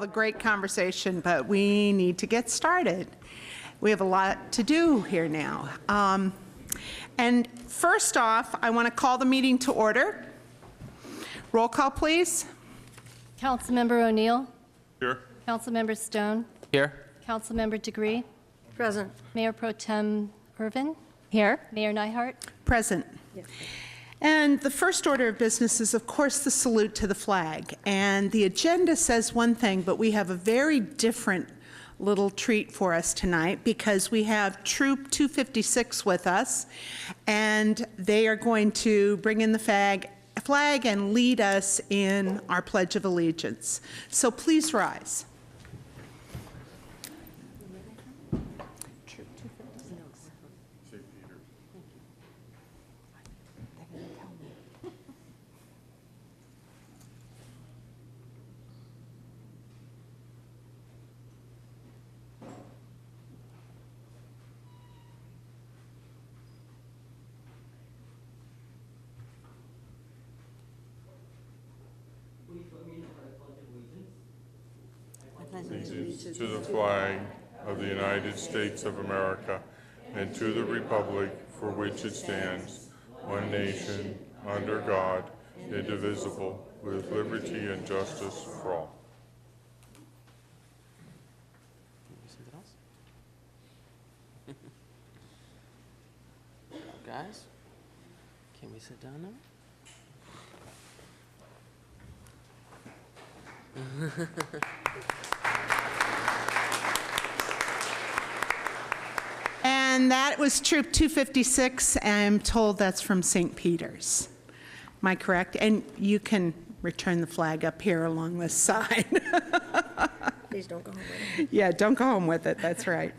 the great conversation, but we need to get started. We have a lot to do here now. And first off, I want to call the meeting to order. Roll call, please. Councilmember O'Neill. Here. Councilmember Stone. Here. Councilmember Degree. Present. Mayor Pro Tem Irvin. Here. Mayor Neihardt. Present. Yes. And the first order of business is, of course, the salute to the flag. And the agenda says one thing, but we have a very different little treat for us tonight because we have Troop 256 with us, and they are going to bring in the flag and lead us in our Pledge of Allegiance. So please rise. Allegiance to the flag of the United States of America and to the republic for which it stands, one nation, under God, indivisible, with liberty and justice for all. Guys, can we sit down now? And that was Troop 256. I'm told that's from St. Peter's. Am I correct? And you can return the flag up here along this side. Please don't go home with it. Yeah, don't go home with it. That's right.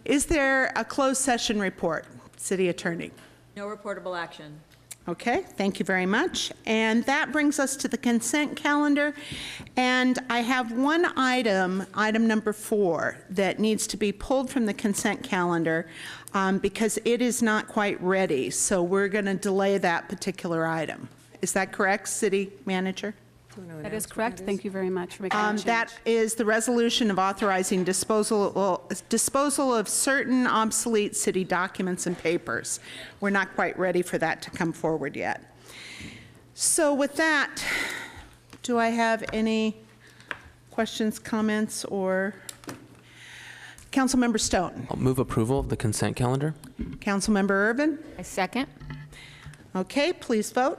Is there a closed session report, City Attorney? No reportable action. Okay, thank you very much. And that brings us to the consent calendar. And I have one item, item number 4, that needs to be pulled from the consent calendar because it is not quite ready. So we're going to delay that particular item. Is that correct, City Manager? That is correct. Thank you very much for making that change. That is the resolution of authorizing disposal of certain obsolete city documents and papers. We're not quite ready for that to come forward yet. So with that, do I have any questions, comments, or Councilmember Stone? I'll move approval of the consent calendar. Councilmember Irvin? I second. Okay, please vote.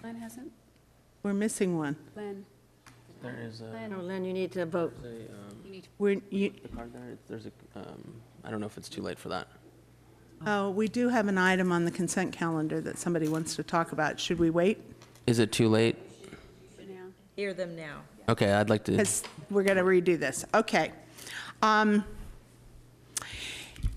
Len hasn't? We're missing one. Len? There is a, No, Len, you need to vote. You, card there. There's a, I don't know if it's too late for that. oh, we do have an item on the consent calendar that somebody wants to talk about. Should we wait? Is it too late? Now. Hear them now. Okay, I'd like to. Because we're going to redo this. Okay.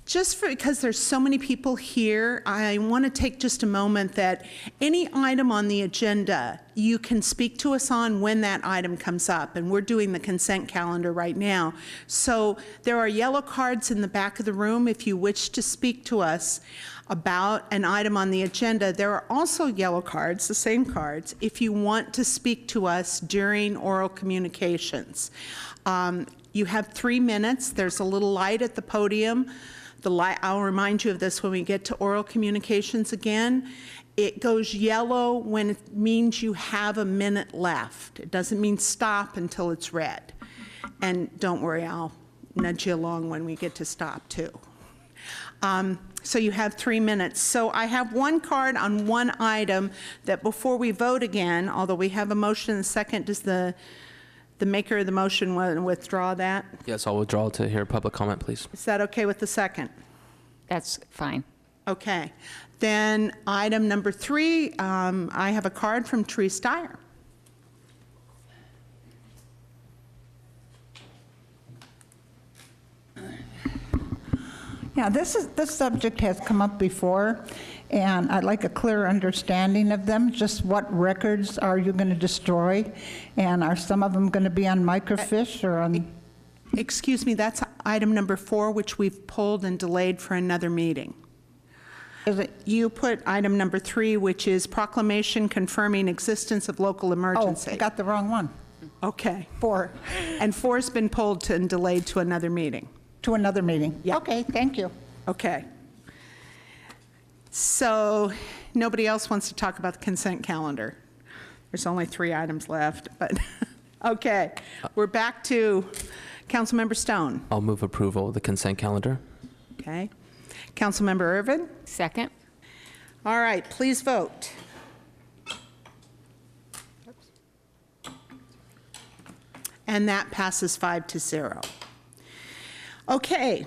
Just because there's so many people here, I want to take just a moment that any item on the agenda, you can speak to us on when that item comes up. And we're doing the consent calendar right now. So there are yellow cards in the back of the room if you wish to speak to us about an item on the agenda. There are also yellow cards, the same cards, if you want to speak to us during oral communications. You have 3 minutes. There's a little light at the podium. The light, I'll remind you of this when we get to oral communications again. It goes yellow when it means you have a minute left. It doesn't mean stop until it's red. And don't worry, I'll nudge you along when we get to stop too. So you have 3 minutes. So I have one card on one item that before we vote again, although we have a motion and a second, does the maker of the motion want to withdraw that? Yes, I'll withdraw to hear public comment, please. Is that okay with the second? That's fine. Okay. Then item number 3, I have a card from Therese Dyer. Yeah, this subject has come up before, and I'd like a clear understanding of them. Just what records are you going to destroy? And are some of them going to be on microfiche or on? Excuse me, that's item number 4, which we've pulled and delayed for another meeting. Is it, You put item number 3, which is proclamation confirming existence of local oh, emergency. I got the wrong one. Okay. 4, And 4's been pulled and delayed to another meeting. to another meeting. Yeah. Okay, thank you. Okay. So nobody else wants to talk about the consent calendar. There's only 3 items left, but, okay. We're back to Councilmember Stone, I'll move approval of the consent calendar. okay? Councilmember Irvin? Second? All right, please vote. And that passes 5-0. Okay,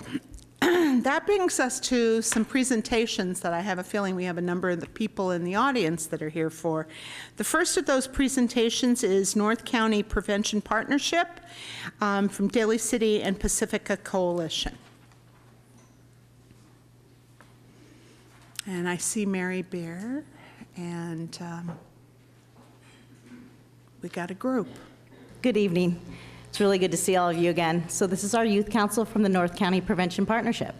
that brings us to some presentations that I have a feeling we have a number of the people in the audience that are here for. The first of those presentations is North County Prevention Partnership from Daly City and Pacifica Coalition. And I see Mary Bear, and we got a group. Good evening. It's really good to see all of you again. So this is our youth council from the North County Prevention Partnership.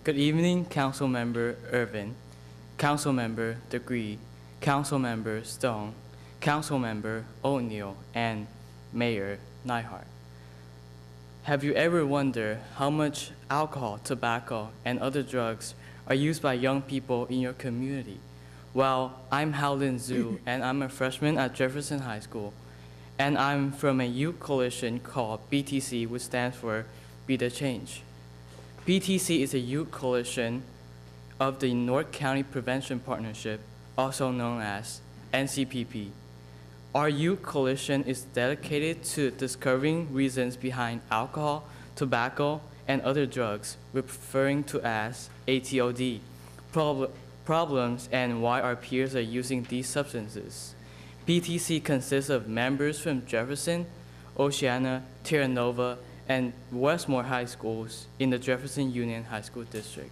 Good evening, Councilmember Irvin, Councilmember Degree, Councilmember Stone, Councilmember O'Neill, and Mayor Nyhart. Have you ever wondered how much alcohol, tobacco, and other drugs are used by young people in your community? Well, I'm Howlin Zhu, and I'm a freshman at Jefferson High School, and I'm from a youth coalition called BTC, which stands for Be the Change. BTC is a youth coalition of the North County Prevention Partnership, also known as NCPP. Our youth coalition is dedicated to discovering reasons behind alcohol, tobacco, and other drugs, referring to as ATOD, problems and why our peers are using these substances. BTC consists of members from Jefferson, Oceana, Terra Nova, and Westmore High Schools in the Jefferson Union High School District.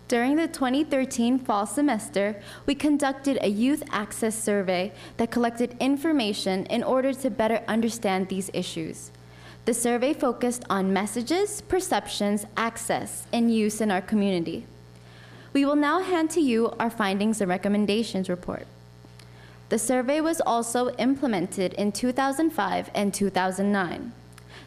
During the 2013 fall semester, we conducted a youth access survey that collected information in order to better understand these issues. The survey focused on messages, perceptions, access, and use in our community. We will now hand to you our findings and recommendations report. The survey was also implemented in 2005 and 2009.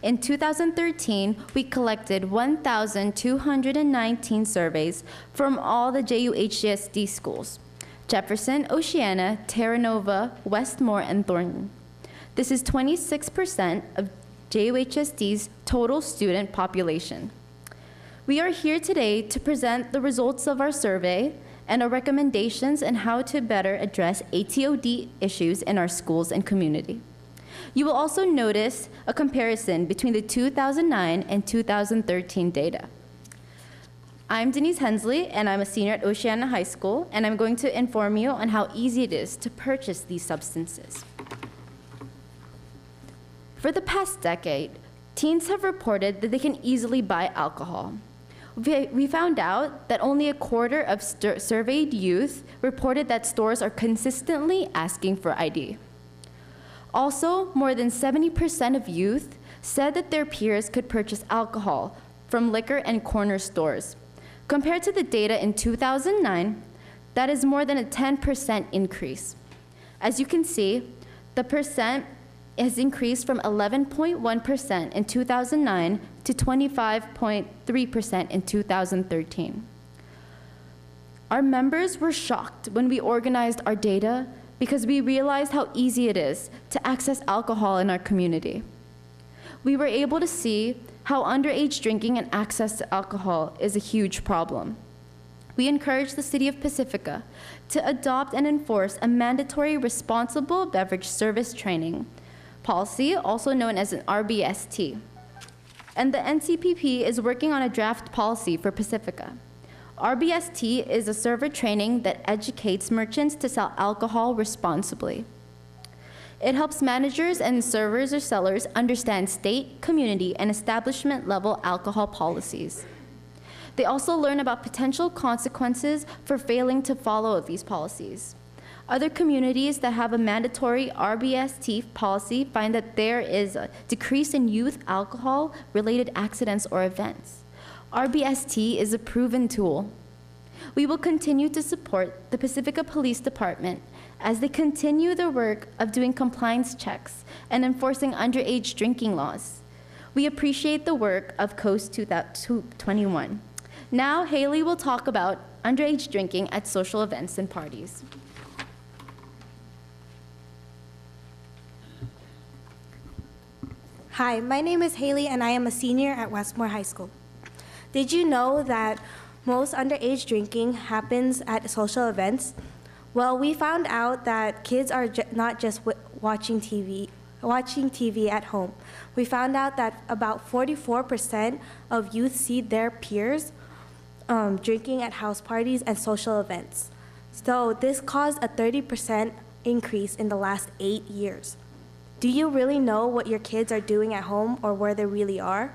In 2013, we collected 1,219 surveys from all the JUHCSD schools: Jefferson, Oceana, Terra Nova, Westmore, and Thornton. This is 26% of JUHSD's total student population. We are here today to present the results of our survey and our recommendations on how to better address ATOD issues in our schools and community. You will also notice a comparison between the 2009 and 2013 data. I'm Denise Hensley, and I'm a senior at Oceana High School, and I'm going to inform you on how easy it is to purchase these substances. For the past decade, teens have reported that they can easily buy alcohol. We found out that only a quarter of surveyed youth reported that stores are consistently asking for ID. Also, more than 70% of youth said that their peers could purchase alcohol from liquor and corner stores. Compared to the data in 2009, that is more than a 10% increase. As you can see, the percent has increased from 11.1% in 2009 to 25.3% in 2013. Our members were shocked when we organized our data because we realized how easy it is to access alcohol in our community. We were able to see how underage drinking and access to alcohol is a huge problem. We encourage the City of Pacifica to adopt and enforce a mandatory responsible beverage service training policy, also known as an RBST. And the NCPP is working on a draft policy for Pacifica. RBST is a server training that educates merchants to sell alcohol responsibly. It helps managers and servers or sellers understand state, community, and establishment-level alcohol policies. They also learn about potential consequences for failing to follow these policies. Other communities that have a mandatory RBST policy find that there is a decrease in youth alcohol-related accidents or events. RBST is a proven tool. We will continue to support the Pacifica Police Department as they continue their work of doing compliance checks and enforcing underage drinking laws. We appreciate the work of Coast 2021. Now, Haley will talk about underage drinking at social events and parties. Hi, my name is Haley and I am a senior at Westmore High School. Did you know that most underage drinking happens at social events? Well, we found out that kids are not just watching TV at home. We found out that about 44% of youth see their peers drinking at house parties and social events. So this caused a 30% increase in the last 8 years. Do you really know what your kids are doing at home or where they really are?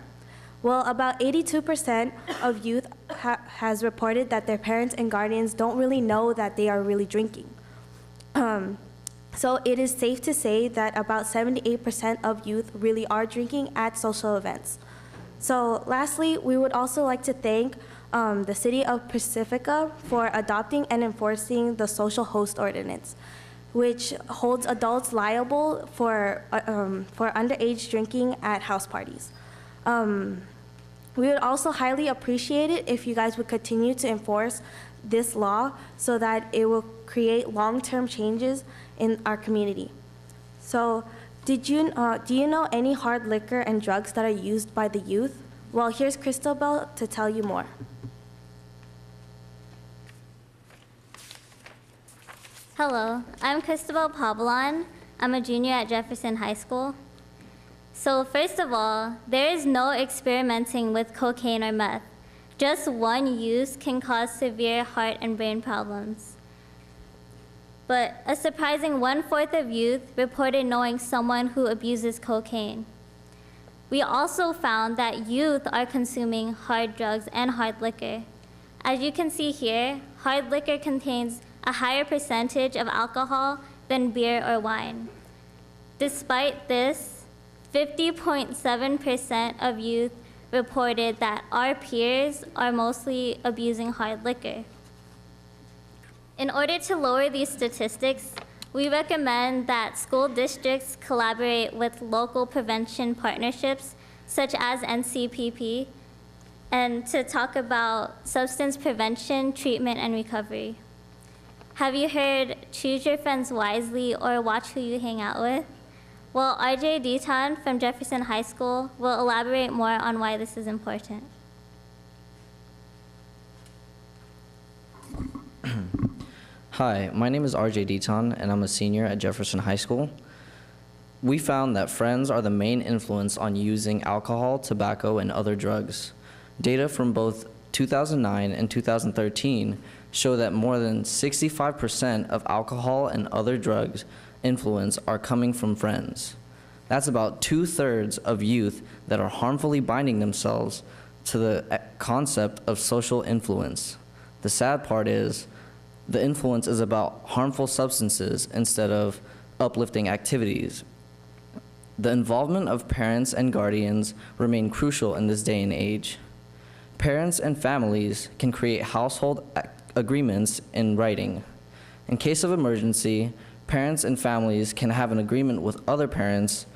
Well, about 82% of youth has reported that their parents and guardians don't really know that they are really drinking. So it is safe to say that about 78% of youth really are drinking at social events. So lastly, we would also like to thank the City of Pacifica for adopting and enforcing the Social Host Ordinance, which holds adults liable for underage drinking at house parties. We would also highly appreciate it if you guys would continue to enforce this law so that it will create long-term changes in our community. So do you know any hard liquor and drugs that are used by the youth? Well, here's Christabel to tell you more. Hello, I'm Christabel Pavlon. I'm a junior at Jefferson High School. So first of all, there is no experimenting with cocaine or meth. Just one use can cause severe heart and brain problems. But a surprising 1/4 of youth reported knowing someone who abuses cocaine. We also found that youth are consuming hard drugs and hard liquor. As you can see here, hard liquor contains a higher percentage of alcohol than beer or wine. Despite this, 50.7% of youth reported that our peers are mostly abusing hard liquor. In order to lower these statistics, we recommend that school districts collaborate with local prevention partnerships, such as NCPP, and to talk about substance prevention, treatment, and recovery. Have you heard choose your friends wisely or watch who you hang out with? Well, RJ Deaton from Jefferson High School will elaborate more on why this is important. Hi, my name is RJ Deaton, and I'm a senior at Jefferson High School. We found that friends are the main influence on using alcohol, tobacco, and other drugs. Data from both 2009 and 2013 show that more than 65% of alcohol and other drugs influence are coming from friends. That's about 2/3 of youth that are harmfully binding themselves to the concept of social influence. The sad part is, the influence is about harmful substances instead of uplifting activities. The involvement of parents and guardians remain crucial in this day and age. Parents and families can create household agreements in writing. In case of emergency, parents and families can have an agreement with other parents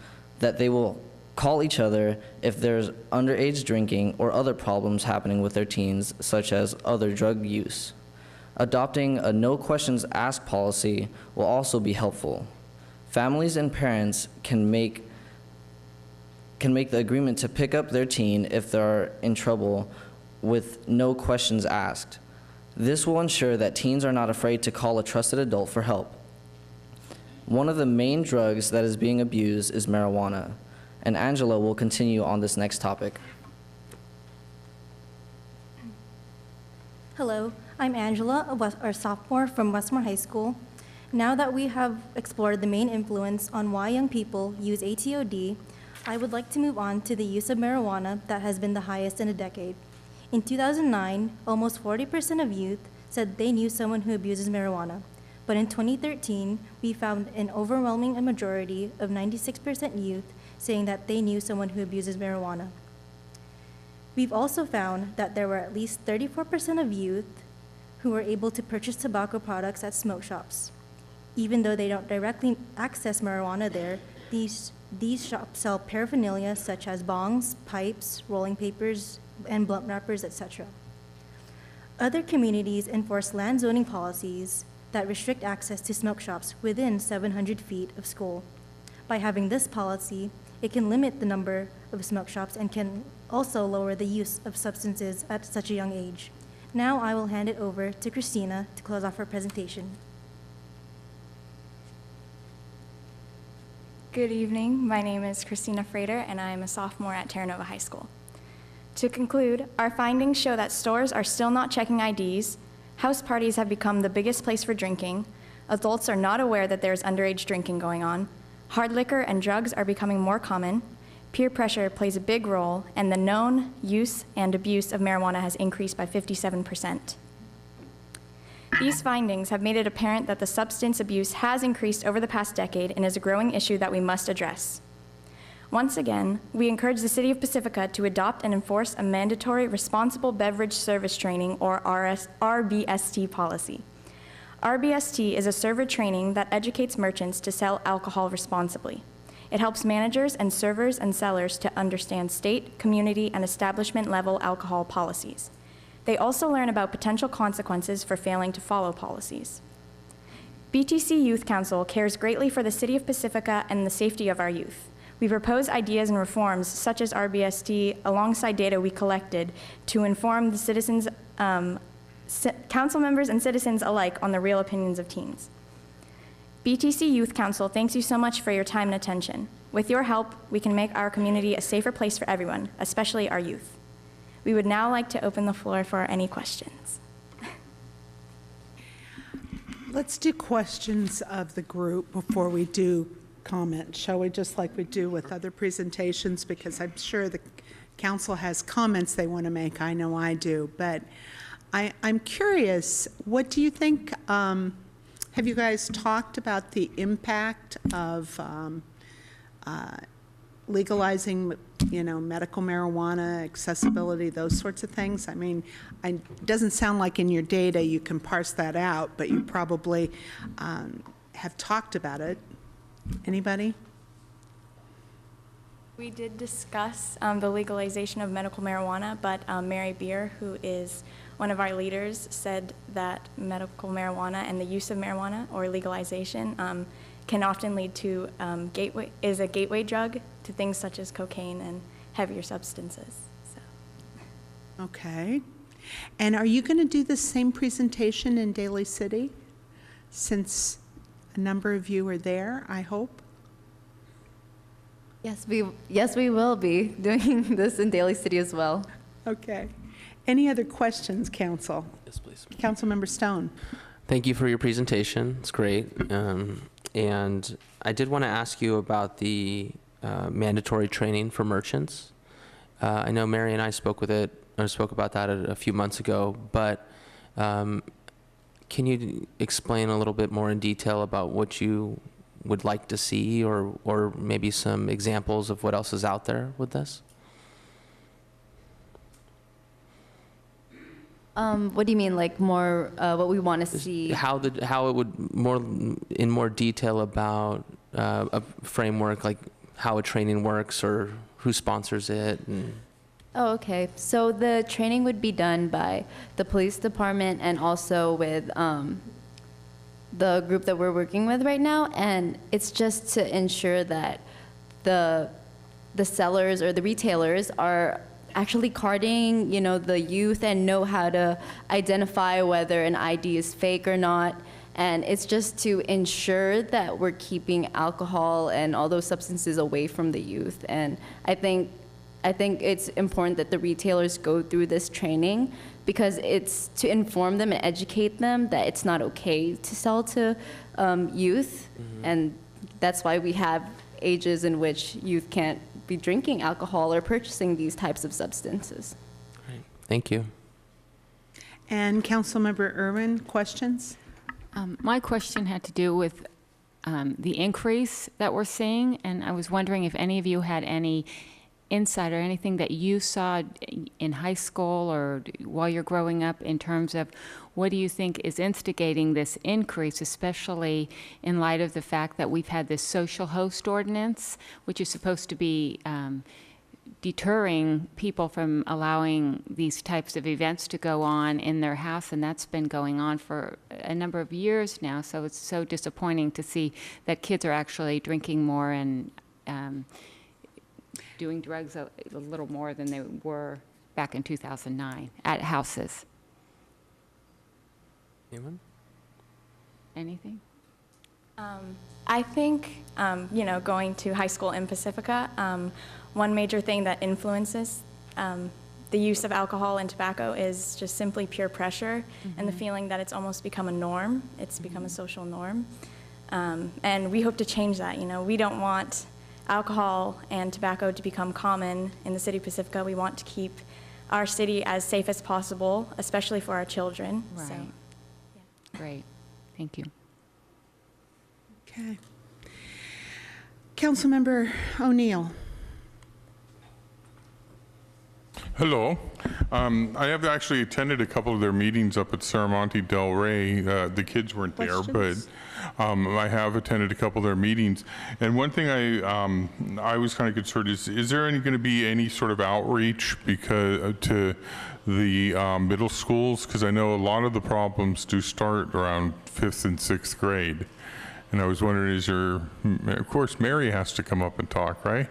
that they will call each other if there's underage drinking or other problems happening with their teens, such as other drug use. Adopting a no questions asked policy will also be helpful. Families and parents can make the agreement to pick up their teen if they're in trouble with no questions asked. This will ensure that teens are not afraid to call a trusted adult for help. One of the main drugs that is being abused is marijuana, and Angela will continue on this next topic. Hello, I'm Angela, a sophomore from Westmore High School, Now that we have explored the main influence on why young people use ATOD, I would like to move on to the use of marijuana that has been the highest in a decade. In 2009, almost 40% of youth said they knew someone who abuses marijuana. But in 2013, we found an overwhelming majority of 96% youth saying that they knew someone who abuses marijuana. We've also found that there were at least 34% of youth who were able to purchase tobacco products at smoke shops. Even though they don't directly access marijuana there, these shops sell paraphernalia such as bongs, pipes, rolling papers, and blunt wrappers, etc. Other communities enforce land zoning policies that restrict access to smoke shops within 700 feet of school. By having this policy, it can limit the number of smoke shops and can also lower the use of substances at such a young age. Now I will hand it over to Christina to close off her presentation. Good evening. My name is Christina Frater, and I am a sophomore at Terra Nova High School. To conclude, our findings show that stores are still not checking IDs, house parties have become the biggest place for drinking, adults are not aware that there is underage drinking going on, hard liquor and drugs are becoming more common, peer pressure plays a big role, and the known use and abuse of marijuana has increased by 57%. These findings have made it apparent that the substance abuse has increased over the past decade and is a growing issue that we must address. Once again, we encourage the City of Pacifica to adopt and enforce a mandatory responsible beverage service training, or RBST policy. RBST is a server training that educates merchants to sell alcohol responsibly. It helps managers and servers and sellers to understand state, community, and establishment level alcohol policies. They also learn about potential consequences for failing to follow policies. BTC Youth Council cares greatly for the City of Pacifica and the safety of our youth. We propose ideas and reforms such as RBST alongside data we collected to inform the citizens, council members and citizens alike on the real opinions of teens. BTC Youth Council thanks you so much for your time and attention. With your help, we can make our community a safer place for everyone, especially our youth. We would now like to open the floor for any questions. Let's do questions of the group before we do comment, shall we, just like we do with other presentations, because I'm sure the council has comments they want to make. I know I do, but I'm curious, what do you think, have you guys talked about the impact of legalizing, medical marijuana, accessibility, those sorts of things? I mean, it doesn't sound like in your data you can parse that out, but you probably have talked about it. Anybody? We did discuss the legalization of medical marijuana, but Mary Beer, who is one of our leaders, said that medical marijuana and the use of marijuana or legalization can often lead to is a gateway drug to things such as cocaine and heavier substances. So. Okay. And are you going to do the same presentation in Daly City, since a number of you are there, I hope? Yes, we will be doing this in Daly City as well. Okay. Any other questions, Council? Yes, please. Councilmember Stone. Thank you for your presentation. It's great. And I did want to ask you about the mandatory training for merchants. I know Mary and I spoke about that a few months ago, but can you explain a little bit more in detail about what you would like to see, or maybe some examples of what else is out there with this? What do you mean, like more what we want to see? How it would in more detail about a framework, like how a training works or who sponsors it. Oh, okay. So the training would be done by the police department and also with the group that we're working with right now, and it's just to ensure that the sellers or the retailers are actually carding, the youth and know how to identify whether an ID is fake or not. And it's just to ensure that we're keeping alcohol and all those substances away from the youth. And I think I think it's important that the retailers go through this training because it's to inform them and educate them that it's not okay to sell to youth. And that's why we have ages in which youth can't be drinking alcohol or purchasing these types of substances. Great. Thank you. And Councilmember Irwin, questions? My question had to do with the increase that we're seeing, and I was wondering if any of you had any insight or anything that you saw in high school or while you're growing up in terms of what do you think is instigating this increase, especially in light of the fact that we've had this social host ordinance, which is supposed to be deterring people from allowing these types of events to go on in their house, and that's been going on for a number of years now. So it's so disappointing to see that kids are actually drinking more and doing drugs a little more than they were back in 2009 at houses. Anyone? Anything? I think, going to high school in Pacifica, one major thing that influences the use of alcohol and tobacco is just simply peer pressure and the feeling that it's almost become a norm. It's become a social norm. And we hope to change that. We don't want alcohol and tobacco to become common in the city of Pacifica. We want to keep our city as safe as possible, especially for our children. Right. So, Great. Thank you. Okay. Councilmember O'Neill. Hello. I have actually attended a couple of their meetings up at Saramonte Del Rey. The kids weren't there, but I have attended a couple of their meetings. And one thing I was kind of concerned is there going to be any sort of outreach to the middle schools? Because I know a lot of the problems do start around 5th and 6th grade. And I was wondering, of course, Mary has to come up and talk, right?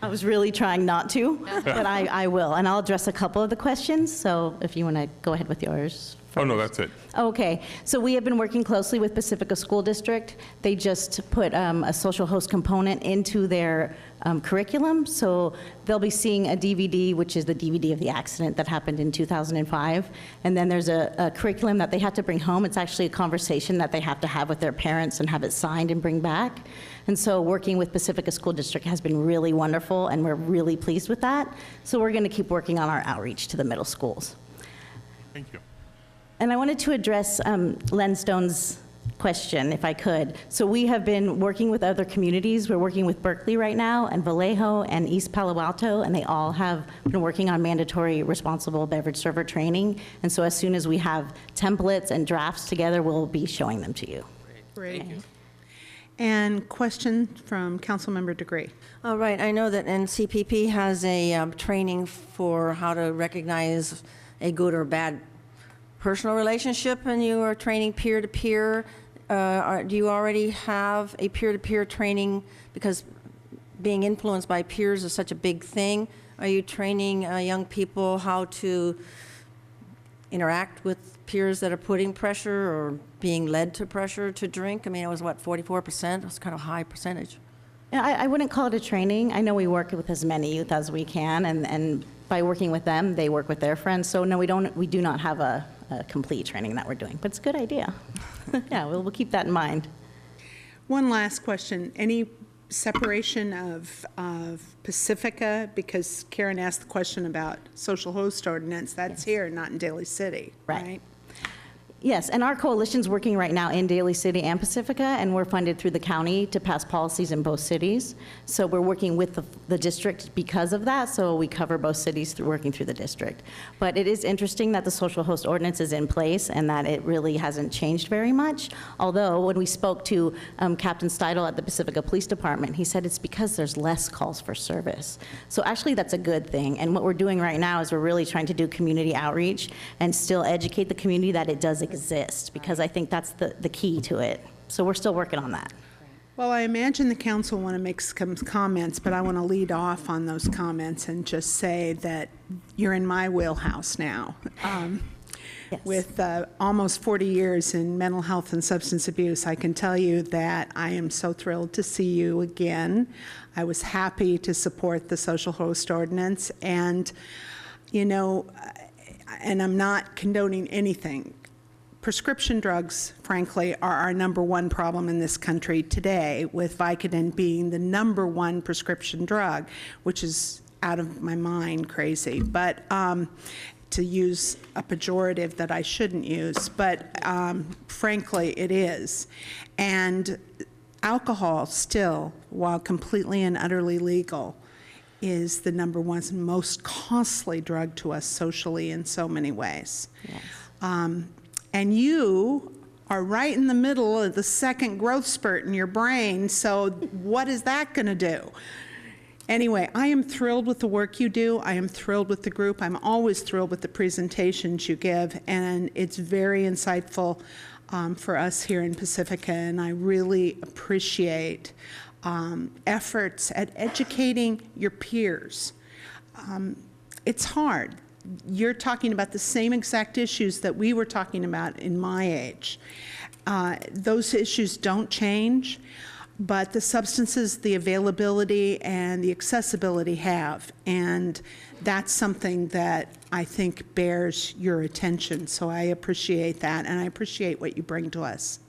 I was really trying not to, but I will. And I'll address a couple of the questions. So if you want to go ahead with yours. Oh, no, that's it. Okay, so we have been working closely with Pacifica School District. They just put a social host component into their curriculum. So they'll be seeing a DVD, which is the DVD of the accident that happened in 2005. And then there's a curriculum that they have to bring home. It's actually a conversation that they have to have with their parents and have it signed and bring back. And so working with Pacifica School District has been really wonderful, and we're really pleased with that. So we're going to keep working on our outreach to the middle schools. Thank you. And I wanted to address Len Stone's question, if I could. So we have been working with other communities. We're working with Berkeley right now, and Vallejo, and East Palo Alto, and they all have been working on mandatory responsible beverage server training. And so as soon as we have templates and drafts together, we'll be showing them to you. Great. Thank you. And question from Councilmember Degree. All right, I know that NCPP has a training for how to recognize a good or bad personal relationship, and you are training peer-to-peer. Do you already have a peer-to-peer training? Because being influenced by peers is such a big thing. Are you training young people how to interact with peers that are putting pressure or being led to pressure to drink? I mean, it was, what, 44%? It was kind of a high percentage. Yeah, I wouldn't call it a training. I know we work with as many youth as we can, and by working with them, they work with their friends. So no, we do not have a complete training that we're doing, but it's a good idea. Yeah, we'll keep that in mind. One last question. Any separation of Pacifica? Because Karen asked the question about social host ordinance. That's here, not in Daly City, right? Yes, and our coalition's working right now in Daly City and Pacifica, and we're funded through the county to pass policies in both cities. So we're working with the district because of that, so we cover both cities through working through the district. But it is interesting that the social host ordinance is in place and that it really hasn't changed very much. Although when we spoke to Captain Steidel at the Pacifica Police Department, he said it's because there's less calls for service. So actually that's a good thing. And what we're doing right now is we're really trying to do community outreach and still educate the community that it does exist, because I think that's the key to it. So we're still working on that. Well, I imagine the council want to make some comments, but I want to lead off on those comments and just say that you're in my wheelhouse now. With almost 40 years in mental health and substance abuse, I can tell you that I am so thrilled to see you again. I was happy to support the social host ordinance, and, you know, and I'm not condoning anything. Prescription drugs, frankly, are our #1 problem in this country today, with Vicodin being the #1 prescription drug, which is out of my mind crazy. But to use a pejorative that I shouldn't use, but frankly, it is. And alcohol still, while completely and utterly legal, is the #1 most costly drug to us socially in so many ways. Yes. And you are right in the middle of the second growth spurt in your brain, so what is that going to do? Anyway, I am thrilled with the work you do. I am thrilled with the group. I'm always thrilled with the presentations you give, and it's very insightful for us here in Pacifica, and I really appreciate efforts at educating your peers. It's hard. You're talking about the same exact issues that we were talking about in my age. Those issues don't change, but the substances, the availability, and the accessibility have, and that's something that I think bears your attention, so I appreciate that, and I appreciate what you bring to us.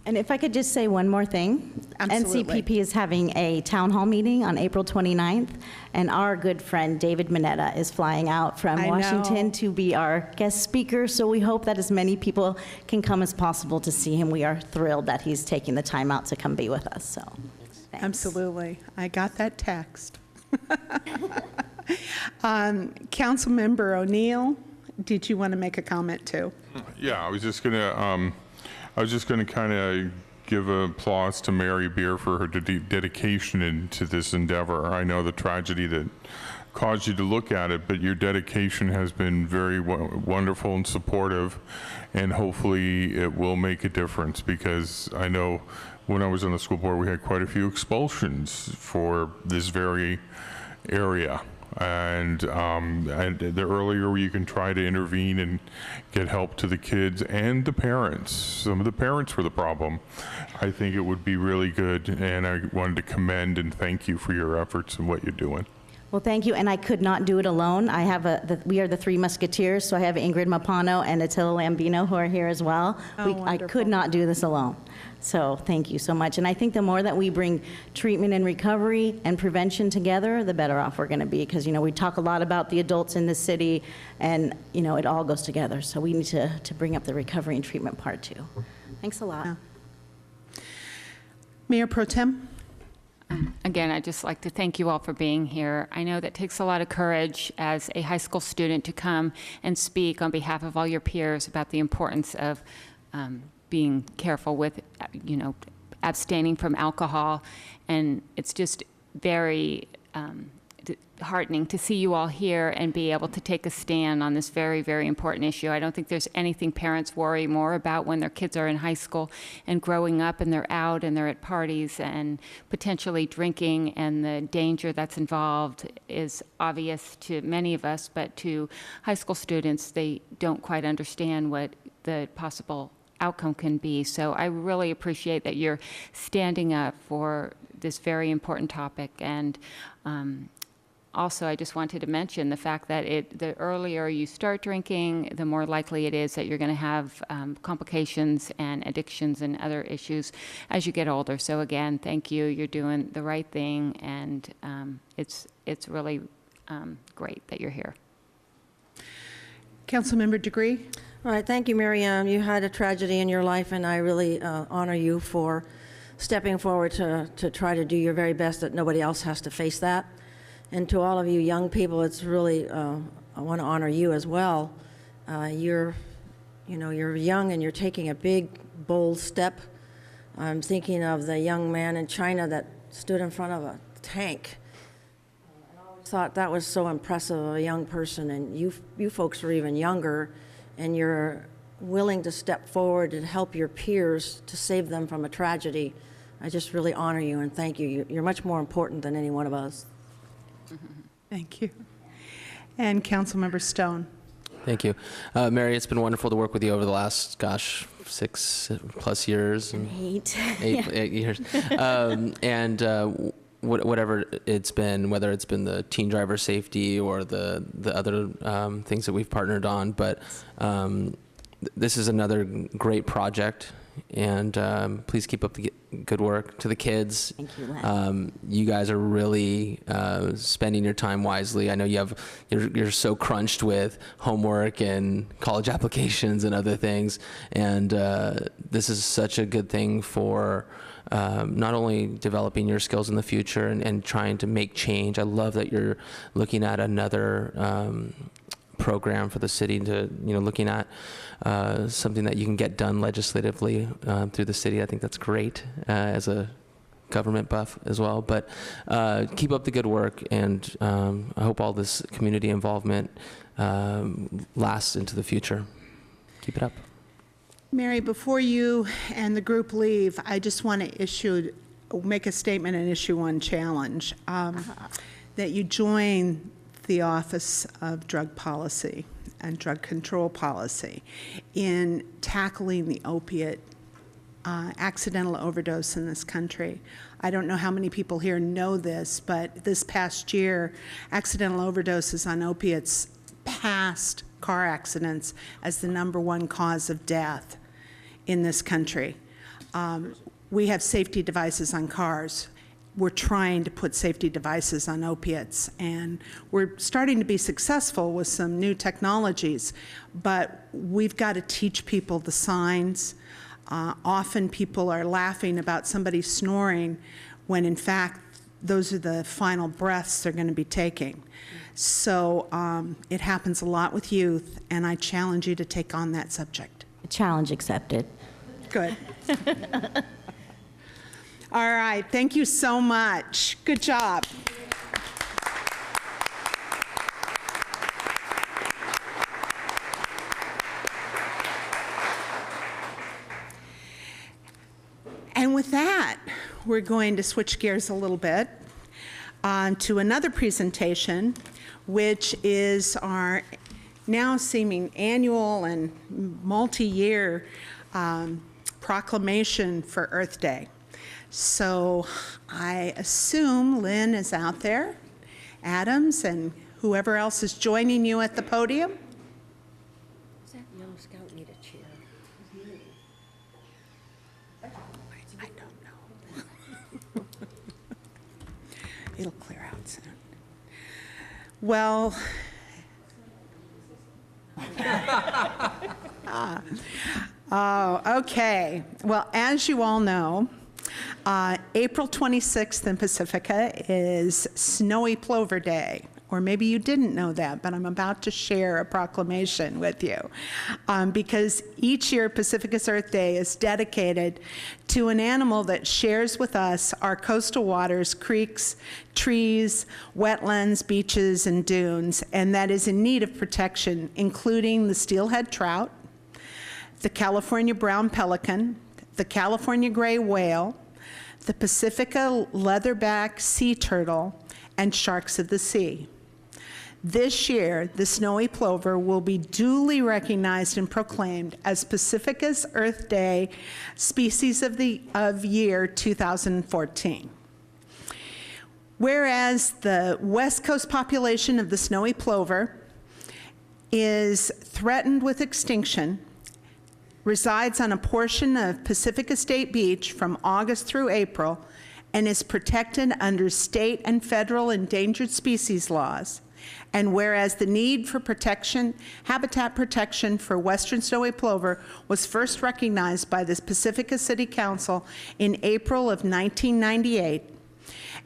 And if I could just say one more thing. Absolutely. NCPP is having a town hall meeting on April 29th, and our good friend David Mineta is flying out from I Washington know. to be our guest speaker, so we hope that as many people can come as possible to see him. We are thrilled that he's taking the time out to come be with us, so thanks. Absolutely. I got that text. Councilmember O'Neill, did you want to make a comment too? Yeah, I was just gonna kind of give applause to Mary Beer for her dedication into this endeavor. I know the tragedy that caused you to look at it, but your dedication has been very wonderful and supportive, and hopefully it will make a difference, because I know when I was on the school board, we had quite a few expulsions for this very area. And the earlier you can try to intervene and get help to the kids and the parents, some of the parents were the problem, I think it would be really good, and I wanted to commend and thank you for your efforts and what you're doing. Well, thank you, and I could not do it alone. I have we are the Three Musketeers, so I have Ingrid Mapano and Attila Lambino who are here as well. Oh, I could not do this alone. So thank you so much. And I think the more that we bring treatment and recovery and prevention together, the better off we're going to be, because, you know, we talk a lot about the adults in the city, and, you know, it all goes together. So we need to bring up the recovery and treatment part too. Thanks a lot. Yeah. Mayor Pro Tem? Again, I'd just like to thank you all for being here. I know that takes a lot of courage as a high school student to come and speak on behalf of all your peers about the importance of being careful with, you know, abstaining from alcohol. And it's just very heartening to see you all here and be able to take a stand on this very, very important issue. I don't think there's anything parents worry more about when their kids are in high school and growing up and they're out and they're at parties and potentially drinking, and the danger that's involved is obvious to many of us, but to high school students, they don't quite understand what the possible outcome can be. So I really appreciate that you're standing up for this very important topic. And also, I just wanted to mention the fact that the earlier you start drinking, the more likely it is that you're going to have complications and addictions and other issues as you get older. So again, thank you. You're doing the right thing, and it's really great that you're here. Councilmember Degree? All right, thank you, Miriam. You had a tragedy in your life, and I really honor you for stepping forward to try to do your very best that nobody else has to face that. And to all of you young people, it's really, I want to honor you as well. You're young and you're taking a big, bold step. I'm thinking of the young man in China that stood in front of a tank. And I always thought that was so impressive of a young person, and you folks are even younger, and you're willing to step forward and help your peers to save them from a tragedy. I just really honor you and thank you. You're much more important than any one of us. Thank you. And Councilmember Stone? Thank you. Mary, it's been wonderful to work with you over the last, 6+ years. And 8. 8 years. Whatever it's been, whether it's been the teen driver safety or the other things that we've partnered on, but this is another great project, and please keep up the good work. To the kids, Thank you, Len. you guys are really spending your time wisely. I know you're so crunched with homework and college applications and other things, and this is such a good thing for not only developing your skills in the future and trying to make change. I love that you're looking at another program for the city to, looking at something that you can get done legislatively through the city. I think that's great as a government buff as well. But keep up the good work, and I hope all this community involvement lasts into the future. Keep it up. Mary, before you and the group leave, I just want to make a statement and issue one challenge. That you join the Office of Drug Policy and Drug Control Policy in tackling the opiate accidental overdose in this country. I don't know how many people here know this, but this past year, accidental overdoses on opiates passed car accidents as the #1 cause of death in this country. We have safety devices on cars. We're trying to put safety devices on opiates, and we're starting to be successful with some new technologies, but we've got to teach people the signs. Often people are laughing about somebody snoring when in fact those are the final breaths they're going to be taking. So it happens a lot with youth, and I challenge you to take on that subject. Challenge accepted. Good. All right, thank you so much. Good job. And with that, we're going to switch gears a little bit to another presentation, which is our now seeming annual and multi-year proclamation for Earth Day. So I assume Lynn is out there, Adams, and whoever else is joining you at the podium. Does that young scout need a chair? I don't know. It'll clear out soon. Well, okay. Well, as you all know, April 26th in Pacifica is Snowy Plover Day. Or maybe you didn't know that, but I'm about to share a proclamation with you. Because each year Pacifica's Earth Day is dedicated to an animal that shares with us our coastal waters, creeks, trees, wetlands, beaches, and dunes, and that is in need of protection, including the steelhead trout, the California brown pelican, the California gray whale, the Pacifica leatherback sea turtle, and sharks of the sea. This year, the snowy plover will be duly recognized and proclaimed as Pacifica's Earth Day Species of Year 2014. Whereas the West Coast population of the snowy plover is threatened with extinction, resides on a portion of Pacifica State Beach from August through April, and is protected under state and federal endangered species laws. And whereas the need for protection, habitat protection for western snowy plover was first recognized by the Pacifica City Council in April of 1998,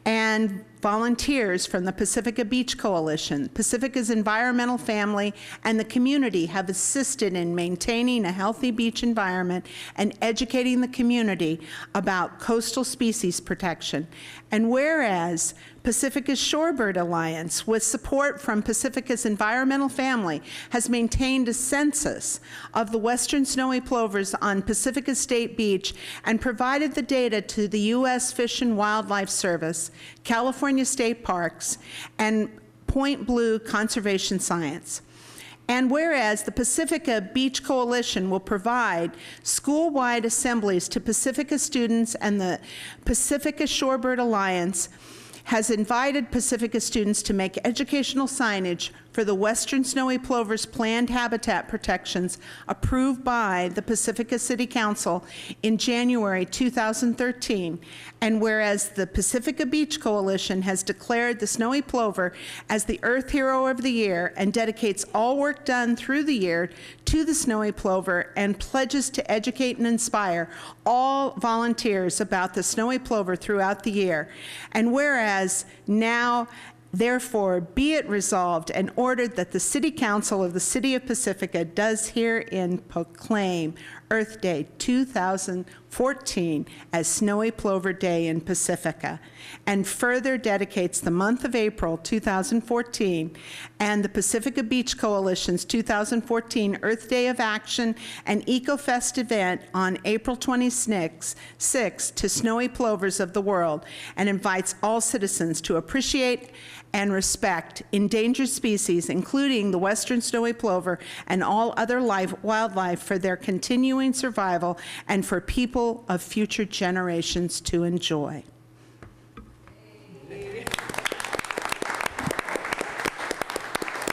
and volunteers from the Pacifica Beach Coalition, Pacifica's environmental family, and the community have assisted in maintaining a healthy beach environment and educating the community about coastal species protection. And whereas Pacifica's Shorebird Alliance, with support from Pacifica's environmental family, has maintained a census of the western snowy plovers on Pacifica State Beach and provided the data to the U.S. Fish and Wildlife Service, California State Parks, and Point Blue Conservation Science. And whereas the Pacifica Beach Coalition will provide school-wide assemblies to Pacifica students, and the Pacifica Shorebird Alliance has invited Pacifica students to make educational signage for the western snowy plover's planned habitat protections approved by the Pacifica City Council in January 2013. And whereas the Pacifica Beach Coalition has declared the snowy plover as the Earth Hero of the Year and dedicates all work done through the year to the snowy plover, and pledges to educate and inspire all volunteers about the snowy plover throughout the year. And whereas now, therefore, be it resolved and ordered that the City Council of the City of Pacifica does herein proclaim Earth Day 2014 as Snowy Plover Day in Pacifica, and further dedicates the month of April 2014 and the Pacifica Beach Coalition's 2014 Earth Day of Action and EcoFest event on April 26th to snowy plovers of the world, and invites all citizens to appreciate and respect endangered species, including the western snowy plover and all other wildlife, for their continuing survival and for people of future generations to enjoy.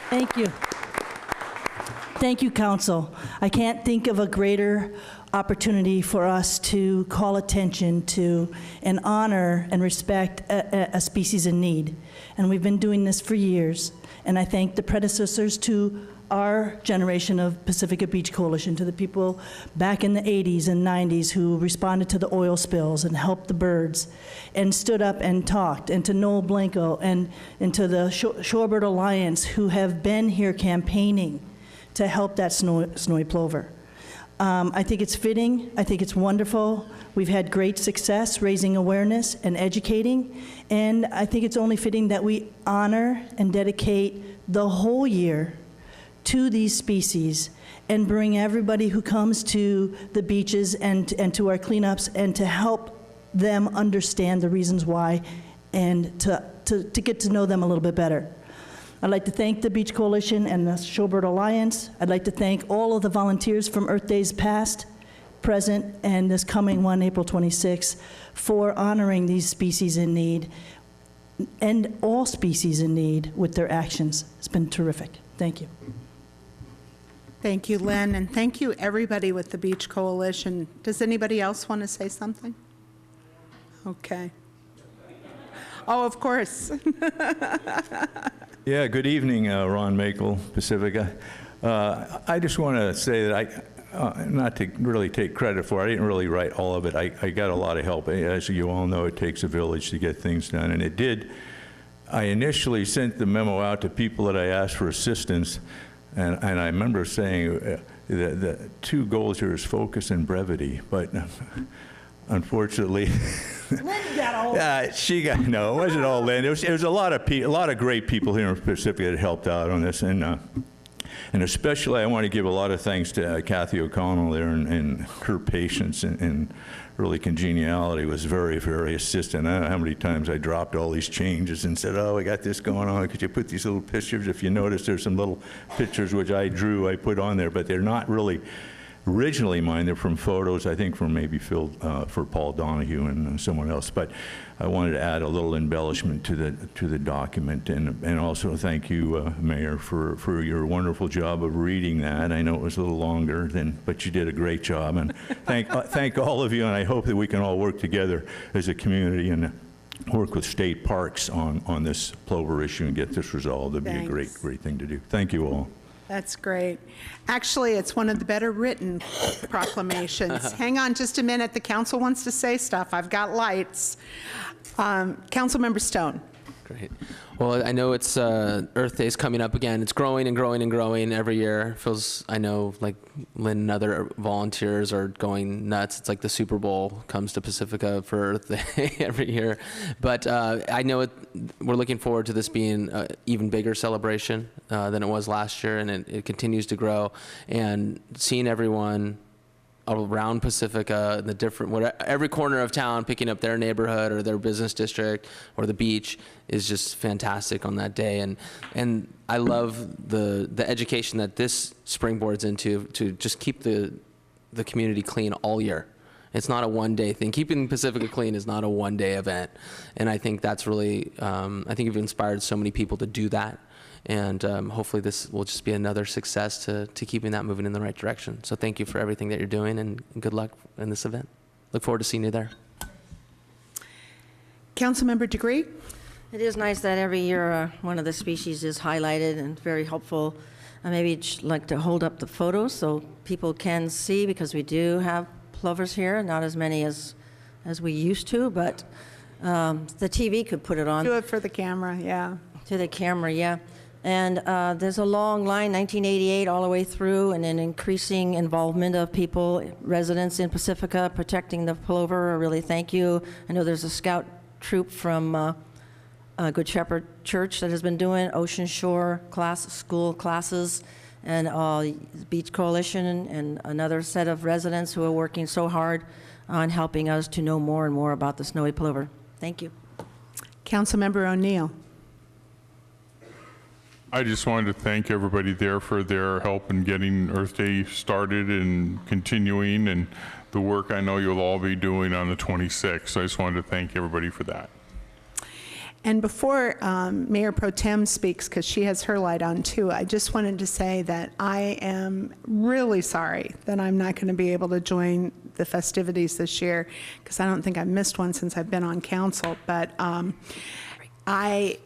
Thank you. Thank you, Council. I can't think of a greater opportunity for us to call attention to and honor and respect a species in need. And we've been doing this for years. And I thank the predecessors to our generation of Pacifica Beach Coalition, to the people back in the 80s and 90s who responded to the oil spills and helped the birds and stood up and talked, and to Noel Blanco and to the Shorebird Alliance, who have been here campaigning to help that snowy plover. I think it's fitting. I think it's wonderful. We've had great success raising awareness and educating, and I think it's only fitting that we honor and dedicate the whole year to these species and bring everybody who comes to the beaches and to our cleanups, and to help them understand the reasons why, and to get to know them a little bit better. I'd like to thank the Beach Coalition and the Shorebird Alliance. I'd like to thank all of the volunteers from Earth Days past, present, and this coming one, April 26th, for honoring these species in need, and all species in need, with their actions. It's been terrific. Thank you. Thank you, Lynn, and thank you, everybody with the Beach Coalition. Does anybody else want to say something? Okay. Oh, of course. Yeah, good evening, Ron Makel, Pacifica. I just want to say that not to really take credit for it, I didn't really write all of it. I got a lot of help. As you all know, it takes a village to get things done, and it did. I initially sent the memo out to people that I asked for assistance, and I remember saying the two goals here is focus and brevity, but unfortunately, she got, no, it wasn't all Lynn. It was a lot of great people here in Pacifica that helped out on this, and especially I want to give a lot of thanks to Kathy O'Connell there, and her patience and really congeniality was very, very assistant. I don't know how many times I dropped all these changes and said, oh, I got this going on. Could you put these little pictures? If you notice, there's some little pictures which I drew, I put on there, but they're not really originally mine. They're from photos, I think, from maybe Phil, for Paul Donahue and someone else. But I wanted to add a little embellishment to the document, and also thank you, Mayor, for your wonderful job of reading that. I know it was a little longer but you did a great job. And thank all of you. And I hope that we can all work together as a community and work with state parks on this plover issue and get this resolved. It'd be a great thing to do. Thank you all. That's great. Actually, it's one of the better written proclamations. Hang on just a minute. The council wants to say stuff. I've got lights. Councilmember Stone. Great. Well, I know it's Earth Day's coming up again. It's growing and growing and growing every year. Feels, I know, like Lynn and other volunteers are going nuts. It's like the Super Bowl comes to Pacifica for Earth Day every year. But I know we're looking forward to this being an even bigger celebration than it was last year, and it continues to grow. And seeing everyone around Pacifica, in the different, every corner of town, picking up their neighborhood or their business district or the beach is just fantastic on that day. And I love the education that this springboards into to just keep the community clean all year. It's not a one-day thing. Keeping Pacifica clean is not a one-day event. And I think that's really, I think you've inspired so many people to do that. And hopefully this will just be another success to keeping that moving in the right direction. So thank you for everything that you're doing, and good luck in this event. Look forward to seeing you there. Councilmember Degree? It is nice that every year one of the species is highlighted and very helpful. I maybe just like to hold up the photos so people can see, because we do have plovers here, not as many as we used to, but the TV could put it on. Do it for the camera, yeah. To the camera, yeah. And there's a long line, 1988 all the way through, and an increasing involvement of people, residents in Pacifica, protecting the plover. Really thank you. I know there's a scout troop from Good Shepherd Church that has been doing Ocean Shore school classes, and Beach Coalition, and another set of residents who are working so hard on helping us to know more and more about the snowy plover. Thank you. Councilmember O'Neill. I just wanted to thank everybody there for their help in getting Earth Day started and continuing, and the work I know you'll all be doing on the 26th. So I just wanted to thank everybody for that. And before Mayor Pro Tem speaks, because she has her light on too, I just wanted to say that I am really sorry that I'm not going to be able to join the festivities this year, because I don't think I've missed one since I've been on council. But I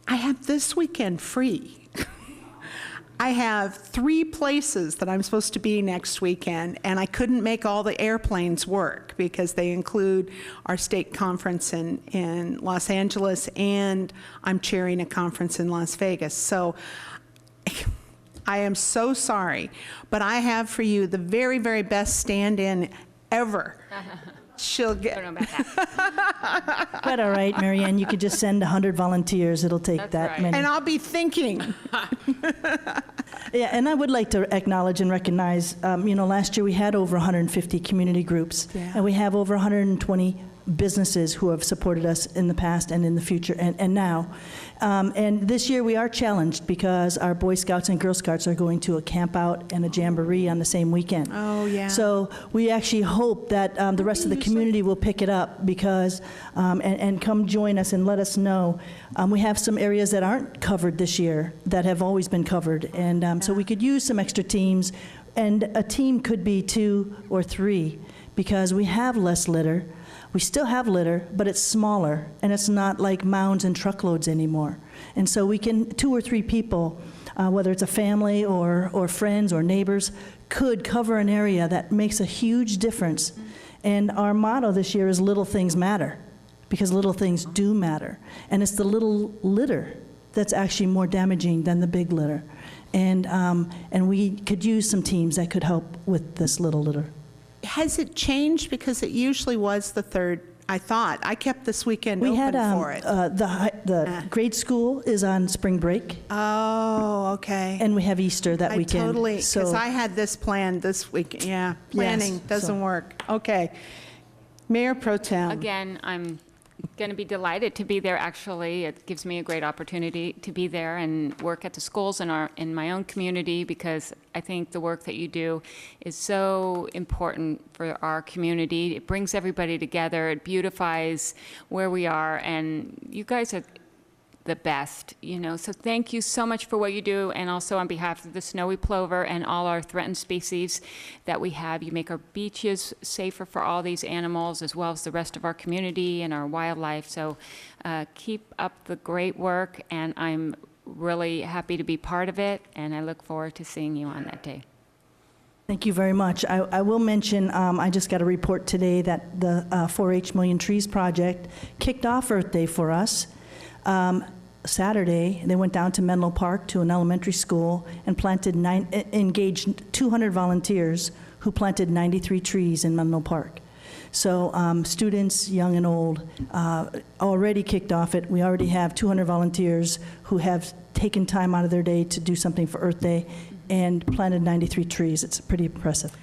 have this weekend free. I have 3 places that I'm supposed to be next weekend, and I couldn't make all the airplanes work because they include our state conference in Los Angeles, and I'm chairing a conference in Las Vegas. So I am so sorry, but I have for you the very, very best stand-in ever. She'll get. I don't know about that. But all right, Marianne, you could just send 100 volunteers. It'll take That's that right. many. And I'll be thinking. Yeah, and I would like to acknowledge and recognize, last year we had over 150 community groups, Yeah. and we have over 120 businesses who have supported us in the past and in the future and now. And this year we are challenged because our Boy Scouts and Girl Scouts are going to a camp out and a jamboree on the same weekend. Oh, yeah. So we actually hope that the rest of the community will pick it up because, and come join us and let us know. We have some areas that aren't covered this year that have always been covered. And so we could use some extra teams, and a team could be 2 or 3 because we have less litter. We still have litter, but it's smaller, and it's not like mounds and truckloads anymore. And so we can, 2 or 3 people, whether it's a family or friends or neighbors, could cover an area that makes a huge difference. And our motto this year is little things matter, because little things do matter. And it's the little litter that's actually more damaging than the big litter. And we could use some teams that could help with this little litter. Has it changed? Because it usually was the 3rd, I thought. I kept this weekend open for it. The grade school is on spring break. Oh, okay. And we have Easter that weekend. Totally, because I had this planned this week. Yeah, planning doesn't work. Okay. Mayor Pro Tem. Again, I'm going to be delighted to be there, actually. It gives me a great opportunity to be there and work at the schools in my own community, because I think the work that you do is so important for our community. It brings everybody together. It beautifies where we are, and you guys are the best, So thank you so much for what you do, and also on behalf of the snowy plover and all our threatened species that we have. You make our beaches safer for all these animals, as well as the rest of our community and our wildlife. So keep up the great work, and I'm really happy to be part of it, and I look forward to seeing you on that day. Thank you very much. I will mention, I just got a report today that the 4-H Million Trees Project kicked off Earth Day for us. Saturday, they went down to Menlo Park to an elementary school and engaged 200 volunteers who planted 93 trees in Menlo Park. So students, young and old, already kicked off it. We already have 200 volunteers who have taken time out of their day to do something for Earth Day and planted 93 trees. It's pretty impressive.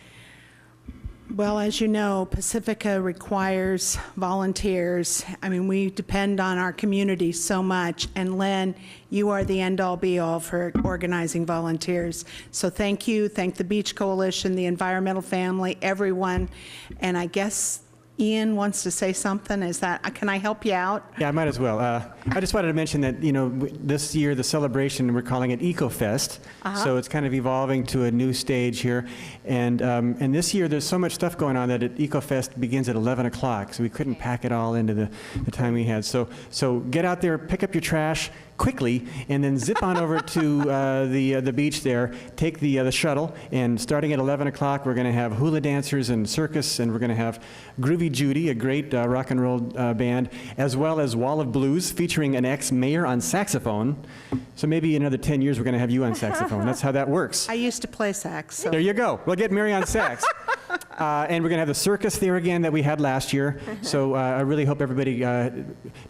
Well, as you know, Pacifica requires volunteers. I mean, we depend on our community so much. And Len, you are the end-all be-all for organizing volunteers. So thank you, thank the Beach Coalition, the environmental family, everyone. And I guess Ian wants to say something. Is that, can I help you out? Yeah, I might as well. I just wanted to mention that, you know, this year, the celebration, we're calling it EcoFest. So it's kind of evolving to a new stage here. And this year, there's so much stuff going on that EcoFest begins at 11 o'clock, so we couldn't pack it all into the time we had. So get out there, pick up your trash quickly, and then zip on over to the beach there, take the shuttle, and starting at 11 o'clock, we're going to have hula dancers and circus, and we're going to have Groovy Judy, a great rock and roll band, as well as Wall of Blues, featuring an ex-mayor on saxophone. So maybe in another 10 years, we're going to have you on saxophone. That's how that works. I used to play sax. So. There you go. We'll get Mary on sax. And we're going to have the circus there again that we had last year. So I really hope everybody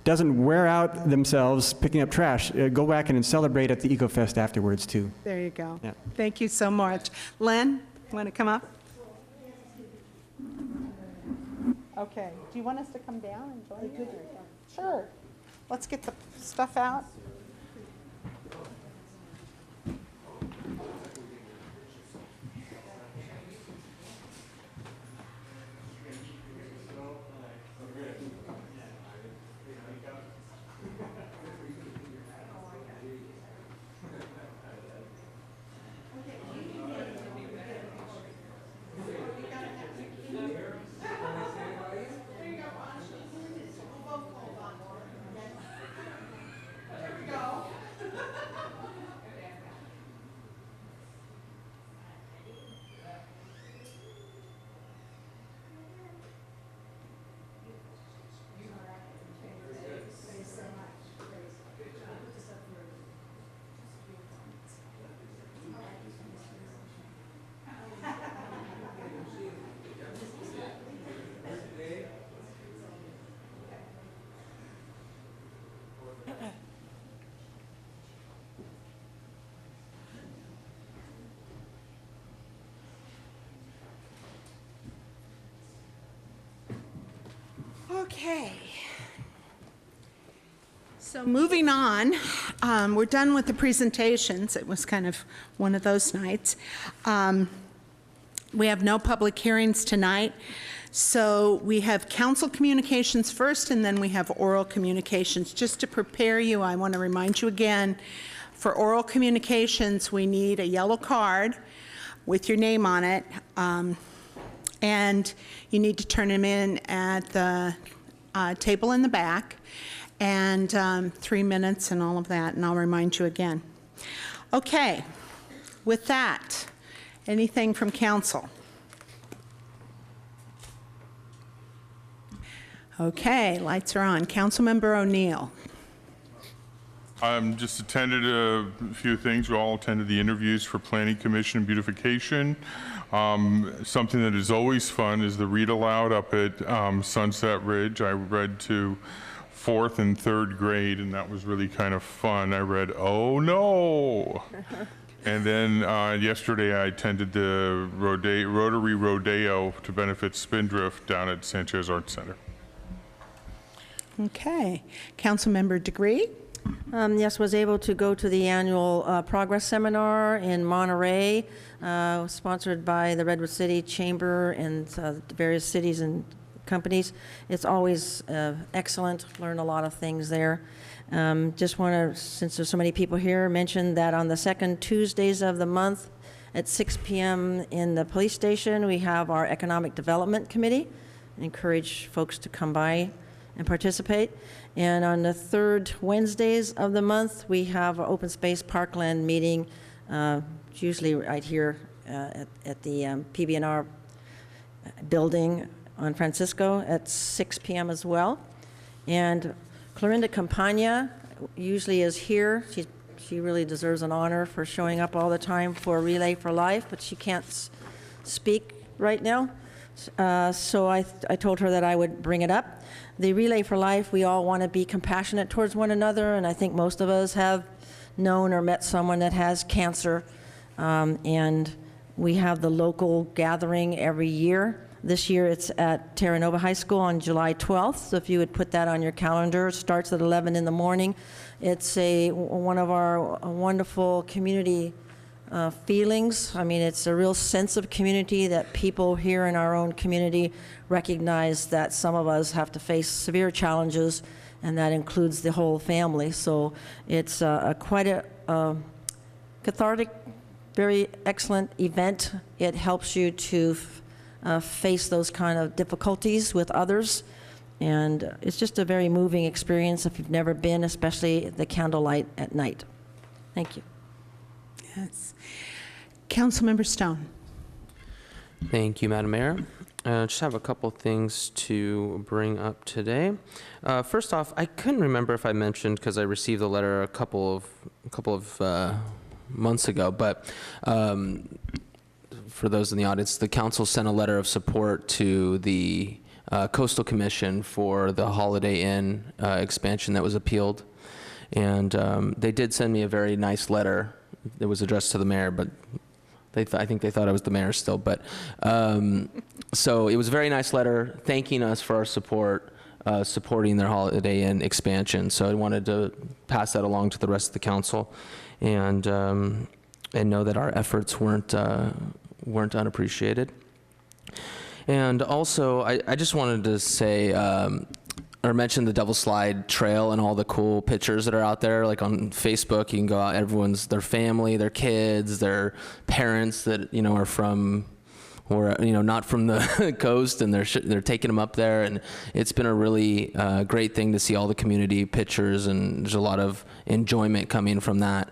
doesn't wear out themselves picking up trash. Go back and celebrate at the EcoFest afterwards, too. There you go. Yeah. Thank you so much. Len, want to come up? Okay. Do you want us to come down and join you? Sure. Let's get the stuff out. Okay. So moving on, we're done with the presentations. It was kind of one of those nights. We have no public hearings tonight. So we have council communications first, and then we have oral communications. Just to prepare you, I want to remind you again, for oral communications, we need a yellow card with your name on it, and you need to turn them in at the table in the back, and 3 minutes and all of that, and I'll remind you again. Okay, with that, anything from council? Okay, lights are on. Councilmember O'Neill. Just attended a few things. We all attended the interviews for Planning Commission Beautification. Something that is always fun is the read aloud up at Sunset Ridge. I read to 4th and 3rd grade, and that was really kind of fun. I read, "Oh no!" And then yesterday I attended the Rotary Rodeo to benefit Spindrift down at Sanchez Arts Center. Okay, Councilmember Degree. Yes, was able to go to the annual Progress Seminar in Monterey, sponsored by the Redwood City Chamber and various cities and companies. It's always excellent, learn a lot of things there. Just want to, since there's so many people here, mention that on the second Tuesdays of the month at 6 p.m. in the police station, we have our Economic Development Committee. Encourage folks to come by and participate. And on the third Wednesdays of the month, we have an open space parkland meeting, usually right here at the PB&R building on Francisco at 6 p.m. as well. And Clorinda Campagna usually is here. She really deserves an honor for showing up all the time for Relay for Life, but she can't speak right now. So I told her that I would bring it up. The Relay for Life, we all want to be compassionate towards one another, and I think most of us have known or met someone that has cancer. And we have the local gathering every year This year, it's at Terra Nova High School on July 12th, so if you would put that on your calendar. It starts at 11 in the morning. It's one of our wonderful community feelings. I mean, it's a real sense of community that people here in our own community recognize that some of us have to face severe challenges, and that includes the whole family. So it's quite a cathartic, very excellent event. It helps you to face those kind of difficulties with others. And it's just a very moving experience if you've never been, especially the candlelight at night. Thank you. Yes. Councilmember Stone. Thank you, Madam Mayor. Just have a couple things to bring up today. First off, I couldn't remember if I mentioned, because I received the letter a couple of months ago, but for those in the audience, the council sent a letter of support to the Coastal Commission for the Holiday Inn expansion that was appealed. And they did send me a very nice letter. It was addressed to the mayor, but I think they thought I was the mayor still. But so it was a very nice letter thanking us for our support, supporting their Holiday Inn expansion. So I wanted to pass that along to the rest of the council, and know that our efforts weren't unappreciated. And also, I just wanted to say, or mention the Devil Slide Trail and all the cool pictures that are out there. Like on Facebook, you can go out, their family, their kids, their parents that, are from, or, not from the coast, and they're taking them up there. And it's been a really great thing to see all the community pictures, and there's a lot of enjoyment coming from that.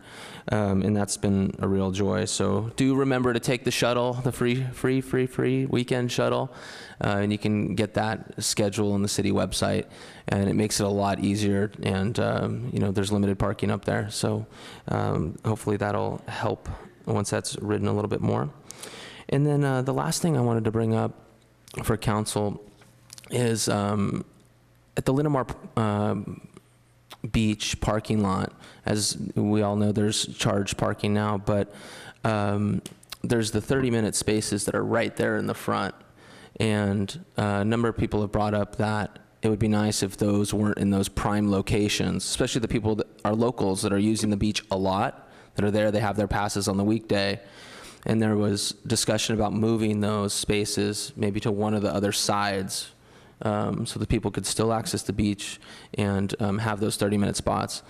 And that's been a real joy. So do remember to take the shuttle, the free weekend shuttle, and you can get that schedule on the city website, and it makes it a lot easier. And there's limited parking up there, so hopefully that'll help once that's ridden a little bit more. And then the last thing I wanted to bring up for council is at the Linamar Beach parking lot. As we all know, there's charged parking now, but there's the 30-minute spaces that are right there in the front. And a number of people have brought up that it would be nice if those weren't in those prime locations, especially the people that are locals that are using the beach a lot, that are there, they have their passes on the weekday. And there was discussion about moving those spaces maybe to one of the other sides, so that people could still access the beach and have those 30-minute spots.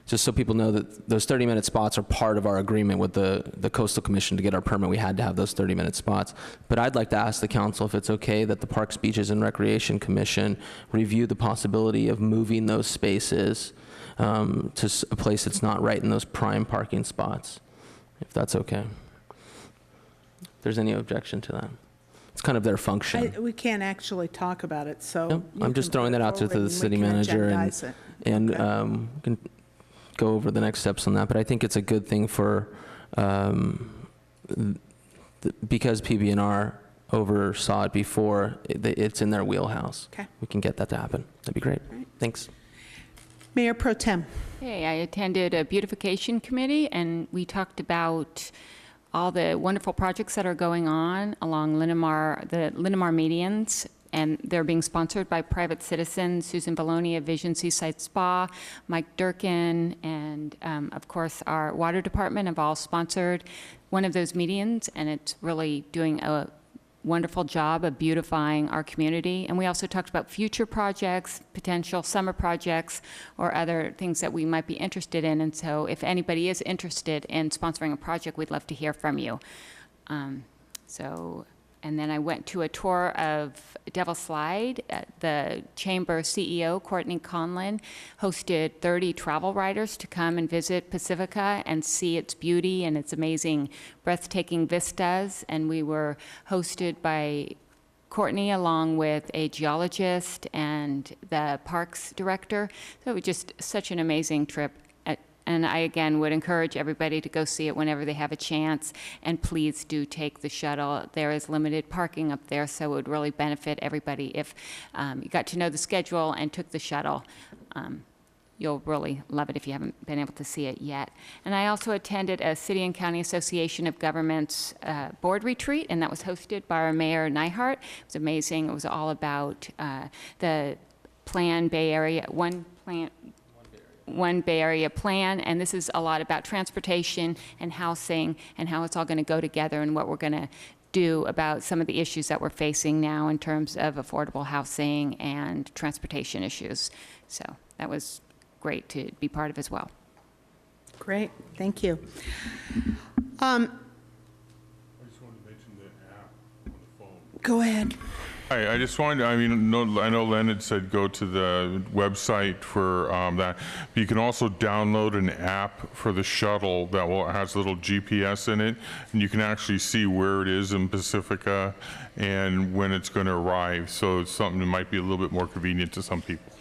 Just so people know that those 30-minute spots are part of our agreement with the Coastal Commission to get our permit. We had to have those 30-minute spots. But I'd like to ask the council if it's okay that the Parks, Beaches, and Recreation Commission review the possibility of moving those spaces to a place that's not right in those prime parking spots, if that's okay. If there's any objection to that. It's kind of their function. We can't actually talk about it, so. Yep, I'm just throwing that out to the city manager, and can go over the next steps on that. But I think it's a good thing for, because PB&R oversaw it before, it's in their wheelhouse. Okay. We can get that to happen. That'd be great. Right. Thanks. Mayor Pro Tem. Hey, I attended a beautification committee, and we talked about all the wonderful projects that are going on along Linamar, the Linamar medians, and they're being sponsored by private citizens. Susan Bologna of Vision Seaside Spa, Mike Durkin, and of course our water department have all sponsored one of those medians, and it's really doing a wonderful job of beautifying our community. And we also talked about future projects, potential summer projects, or other things that we might be interested in. And so if anybody is interested in sponsoring a project, we'd love to hear from you. And then I went to a tour of Devil Slide. The Chamber CEO, Courtney Conlon, hosted 30 travel writers to come and visit Pacifica and see its beauty and its amazing, breathtaking vistas. And we were hosted by Courtney along with a geologist and the parks director. So it was just such an amazing trip. And I, again, would encourage everybody to go see it whenever they have a chance. And please do take the shuttle. There is limited parking up there, so it would really benefit everybody if you got to know the schedule and took the shuttle. you'll really love it if you haven't been able to see it yet. And I also attended a City and County Association of Governments board retreat, and that was hosted by our Mayor Neihart. It was amazing. It was all about the Plan Bay Area, One Bay Area plan, and this is a lot about transportation and housing and how it's all going to go together and what we're going to do about some of the issues that we're facing now in terms of affordable housing and transportation issues. So that was great to be part of as well. Great, thank you. Go ahead. Hi, I just wanted, I know Len had said go to the website for that, but you can also download an app for the shuttle that has a little GPS in it, and you can actually see where it is in Pacifica and when it's going to arrive. So it's something that might be a little bit more convenient to some people.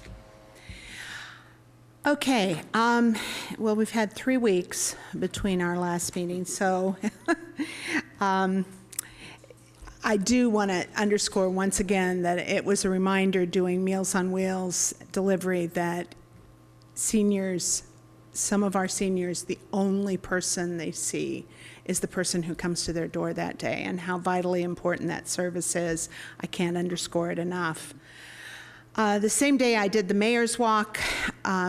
Okay, well, we've had 3 weeks between our last meeting, so I do want to underscore once again that it was a reminder doing Meals on Wheels delivery that seniors, some of our seniors, the only person they see is the person who comes to their door that day, and how vitally important that service is. I can't underscore it enough. The same day I did the Mayor's Walk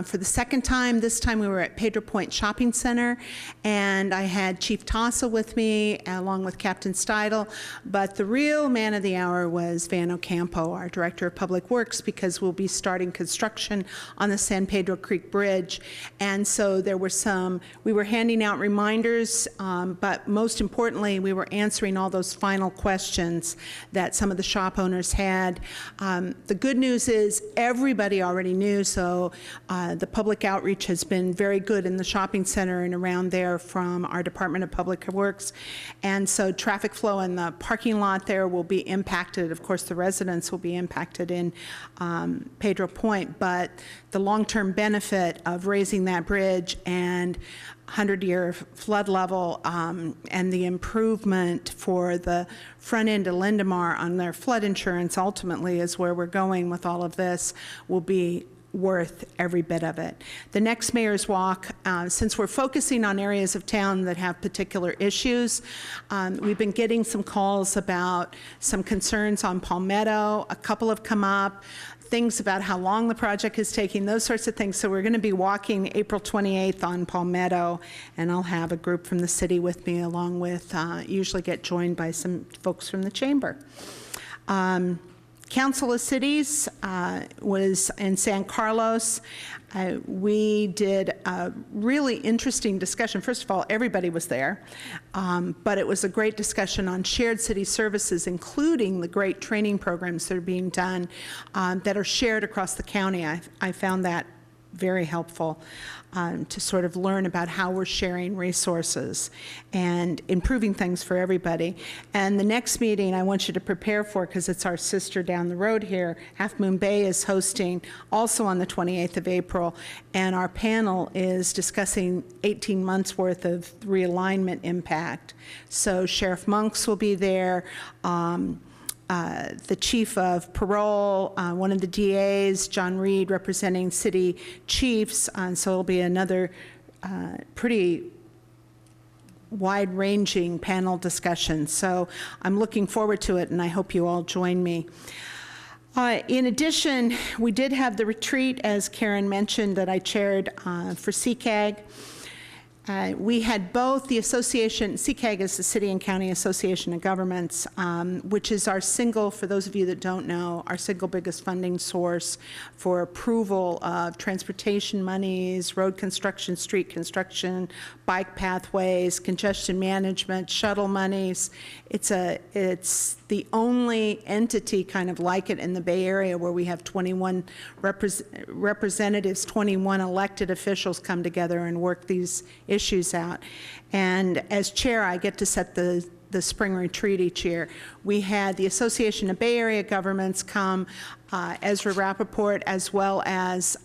for the second time. This time we were at Pedro Point Shopping Center, and I had Chief Tassa with me along with Captain Steidel, but the real man of the hour was Van Ocampo, our Director of Public Works, because we'll be starting construction on the San Pedro Creek Bridge. And so there were we were handing out reminders, but most importantly, we were answering all those final questions that some of the shop owners had. The good news is everybody already knew, so the public outreach has been very good in the shopping center and around there from our Department of Public Works. And so traffic flow in the parking lot there will be impacted. Of course, the residents will be impacted in Pedro Point, but the long-term benefit of raising that bridge and 100-year flood level and the improvement for the front end of Lindemar on their flood insurance ultimately is where we're going with all of this, will be worth every bit of it. The next Mayor's Walk, since we're focusing on areas of town that have particular issues, we've been getting some calls about some concerns on Palmetto. A couple have come up, things about how long the project is taking, those sorts of things. So we're going to be walking April 28th on Palmetto, and I'll have a group from the city with me, along with, usually get joined by some folks from the chamber. Council of Cities was in San Carlos. We did a really interesting discussion. First of all, everybody was there, but it was a great discussion on shared city services, including the great training programs that are being done that are shared across the county. I found that very helpful to sort of learn about how we're sharing resources and improving things for everybody. And the next meeting I want you to prepare for, because it's our sister down the road here, Half Moon Bay is hosting also on the 28th of April, and our panel is discussing 18 months worth of realignment impact. So Sheriff Monks will be there, the chief of parole, one of the DAs, John Reed, representing city chiefs, so it'll be another pretty wide-ranging panel discussion. So I'm looking forward to it, and I hope you all join me. In addition, we did have the retreat, as Karen mentioned, that I chaired for CCAG. We had both the association, CCAG is the City and County Association of Governments, which is our single, for those of you that don't know, our single biggest funding source for approval of transportation monies, road construction, street construction, bike pathways, congestion management, shuttle monies. It's the only entity kind of like it in the Bay Area where we have 21 representatives, 21 elected officials come together and work these issues out. And as chair, I get to set the spring retreat each year. We had the Association of Bay Area Governments come, Ezra Rappaport, as well as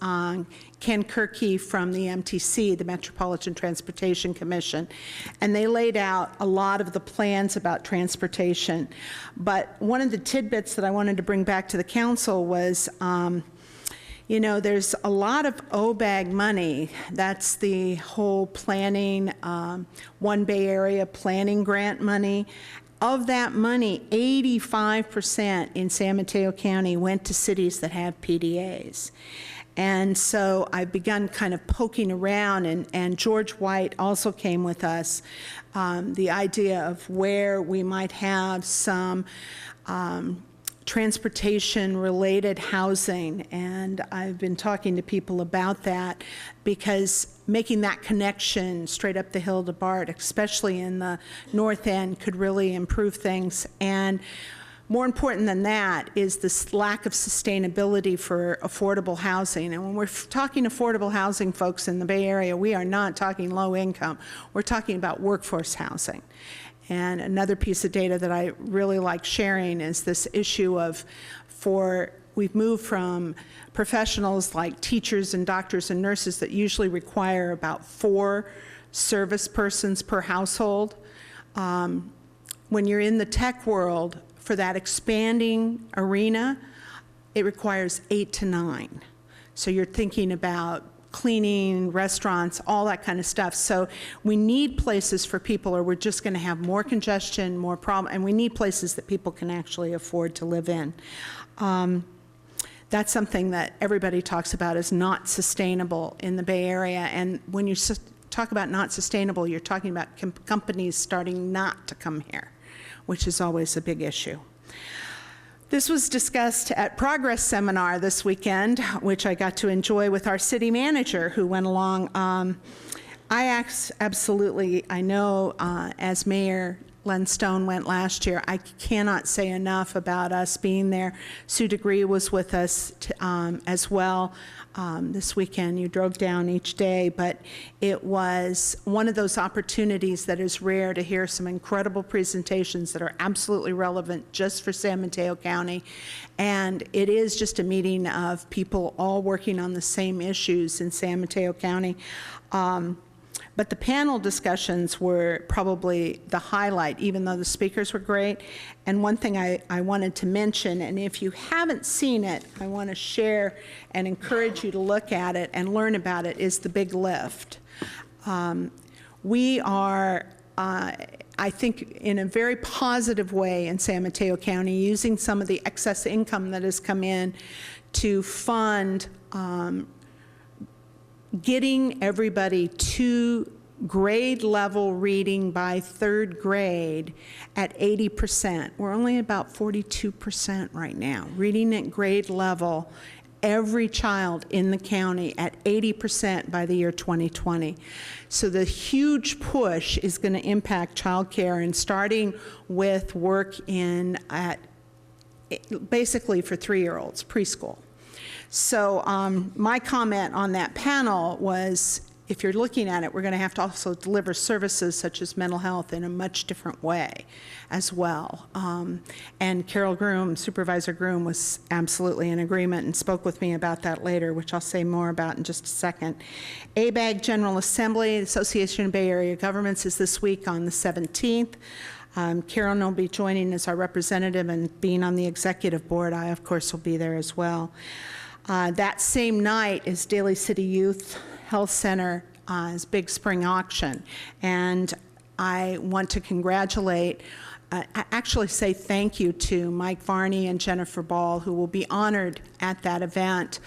Ken Kirky from the MTC, the Metropolitan Transportation Commission, and they laid out a lot of the plans about transportation. But one of the tidbits that I wanted to bring back to the council was You know, there's a lot of OBAG money. That's the whole planning, One Bay Area planning grant money. Of that money, 85% in San Mateo County went to cities that have PDAs. And so I've begun kind of poking around, and George White also came with us, the idea of where we might have some transportation-related housing, and I've been talking to people about that because making that connection straight up the hill to BART, especially in the north end, could really improve things. And more important than that is this lack of sustainability for affordable housing. And when we're talking affordable housing, folks, in the Bay Area, we are not talking low income. We're talking about workforce housing. And another piece of data that I really like sharing is this issue of, we've moved from professionals like teachers and doctors and nurses that usually require about 4 service persons per household. When you're in the tech world, for that expanding arena, it requires 8 to 9. So you're thinking about cleaning, restaurants, all that kind of stuff. So we need places for people, or we're just going to have more congestion, more problem, and we need places that people can actually afford to live in. That's something that everybody talks about as not sustainable in the Bay Area. And when you talk about not sustainable, you're talking about companies starting not to come here, which is always a big issue. This was discussed at Progress Seminar this weekend, which I got to enjoy with our city manager who went along. I know as Mayor Len Stone went last year, I cannot say enough about us being there. Sue DeGree was with us as well. This weekend, you drove down each day, but it was one of those opportunities that is rare to hear some incredible presentations that are absolutely relevant just for San Mateo County. And it is just a meeting of people all working on the same issues in San Mateo County. But the panel discussions were probably the highlight, even though the speakers were great. And one thing I wanted to mention, and if you haven't seen it, I want to share and encourage you to look at it and learn about it, is the Big Lift. We are, I think, in a very positive way in San Mateo County, using some of the excess income that has come in to fund getting everybody to grade level reading by 3rd grade at 80%. We're only about 42% right now. Reading at grade level, every child in the county at 80% by the year 2020. So the huge push is going to impact childcare, and starting with work basically for 3-year-olds, preschool. So my comment on that panel was, if you're looking at it, we're going to have to also deliver services such as mental health in a much different way as well. And Carol Groom, Supervisor Groom, was absolutely in agreement and spoke with me about that later, which I'll say more about in just a second. ABAG General Assembly, Association of Bay Area Governments, is this week on the 17th. Carol will be joining as our representative, and being on the executive board, I, of course, will be there as well. That same night is Daly City Youth Health Center's big spring auction. And I want to congratulate, actually say thank you to Mike Varney and Jennifer Ball, who will be honored at that event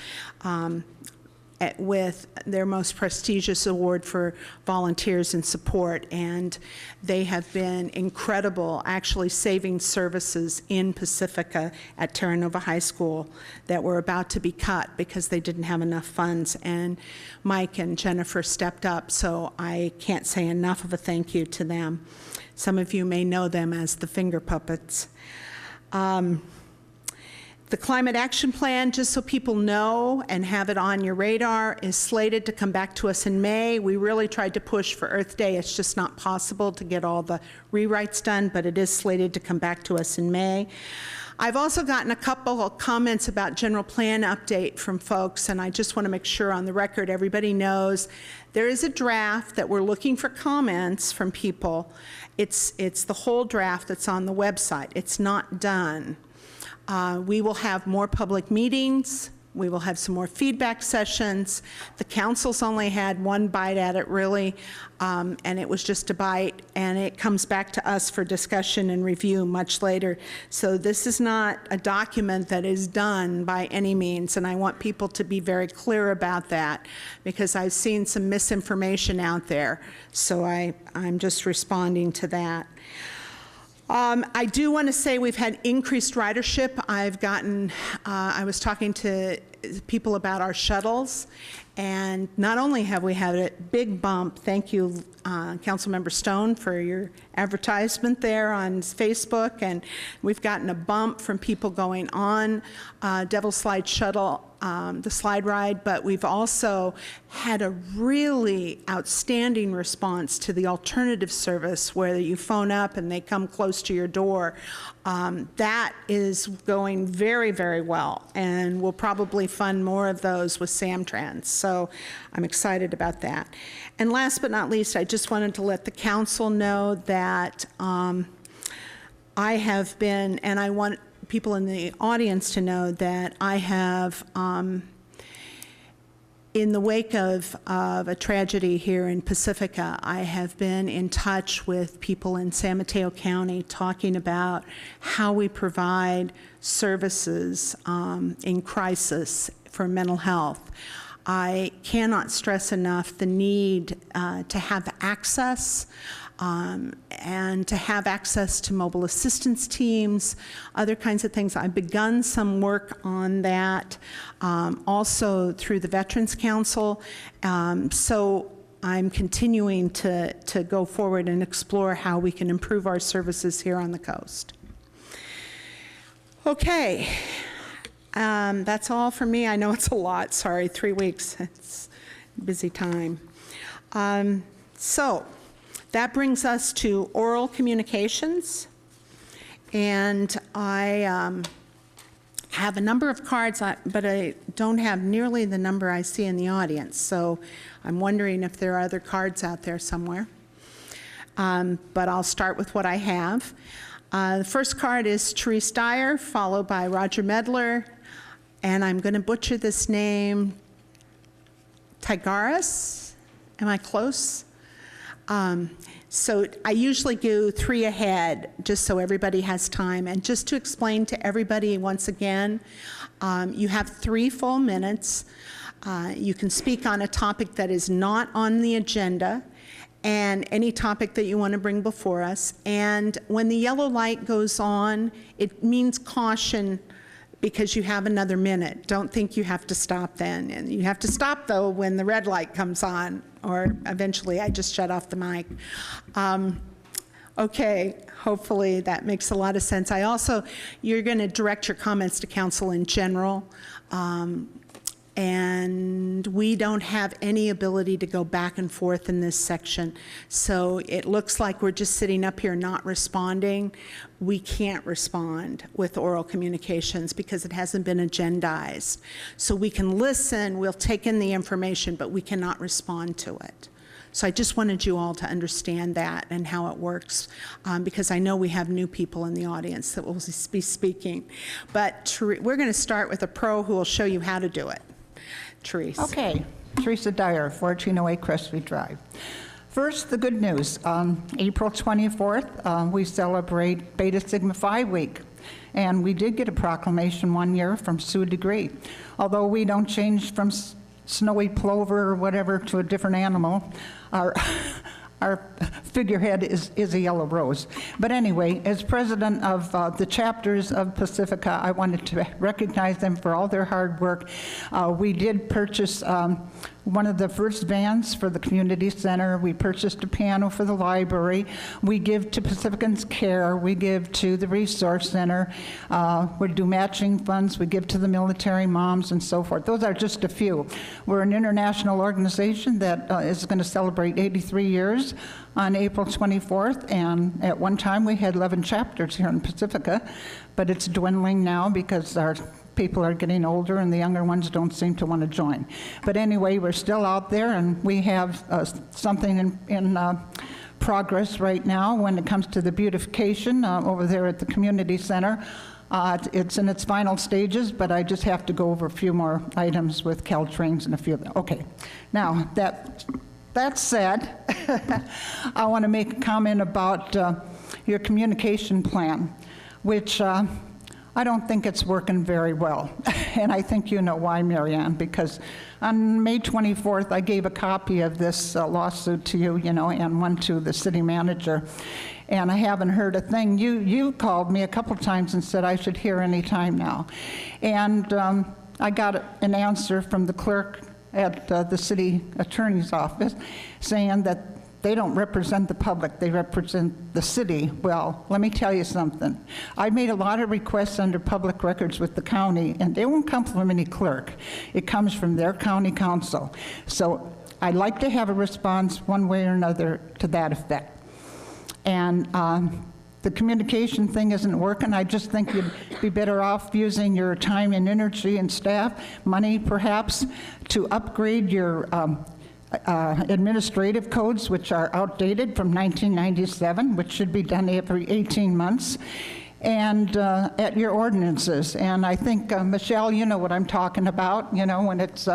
with their most prestigious award for volunteers and support. And they have been incredible, actually saving services in Pacifica at Terra Nova High School that were about to be cut because they didn't have enough funds. And Mike and Jennifer stepped up, so I can't say enough of a thank you to them. Some of you may know them as the Finger Puppets. The Climate Action Plan, just so people know and have it on your radar, is slated to come back to us in May. We really tried to push for Earth Day. It's just not possible to get all the rewrites done, but it is slated to come back to us in May. I've also gotten a couple of comments about general plan update from folks, and I just want to make sure on the record everybody knows there is a draft that we're looking for comments from people. It's the whole draft that's on the website. It's not done. We will have more public meetings We will have some more feedback sessions. The council's only had one bite at it, really, and it was just a bite, and it comes back to us for discussion and review much later. So this is not a document that is done by any means, and I want people to be very clear about that, because I've seen some misinformation out there. So I'm just responding to that. I do want to say we've had increased ridership. I was talking to people about our shuttles, and not only have we had a big bump, thank you, Councilmember Stone, for your advertisement there on Facebook, and we've gotten a bump from people going on Devil Slide Shuttle, the slide ride, but we've also had a really outstanding response to the alternative service where you phone up and they come close to your door. That is going very, very well, and we'll probably fund more of those with Samtrans, so I'm excited about that. And last but not least, I just wanted to let the council know that I have been, and I want people in the audience to know that I have, in the wake of a tragedy here in Pacifica, I have been in touch with people in San Mateo County talking about how we provide services in crisis for mental health. I cannot stress enough the need to have access and to have access to mobile assistance teams, other kinds of things. I've begun some work on that, also through the Veterans Council. So I'm continuing to go forward and explore how we can improve our services here on the coast. Okay, that's all for me. I know it's a lot, sorry, 3 weeks, it's a busy time. So that brings us to oral communications, and I have a number of cards, but I don't have nearly the number I see in the audience, so I'm wondering if there are other cards out there somewhere. But I'll start with what I have. The first card is Therese Dyer, followed by Roger Medler, and I'm going to butcher this name, Tigaris. Am I close? So I usually do 3 ahead, just so everybody has time. And just to explain to everybody once again, you have 3 full minutes. You can speak on a topic that is not on the agenda, and any topic that you want to bring before us. And when the yellow light goes on, it means caution, because you have another minute. Don't think you have to stop then. And you have to stop, though, when the red light comes on, or eventually I just shut off the mic. Okay, hopefully that makes a lot of sense. You're going to direct your comments to council in general, and we don't have any ability to go back and forth in this section. So it looks like we're just sitting up here not responding. We can't respond with oral communications because it hasn't been agendized. So we can listen, we'll take in the information, but we cannot respond to it. So I just wanted you all to understand that and how it works, because I know we have new people in the audience that will be speaking. But we're going to start with a pro who will show you how to do it. Therese. Okay, Teresa Dyer, 1408 Crestview Drive. First, the good news. On April 24th, we celebrate Beta Sigma Phi Week. And we did get a proclamation one year from Sue DeGree. Although we don't change from snowy plover or whatever to a different animal, our figurehead is a yellow rose. But anyway, as president of the chapters of Pacifica, I wanted to recognize them for all their hard work. We did purchase one of the first vans for the community center. We purchased a piano for the library. We give to Pacificans Care. We give to the Resource Center. We do matching funds. We give to the military moms and so forth. Those are just a few. We're an international organization that is going to celebrate 83 years on April 24th, and at one time we had 11 chapters here in Pacifica, but it's dwindling now because our people are getting older and the younger ones don't seem to want to join. But anyway, we're still out there, and we have something in progress right now when it comes to the beautification over there at the community center. It's in its final stages, but I just have to go over a few more items with Caltrains and a few of them. Okay. Now, that said, I want to make a comment about your communication plan, which I don't think it's working very well. And I think you know why, Marianne, because on May 24th, I gave a copy of this lawsuit to you, and one to the city manager. And I haven't heard a thing. You called me a couple times and said I should hear any time now. And I got an answer from the clerk at the city attorney's office saying that they don't represent the public, they represent the city. Well, let me tell you something. I made a lot of requests under public records with the county, and they won't come from any clerk. It comes from their county council. So I'd like to have a response one way or another to that effect. And the communication thing isn't working. I just think you'd be better off using your time and energy and staff, money perhaps, to upgrade your administrative codes, which are outdated from 1997, which should be done every 18 months, and at your ordinances. And I think, Michelle, you know what I'm talking about, when it's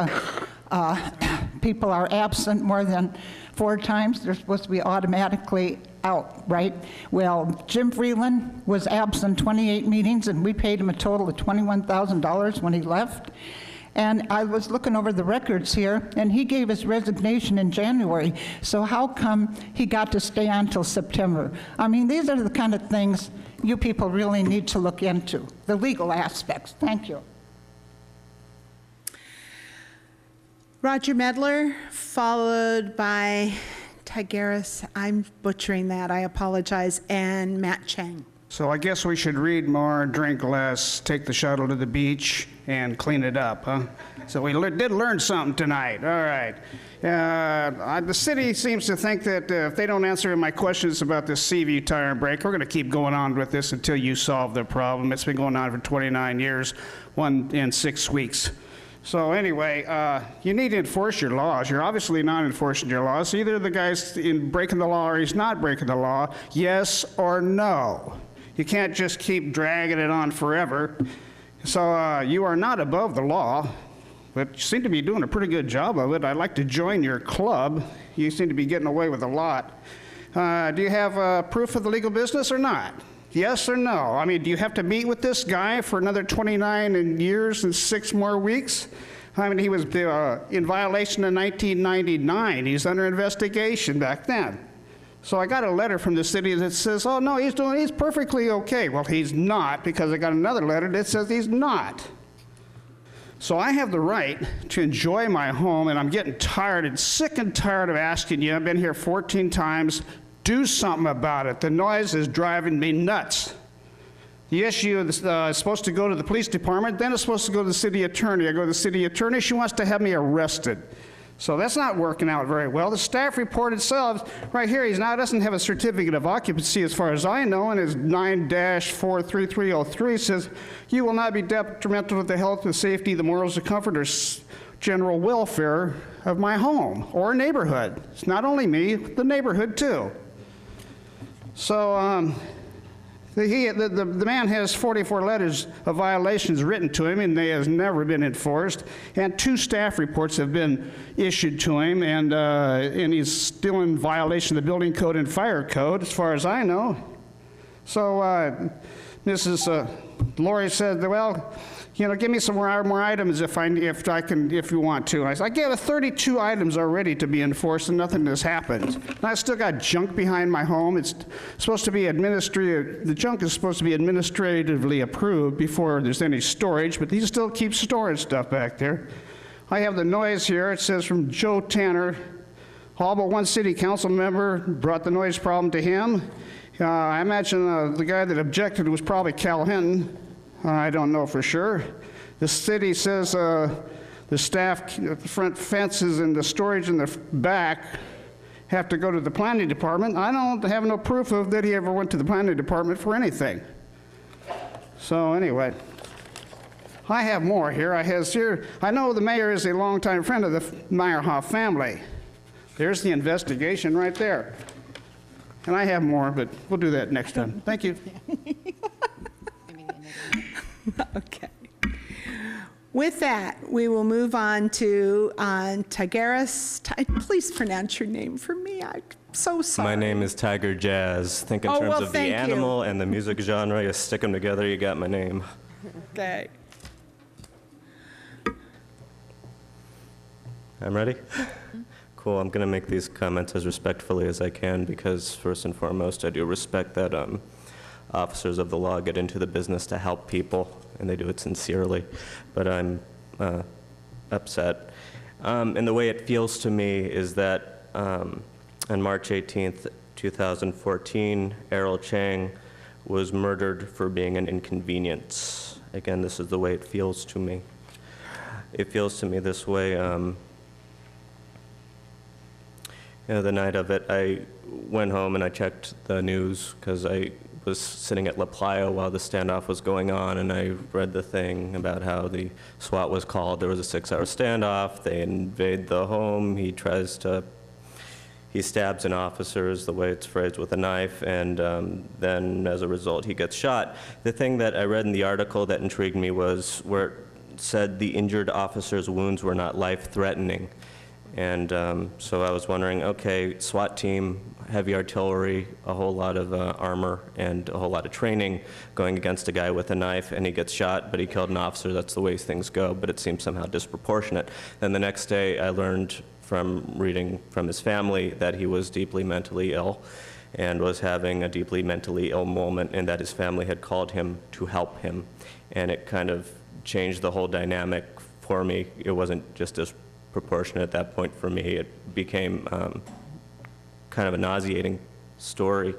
people are absent more than 4 times, they're supposed to be automatically out, right? Well, Jim Freeland was absent 28 meetings, and we paid him a total of $21,000 when he left. And I was looking over the records here, and he gave his resignation in January. So how come he got to stay on till September? I mean, these are the kind of things you people really need to look into, the legal aspects. Thank you. Roger Medler, followed by Tigaris. I'm butchering that, I apologize, and Matt Chang. So I guess we should read more, drink less, take the shuttle to the beach, and clean it up, huh? So we did learn something tonight. All right. The city seems to think that if they don't answer my questions about this Seaview tire and brake, we're going to keep going on with this until you solve the problem. It's been going on for 29 years, 1 in 6 weeks. So anyway, you need to enforce your laws. You're obviously not enforcing your laws. Either the guy's breaking the law or he's not breaking the law. Yes or no. You can't just keep dragging it on forever. So you are not above the law, but you seem to be doing a pretty good job of it. I'd like to join your club. You seem to be getting away with a lot. Do you have proof of the legal business or not? Yes or no? I mean, do you have to meet with this guy for another 29 years and 6 more weeks? I mean, he was in violation in 1999. He's under investigation back then. So I got a letter from the city that says, oh, no, he's perfectly okay. Well, he's not, because I got another letter that says he's not. So I have the right to enjoy my home, and I'm getting tired and sick and tired of asking you. I've been here 14 times. Do something about it. The noise is driving me nuts. The issue is supposed to go to the police department, then it's supposed to go to the city attorney. I go to the city attorney, she wants to have me arrested. So that's not working out very well. The staff report itself, right here, he now doesn't have a certificate of occupancy as far as I know, and his 9-43303 says, you will not be detrimental to the health, the safety, the morals, the comfort, or general welfare of my home or neighborhood. It's not only me, the neighborhood too. So the man has 44 letters of violations written to him, and they has never been enforced. And 2 staff reports have been issued to him, and he's still in violation of the building code and fire code, as far as I know. So Mrs. Lori said, well, give me some more items if you want to. I gave 32 items already to be enforced, and nothing has happened. And I still got junk behind my home. It's supposed to be the junk is supposed to be administratively approved before there's any storage, but he still keeps storing stuff back there. I have the noise here. It says from Joe Tanner, all but 1 city council member brought the noise problem to him. I imagine the guy that objected was probably Cal Hinton. I don't know for sure. The city says the staff, the front fences and the storage in the back have to go to the planning department. I don't have no proof of that he ever went to the planning department for anything. So anyway, I have more here. I know the mayor is a longtime friend of the Meyerhoff family. There's the investigation right there. And I have more, but we'll do that next time. Thank you. Okay. With that, we will move on to Tigeras. Please pronounce your name for me. I'm so sorry. My name is Tiger Jazz. Think in Oh, terms well, of the thank you. animal and the music genre. You stick them together, you got my name. Okay. I'm ready? Cool. I'm going to make these comments as respectfully as I can because, first and foremost, I do respect that officers of the law get into the business to help people, and they do it sincerely. But I'm upset. And the way it feels to me is that on March 18th, 2014, Errol Chang was murdered for being an inconvenience. Again, this is the way it feels to me. It feels to me this way. The night of it, I went home and I checked the news because I was sitting at La Playa while the standoff was going on, and I read the thing about how the SWAT was called. There was a 6-hour standoff. They invade the home. He stabs an officer, is the way it's phrased, with a knife, and then as a result, he gets shot. The thing that I read in the article that intrigued me was where it said the injured officer's wounds were not life-threatening. And so I was wondering, okay, SWAT team, heavy artillery, a whole lot of armor, and a whole lot of training going against a guy with a knife, and he gets shot, but he killed an officer. That's the way things go, but it seems somehow disproportionate. Then the next day, I learned from reading from his family that he was deeply mentally ill and was having a deeply mentally ill moment, and that his family had called him to help him. And it kind of changed the whole dynamic for me. It wasn't just disproportionate at that point for me. It became kind of a nauseating story.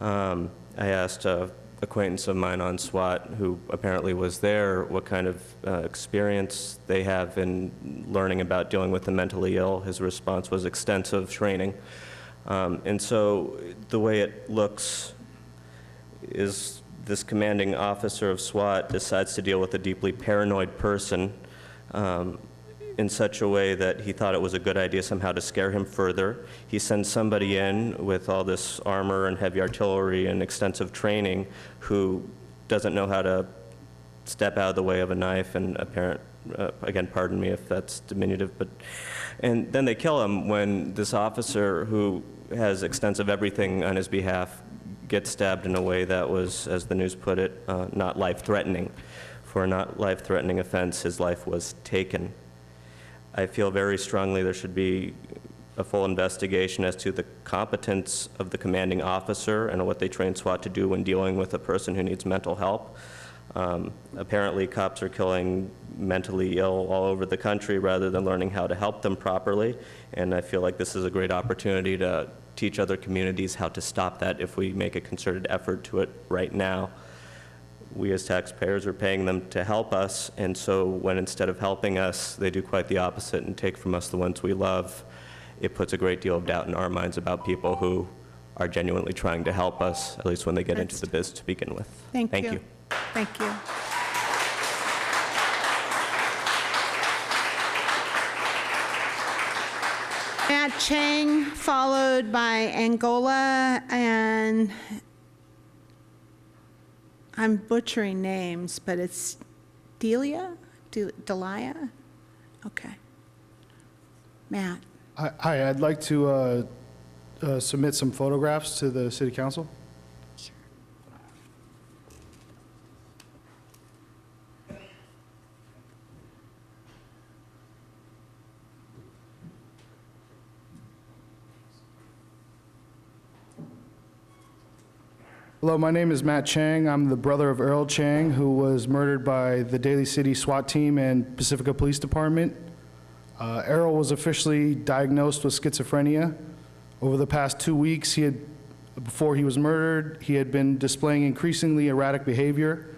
I asked an acquaintance of mine on SWAT, who apparently was there, what kind of experience they have in learning about dealing with the mentally ill. His response was extensive training. And so the way it looks is this commanding officer of SWAT decides to deal with a deeply paranoid person in such a way that he thought it was a good idea somehow to scare him further. He sends somebody in with all this armor and heavy artillery and extensive training who doesn't know how to step out of the way of a knife and again, pardon me if that's diminutive, and then they kill him when this officer who has extensive everything on his behalf gets stabbed in a way that was, as the news put it, not life-threatening. For a not life-threatening offense, his life was taken. I feel very strongly there should be a full investigation as to the competence of the commanding officer and what they train SWAT to do when dealing with a person who needs mental help. Apparently, cops are killing mentally ill all over the country rather than learning how to help them properly, and I feel like this is a great opportunity to teach other communities how to stop that if we make a concerted effort to it right now. We as taxpayers are paying them to help us, and so when instead of helping us, they do quite the opposite and take from us the ones we love, it puts a great deal of doubt in our minds about people who are genuinely trying to help us, at least when they get into the biz to begin with. Thank you. Thank you. Matt Chang, followed by Angola, and I'm butchering names, but it's Delia? Delia? Okay. Matt. Hi, I'd like to submit some photographs to the City Council. Hello, my name is Matt Chang. I'm the brother of Errol Chang, who was murdered by the Daly City SWAT team and Pacifica Police Department. Errol was officially diagnosed with schizophrenia. Over the past 2 weeks, before he was murdered, he had been displaying increasingly erratic behavior.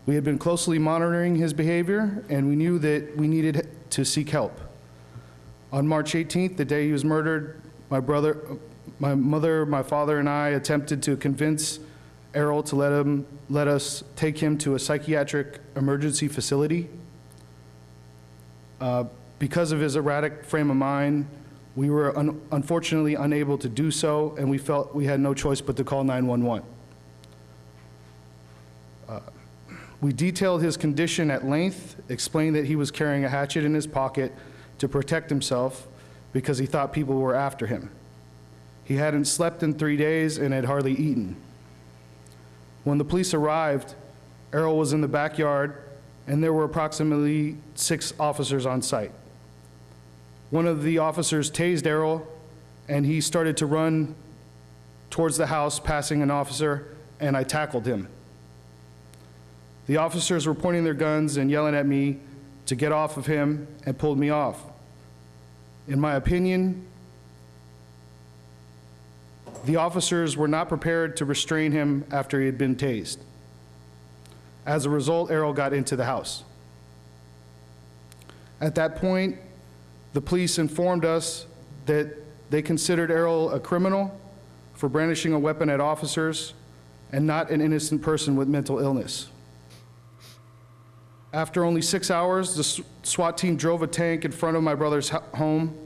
We had been closely monitoring his behavior, and we knew that we needed to seek help. On March 18th, the day he was murdered, my mother, my father, and I attempted to convince Errol to let us take him to a psychiatric emergency facility. Because of his erratic frame of mind, we were unfortunately unable to do so, and we felt we had no choice but to call 911. We detailed his condition at length, explained that he was carrying a hatchet in his pocket to protect himself because he thought people were after him. He hadn't slept in 3 days and had hardly eaten. When the police arrived, Errol was in the backyard and there were approximately 6 officers on site. One of the officers tased Errol and he started to run towards the house, passing an officer, and I tackled him. The officers were pointing their guns and yelling at me to get off of him and pulled me off. In my opinion, the officers were not prepared to restrain him after he had been tased. As a result, Errol got into the house. At that point, the police informed us that they considered Errol a criminal for brandishing a weapon at officers and not an innocent person with mental illness. After only 6 hours, the SWAT team drove a tank in front of my brother's home.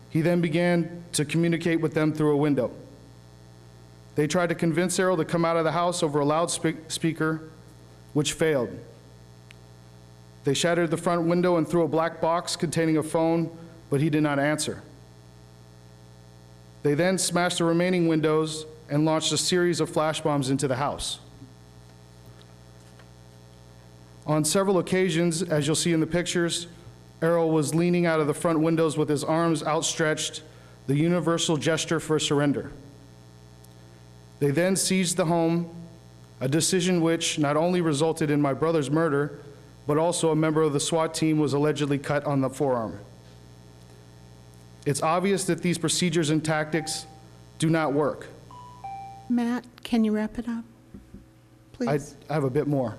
He then began to communicate with them through a window. They tried to convince Errol to come out of the house over a loudspeaker, which failed. They shattered the front window and threw a black box containing a phone, but he did not answer. They then smashed the remaining windows and launched a series of flash bombs into the house. On several occasions, as you'll see in the pictures, Errol was leaning out of the front windows with his arms outstretched, the universal gesture for surrender. They then seized the home, a decision which not only resulted in my brother's murder, but also a member of the SWAT team was allegedly cut on the forearm. It's obvious that these procedures and tactics do not work. Matt, can you wrap it up, please? I have a bit more.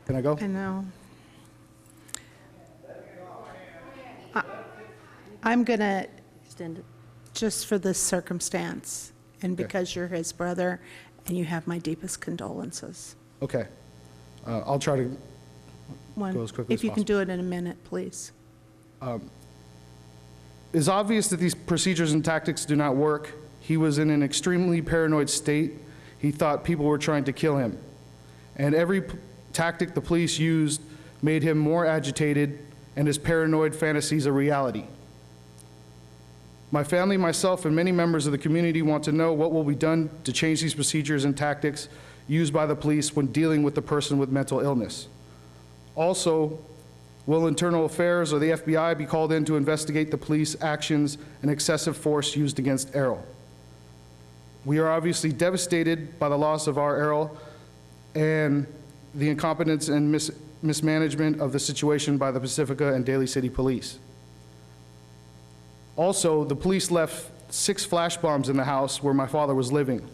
Can I go? I know. I'm going to, Extend it. just for this circumstance, and because you're his brother, and you have my deepest condolences. Okay. I'll try to go as quickly as If you can possible. do it in a minute, please. It's obvious that these procedures and tactics do not work. He was in an extremely paranoid state. He thought people were trying to kill him. And every tactic the police used made him more agitated and his paranoid fantasies a reality. My family, myself, and many members of the community want to know what will be done to change these procedures and tactics used by the police when dealing with a person with mental illness. Also, will Internal Affairs or the FBI be called in to investigate the police actions and excessive force used against Errol? We are obviously devastated by the loss of our Errol and the incompetence and mismanagement of the situation by the Pacifica and Daly City Police. Also, the police left 6 flash bombs in the house where my father was living.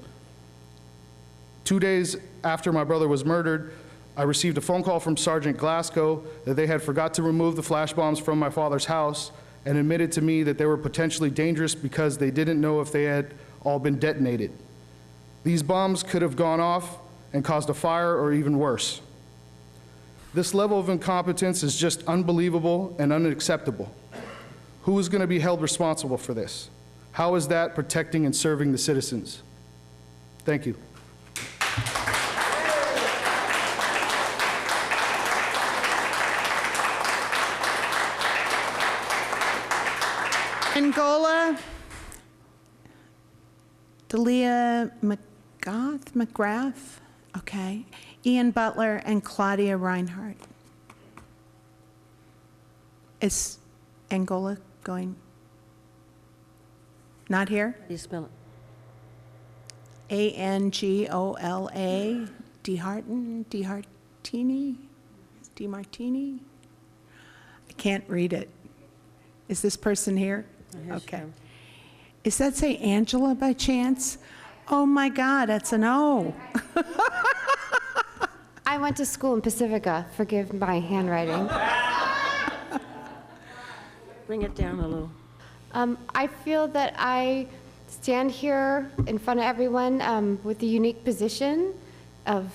2 days after my brother was murdered, I received a phone call from Sergeant Glasgow that they had forgot to remove the flash bombs from my father's house and admitted to me that they were potentially dangerous because they didn't know if they had all been detonated. These bombs could have gone off and caused a fire or even worse. This level of incompetence is just unbelievable and unacceptable. Who is going to be held responsible for this? How is that protecting and serving the citizens? Thank you. Angola, Dalia McGrath, okay, Ian Butler, and Claudia Reinhardt. Is Angola going? Not here? How do you spell it? Angola, DeHartini? DeMartini? I can't read it. Is this person here? Okay. Does that say Angela by chance? Oh my God, that's an O. I went to school in Pacifica. Forgive my handwriting. Bring it down a little. I feel that I stand here in front of everyone with a unique position of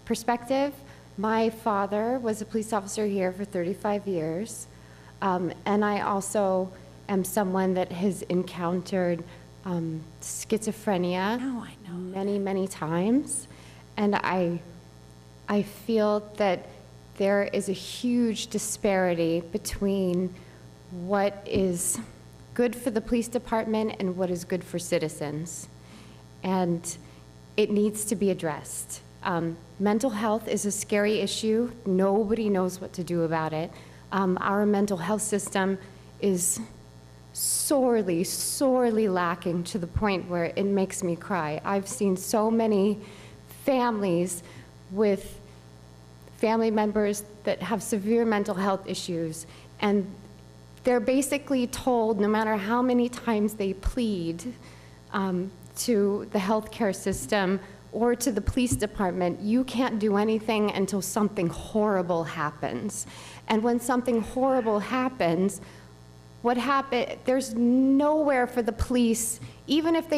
perspective. My father was a police officer here for 35 years, and I also am someone that has encountered schizophrenia many, many times, and I I feel that there is a huge disparity between what is good for the police department and what is good for citizens. And it needs to be addressed. Mental health is a scary issue. Nobody knows what to do about it. Our mental health system is sorely, sorely lacking to the point where it makes me cry. I've seen so many families with family members that have severe mental health issues, and they're basically told, no matter how many times they plead to the healthcare system or to the police department, you can't do anything until something horrible happens. And when something horrible happens, there's nowhere for the police, even if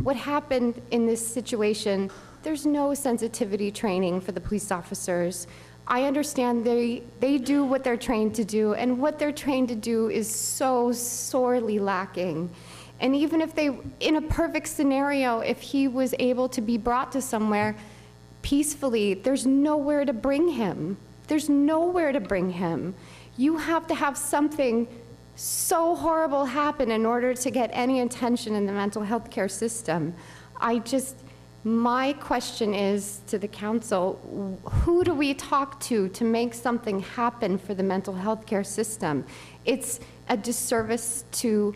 what happened in this situation, there's no sensitivity training for the police officers. I understand they do what they're trained to do, and what they're trained to do is so sorely lacking. And even if in a perfect scenario, if he was able to be brought to somewhere peacefully, there's nowhere to bring him. There's nowhere to bring him. You have to have something so horrible happen in order to get any attention in the mental health care system. My question is to the council, who do we talk to make something happen for the mental health care system? It's a disservice to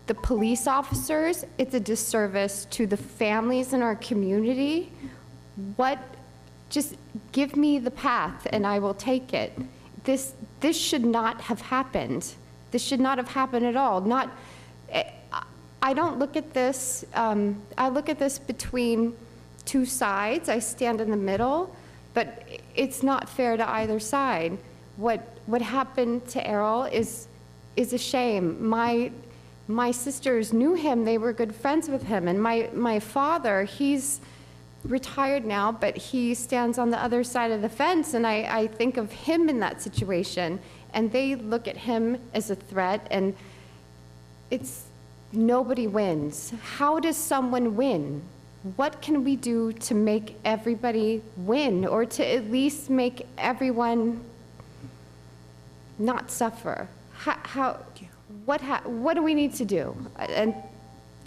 the police officers. It's a disservice to the families in our community. Just give me the path and I will take it. This should not have happened. This should not have happened at all. I don't look at this, I look at this between two sides. I stand in the middle, but it's not fair to either side. What happened to Errol is a shame. My sisters knew him, they were good friends with him, and my father, he's retired now, but he stands on the other side of the fence, and I think of him in that situation, and they look at him as a threat, and nobody wins. How does someone win? What can we do to make everybody win, or to at least make everyone not suffer? What do we need to do? And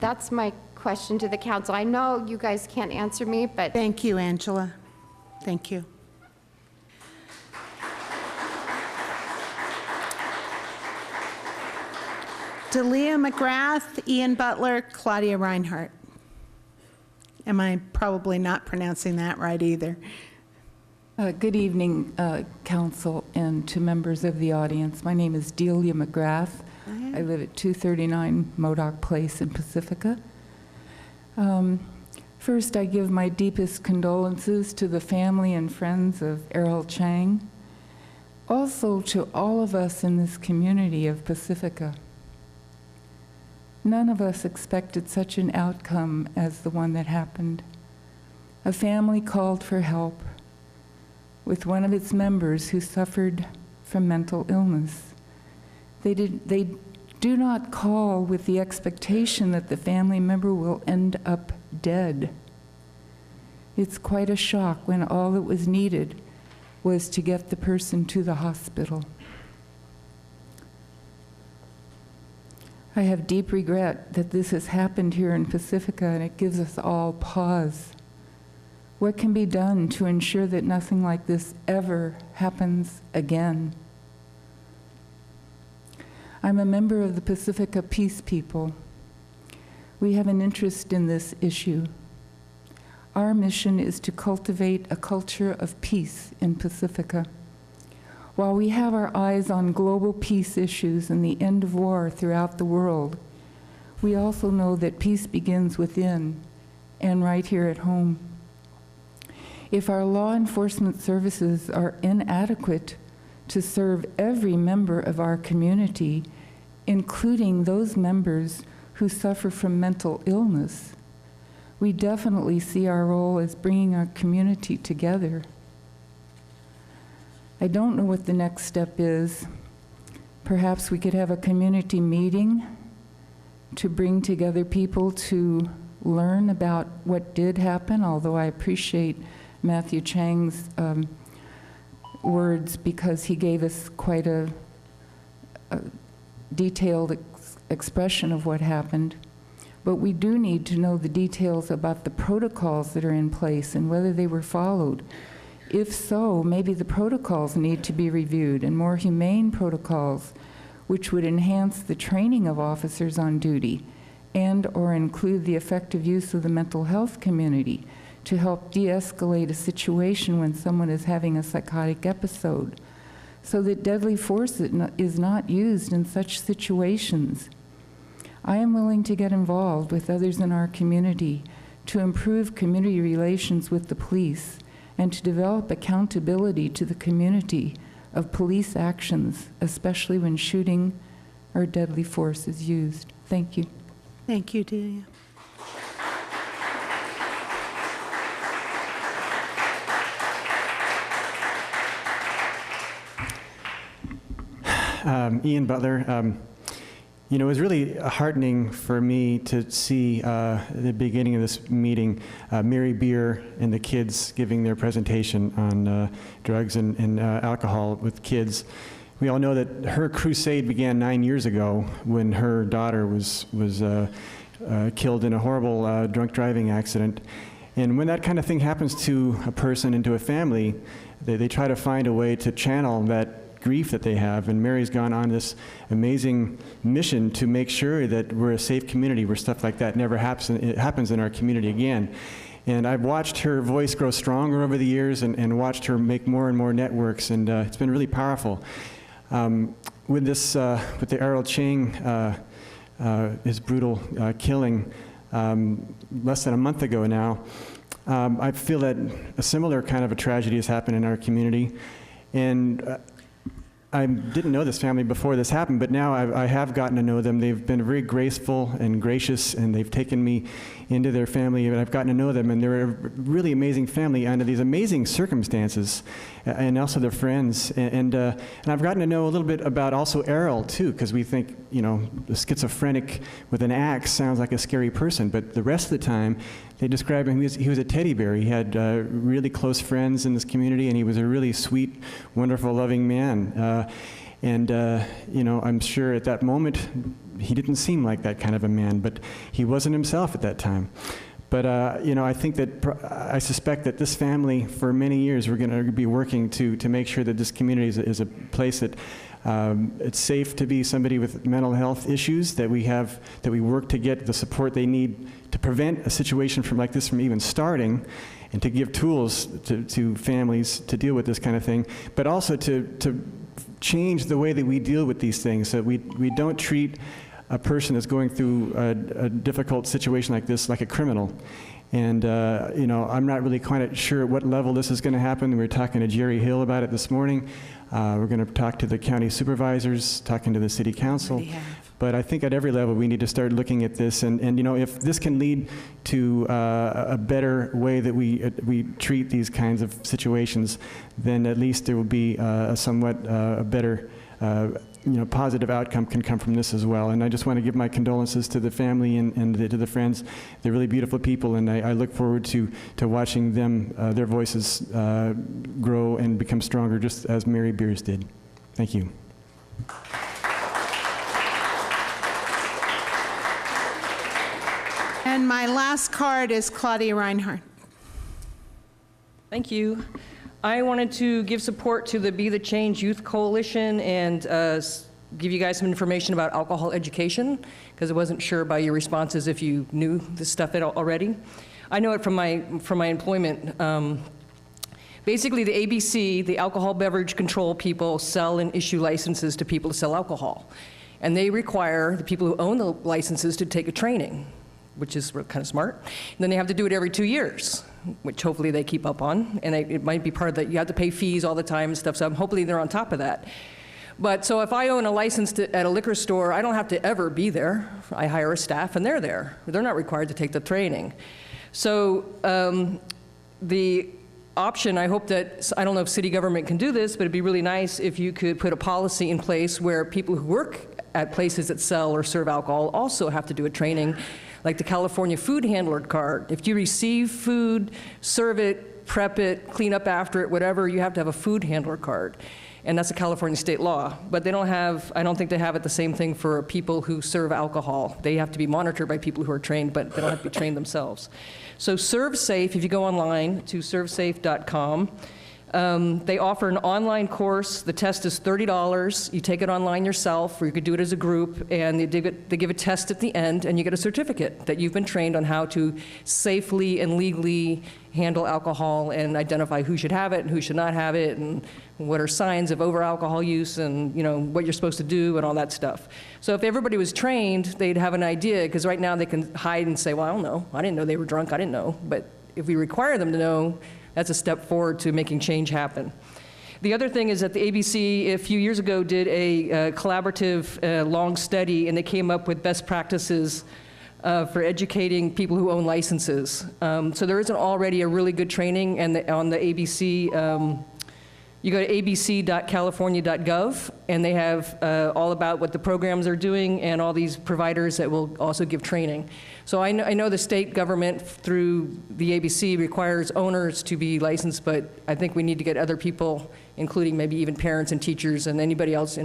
that's my question to the council. I know you guys can't answer me, but... Thank you, Angela. Thank you. Dalia McGrath, Ian Butler, Claudia Reinhardt. Am I probably not pronouncing that right either? Good evening, council, and to members of the audience. My name is Delia McGrath. I live at 239 Modoc Place in Pacifica. First, I give my deepest condolences to the family and friends of Errol Chang, also to all of us in this community of Pacifica. None of us expected such an outcome as the one that happened. A family called for help with one of its members who suffered from mental illness. They do not call with the expectation that the family member will end up dead. It's quite a shock when all that was needed was to get the person to the hospital. I have deep regret that this has happened here in Pacifica, and it gives us all pause. What can be done to ensure that nothing like this ever happens again? I'm a member of the Pacifica Peace People. We have an interest in this issue. Our mission is to cultivate a culture of peace in Pacifica. While we have our eyes on global peace issues and the end of war throughout the world, we also know that peace begins within and right here at home. If our law enforcement services are inadequate to serve every member of our community, including those members who suffer from mental illness, we definitely see our role as bringing our community together. I don't know what the next step is. Perhaps we could have a community meeting to bring together people to learn about what did happen, although I appreciate Matthew Chang's words, because he gave us quite a detailed expression of what happened. But we do need to know the details about the protocols that are in place and whether they were followed. If so, maybe the protocols need to be reviewed, and more humane protocols which would enhance the training of officers on duty and or include the effective use of the mental health community to help de-escalate a situation when someone is having a psychotic episode, so that deadly force is not used in such situations. I am willing to get involved with others in our community to improve community relations with the police and to develop accountability to the community of police actions, especially when shooting or deadly force is used. Thank you. Thank you, Delia. Ian Butler. You know, it was really heartening for me to see the beginning of this meeting, Mary Beer and the kids giving their presentation on drugs and alcohol with kids. We all know that her crusade began 9 years ago when her daughter was killed in a horrible drunk driving accident. And when that kind of thing happens to a person and to a family, they try to find a way to channel that grief that they have, and Mary's gone on this amazing mission to make sure that we're a safe community where stuff like that never happens in our community again. And I've watched her voice grow stronger over the years and watched her make more and more networks, and it's been really powerful. With the Errol Chang, his brutal killing less than a month ago now, I feel that a similar kind of a tragedy has happened in our community. And I didn't know this family before this happened, but now I have gotten to know them. They've been very graceful and gracious, and they've taken me into their family, and I've gotten to know them, and they're a really amazing family under these amazing circumstances, and also their friends. And I've gotten to know a little bit about also Errol, too, because we think, you know, the schizophrenic with an axe sounds like a scary person, but the rest of the time, they describe him, he was a teddy bear. He had really close friends in this community, and he was a really sweet, wonderful, loving man. You know, I'm sure at that moment, he didn't seem like that kind of a man, but he wasn't himself at that time. But, you know, I think that, I suspect that this family, for many years, we're going to be working to make sure that this community is a place that it's safe to be somebody with mental health issues, that we work to get the support they need to prevent a situation like this from even starting, and to give tools to families to deal with this kind of thing, but also to change the way that we deal with these things, so we don't treat a person that's going through a difficult situation like this like a criminal. And, you know, I'm not really quite sure at what level this is going to happen. We were talking to Jerry Hill about it this morning. We're going to talk to the county supervisors, talking to the city council. But I think at every level we need to start looking at this. And you know, if this can lead to a better way that we treat these kinds of situations, then at least there will be a somewhat better you know, positive outcome can come from this as well. And I just want to give my condolences to the family and to the friends. They're really beautiful people, and I look forward to watching them, their voices grow and become stronger, just as Mary Beers did. Thank you. And my last card is Claudia Reinhardt. Thank you. I wanted to give support to the Be the Change Youth Coalition and give you guys some information about alcohol education, because I wasn't sure by your responses if you knew this stuff already. I know it from my employment. Basically, the ABC, the alcohol beverage control people, sell and issue licenses to people to sell alcohol. And they require the people who own the licenses to take a training, which is kind of smart. And then they have to do it every 2 years, which hopefully they keep up on. And it might be part of that. You have to pay fees all the time and stuff, so hopefully they're on top of that. But so if I own a license at a liquor store, I don't have to ever be there. I hire a staff and they're there. They're not required to take the training. So the option, I hope that, I don't know if city government can do this, but it'd be really nice if you could put a policy in place where people who work at places that sell or serve alcohol also have to do a training, like the California food handler card. If you receive food, serve it, prep it, clean up after it, whatever, you have to have a food handler card. And that's a California state law. But they don't have, I don't think they have it the same thing for people who serve alcohol. They have to be monitored by people who are trained, but they don't have to be trained themselves. So ServeSafe, if you go online to servesafe.com, they offer an online course. The test is $30. You take it online yourself, or you could do it as a group, and they give a test at the end, and you get a certificate that you've been trained on how to safely and legally handle alcohol and identify who should have it and who should not have it, and what are signs of over-alcohol use, and what you're supposed to do and all that stuff. So if everybody was trained, they'd have an idea, because right now they can hide and say, well, I don't know. I didn't know they were drunk. I didn't know. But if we require them to know, that's a step forward to making change happen. The other thing is that the ABC a few years ago did a collaborative long study, and they came up with best practices for educating people who own licenses. So there isn't already a really good training, and on the ABC, you go to abc.california.gov, and they have all about what the programs are doing and all these providers that will also give training. So I know the state government through the ABC requires owners to be licensed, but I think we need to get other people, including maybe even parents and teachers and anybody else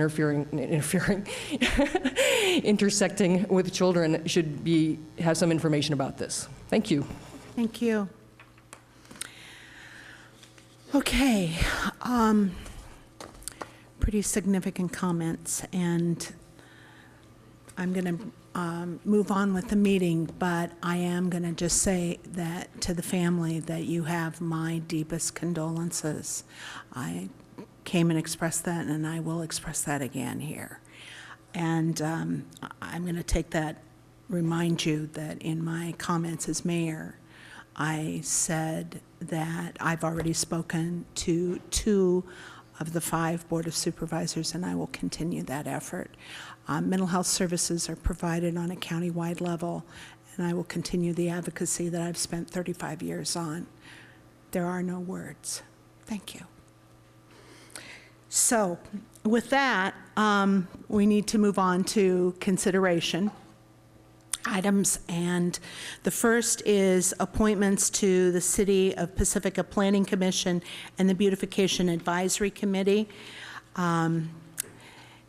intersecting with children should have some information about this. Thank you. Thank you. Okay, pretty significant comments, and I'm going to move on with the meeting, but I am going to just say that to the family that you have my deepest condolences. I came and expressed that, and I will express that again here. And I'm going to take that, remind you that in my comments as mayor, I said that I've already spoken to 2 of the 5 Board of Supervisors, and I will continue that effort. Mental health services are provided on a county-wide level, and I will continue the advocacy that I've spent 35 years on. There are no words. Thank you. So with that, we need to move on to consideration items, and the first is appointments to the City of Pacifica Planning Commission and the Beautification Advisory Committee.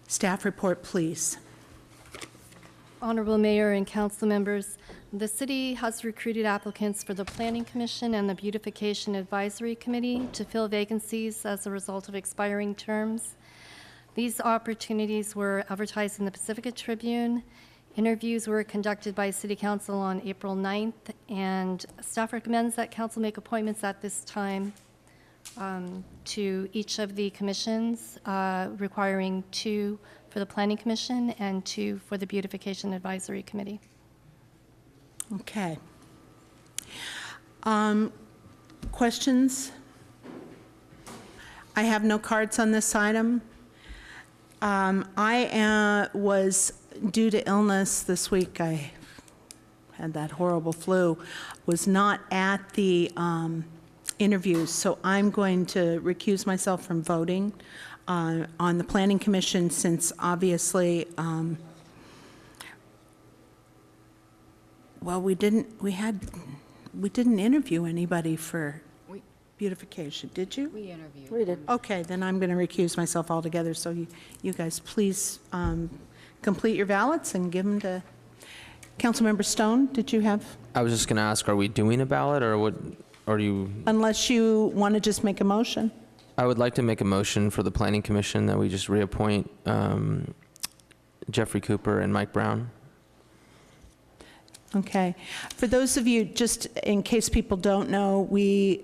Staff report, please. Honorable Mayor and council members, the city has recruited applicants for the Planning Commission and the Beautification Advisory Committee to fill vacancies as a result of expiring terms. These opportunities were advertised in the Pacifica Tribune. Interviews were conducted by City Council on April 9th, and staff recommends that council make appointments at this time to each of the commissions, requiring 2 for the Planning Commission and 2 for the Beautification Advisory Committee. Okay. Questions? I have no cards on this item. I was due to illness this week. I had that horrible flu, was not at the interviews, so I'm going to recuse myself from voting on the Planning Commission, since obviously, well, we didn't interview anybody for beautification, did you? We interviewed. We did. Okay, then I'm going to recuse myself altogether, so you guys please complete your ballots and give them to Councilmember Stone. Did you have? I was just going to ask, are we doing a ballot, or what? Or do you? Unless you want to just make a motion. I would like to make a motion for the Planning Commission that we just reappoint Jeffrey Cooper and Mike Brown. Okay. For those of you, just in case people don't know, we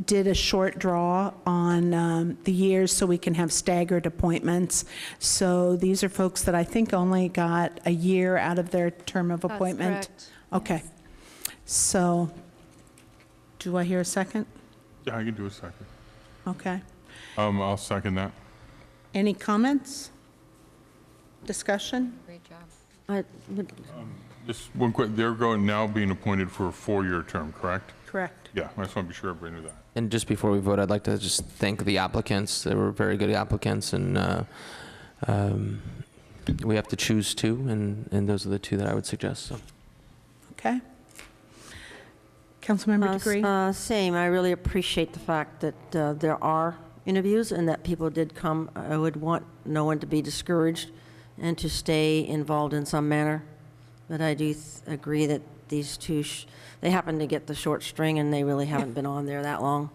did a short draw on the years so we can have staggered appointments. So these are folks that I think only got a year out of their term of appointment. That's correct. Okay. So do I hear a second? Yeah, I can do a second. Okay. I'll second that. Any comments? Discussion? Great job. Just one quick, they're now being appointed for a 4-year term, correct? Correct. Yeah, I just want to be sure everybody knew that. And just before we vote, I'd like to just thank the applicants. They were very good applicants, and we have to choose 2, and those are the 2 that I would suggest. So. Okay. Councilmember Degree? Same. I really appreciate the fact that there are interviews and that people did come. I would want no one to be discouraged and to stay involved in some manner. But I do agree that these two, they happen to get the short string and they really haven't been on there that long.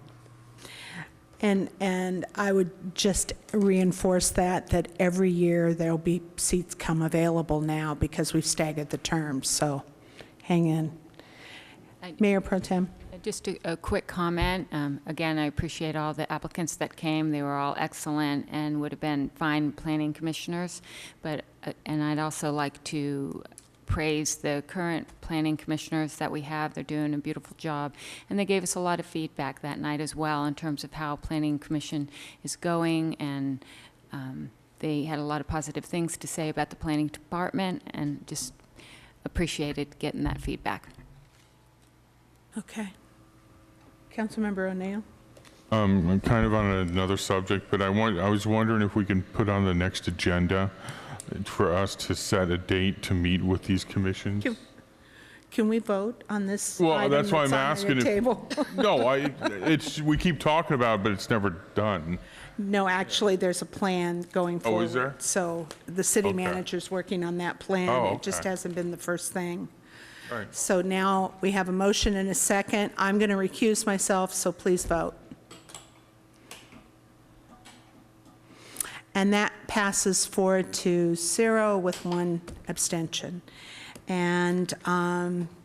And I would just reinforce that every year there'll be seats come available now because we've staggered the terms, so hang in. Mayor Pro Tem. Just a quick comment. Again, I appreciate all the applicants that came. They were all excellent and would have been fine planning commissioners. But and I'd also like to praise the current planning commissioners that we have. They're doing a beautiful job. And they gave us a lot of feedback that night as well in terms of how planning commission is going. And they had a lot of positive things to say about the planning department, and just appreciated getting that feedback. Okay. Councilmember O'Neill? I'm kind of on another subject, but I was wondering if we can put on the next agenda for us to set a date to meet with these commissions. Can we vote on this? Well, that's why I'm on asking. your table? No, we keep talking about it, but it's never done. No, actually, there's a plan going forward. Oh, is there? So the city Okay. manager's working on that plan. Oh, It just okay. hasn't been the first thing. All right. So now we have a motion and a second. I'm going to recuse myself, so please vote. And that passes 4-0 with 1 abstention. And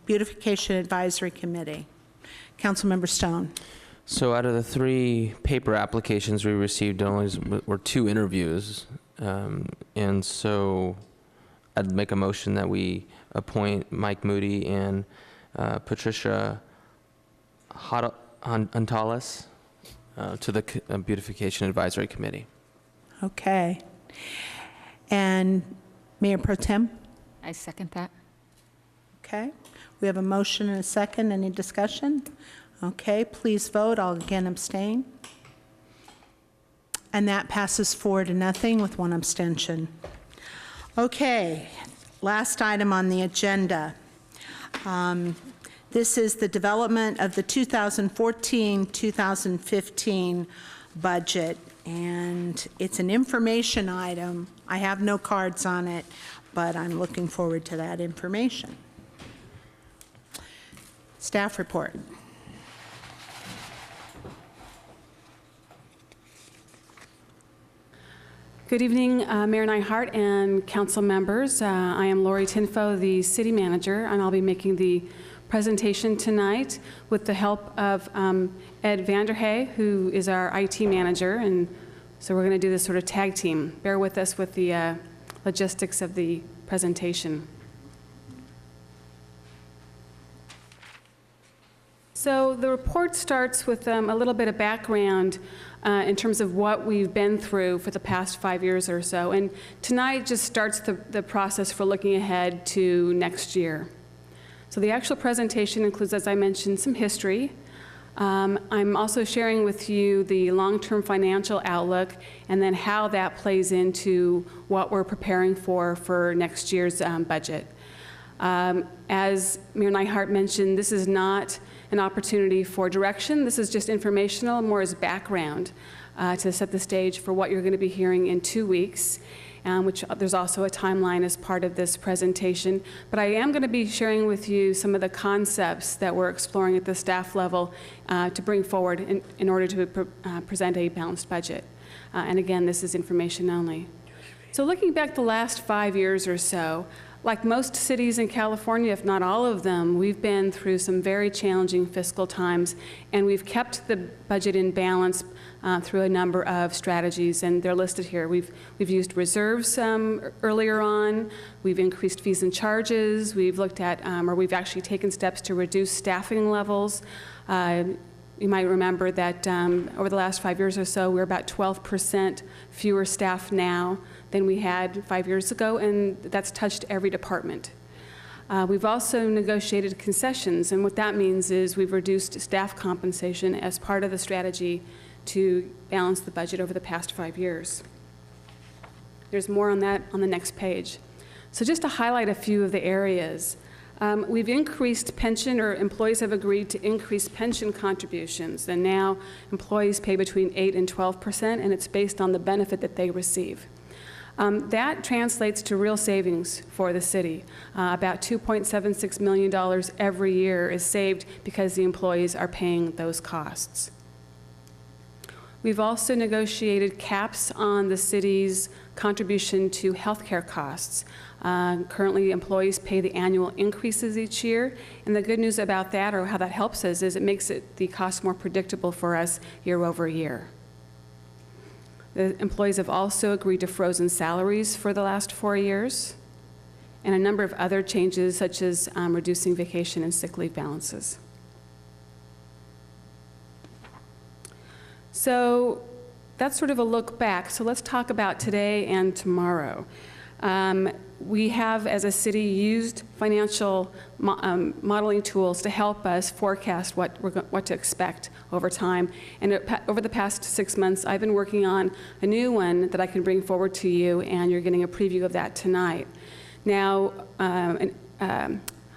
Beautification Advisory Committee. Councilmember Stone. So out of the 3 paper applications we received, only were 2 interviews. And so I'd make a motion that we appoint Mike Moody and Patricia Huntalis to the Beautification Advisory Committee. Okay. And Mayor Pro Tem? I second that. Okay. We have a motion and a second. Any discussion? Okay, please vote. I'll again abstain. And that passes 4-0 with 1 abstention. Okay, last item on the agenda. This is the development of the 2014-2015 budget, and it's an information item. I have no cards on it, but I'm looking forward to that information. Staff report. Good evening, Mayor Nyhart and council members. I am Lori Tinfo, the city manager, and I'll be making the presentation tonight with the help of Ed Vanderhey, who is our IT manager, and so we're going to do this sort of tag team. Bear with us with the logistics of the presentation. So the report starts with a little bit of background in terms of what we've been through for the past 5 years or so. And tonight just starts the process for looking ahead to next year. So the actual presentation includes, as I mentioned, some history. I'm also sharing with you the long-term financial outlook and then how that plays into what we're preparing for next year's budget. As Mayor Nyhart mentioned, this is not an opportunity for direction. This is just informational, more as background to set the stage for what you're going to be hearing in 2 weeks, which there's also a timeline as part of this presentation. But I am going to be sharing with you some of the concepts that we're exploring at the staff level to bring forward in order to present a balanced budget. And again, this is information only. So looking back the last 5 years or so, like most cities in California, if not all of them, we've been through some very challenging fiscal times, and we've kept the budget in balance through a number of strategies, and they're listed here. We've used reserves earlier on. We've increased fees and charges. We've looked at, or we've actually taken steps to reduce staffing levels. You might remember that over the last 5 years or so, we're about 12% fewer staff now than we had 5 years ago, and that's touched every department. We've also negotiated concessions, and what that means is we've reduced staff compensation as part of the strategy to balance the budget over the past 5 years. There's more on that on the next page. So just to highlight a few of the areas, We've increased pension, or employees have agreed to increase pension contributions, and now employees pay between 8 and 12%, and it's based on the benefit that they receive. That translates to real savings for the city. About $2.76 million every year is saved because the employees are paying those costs. We've also negotiated caps on the city's contribution to healthcare costs. Currently, employees pay the annual increases each year, and the good news about that, or how that helps us, is it makes the cost more predictable for us year over year. The employees have also agreed to frozen salaries for the last 4 years, and a number of other changes, such as reducing vacation and sick leave balances. So that's sort of a look back. So let's talk about today and tomorrow. We have, as a city, used financial modeling tools to help us forecast what to expect over time. And over the past 6 months, I've been working on a new one that I can bring forward to you, and you're getting a preview of that tonight. Now,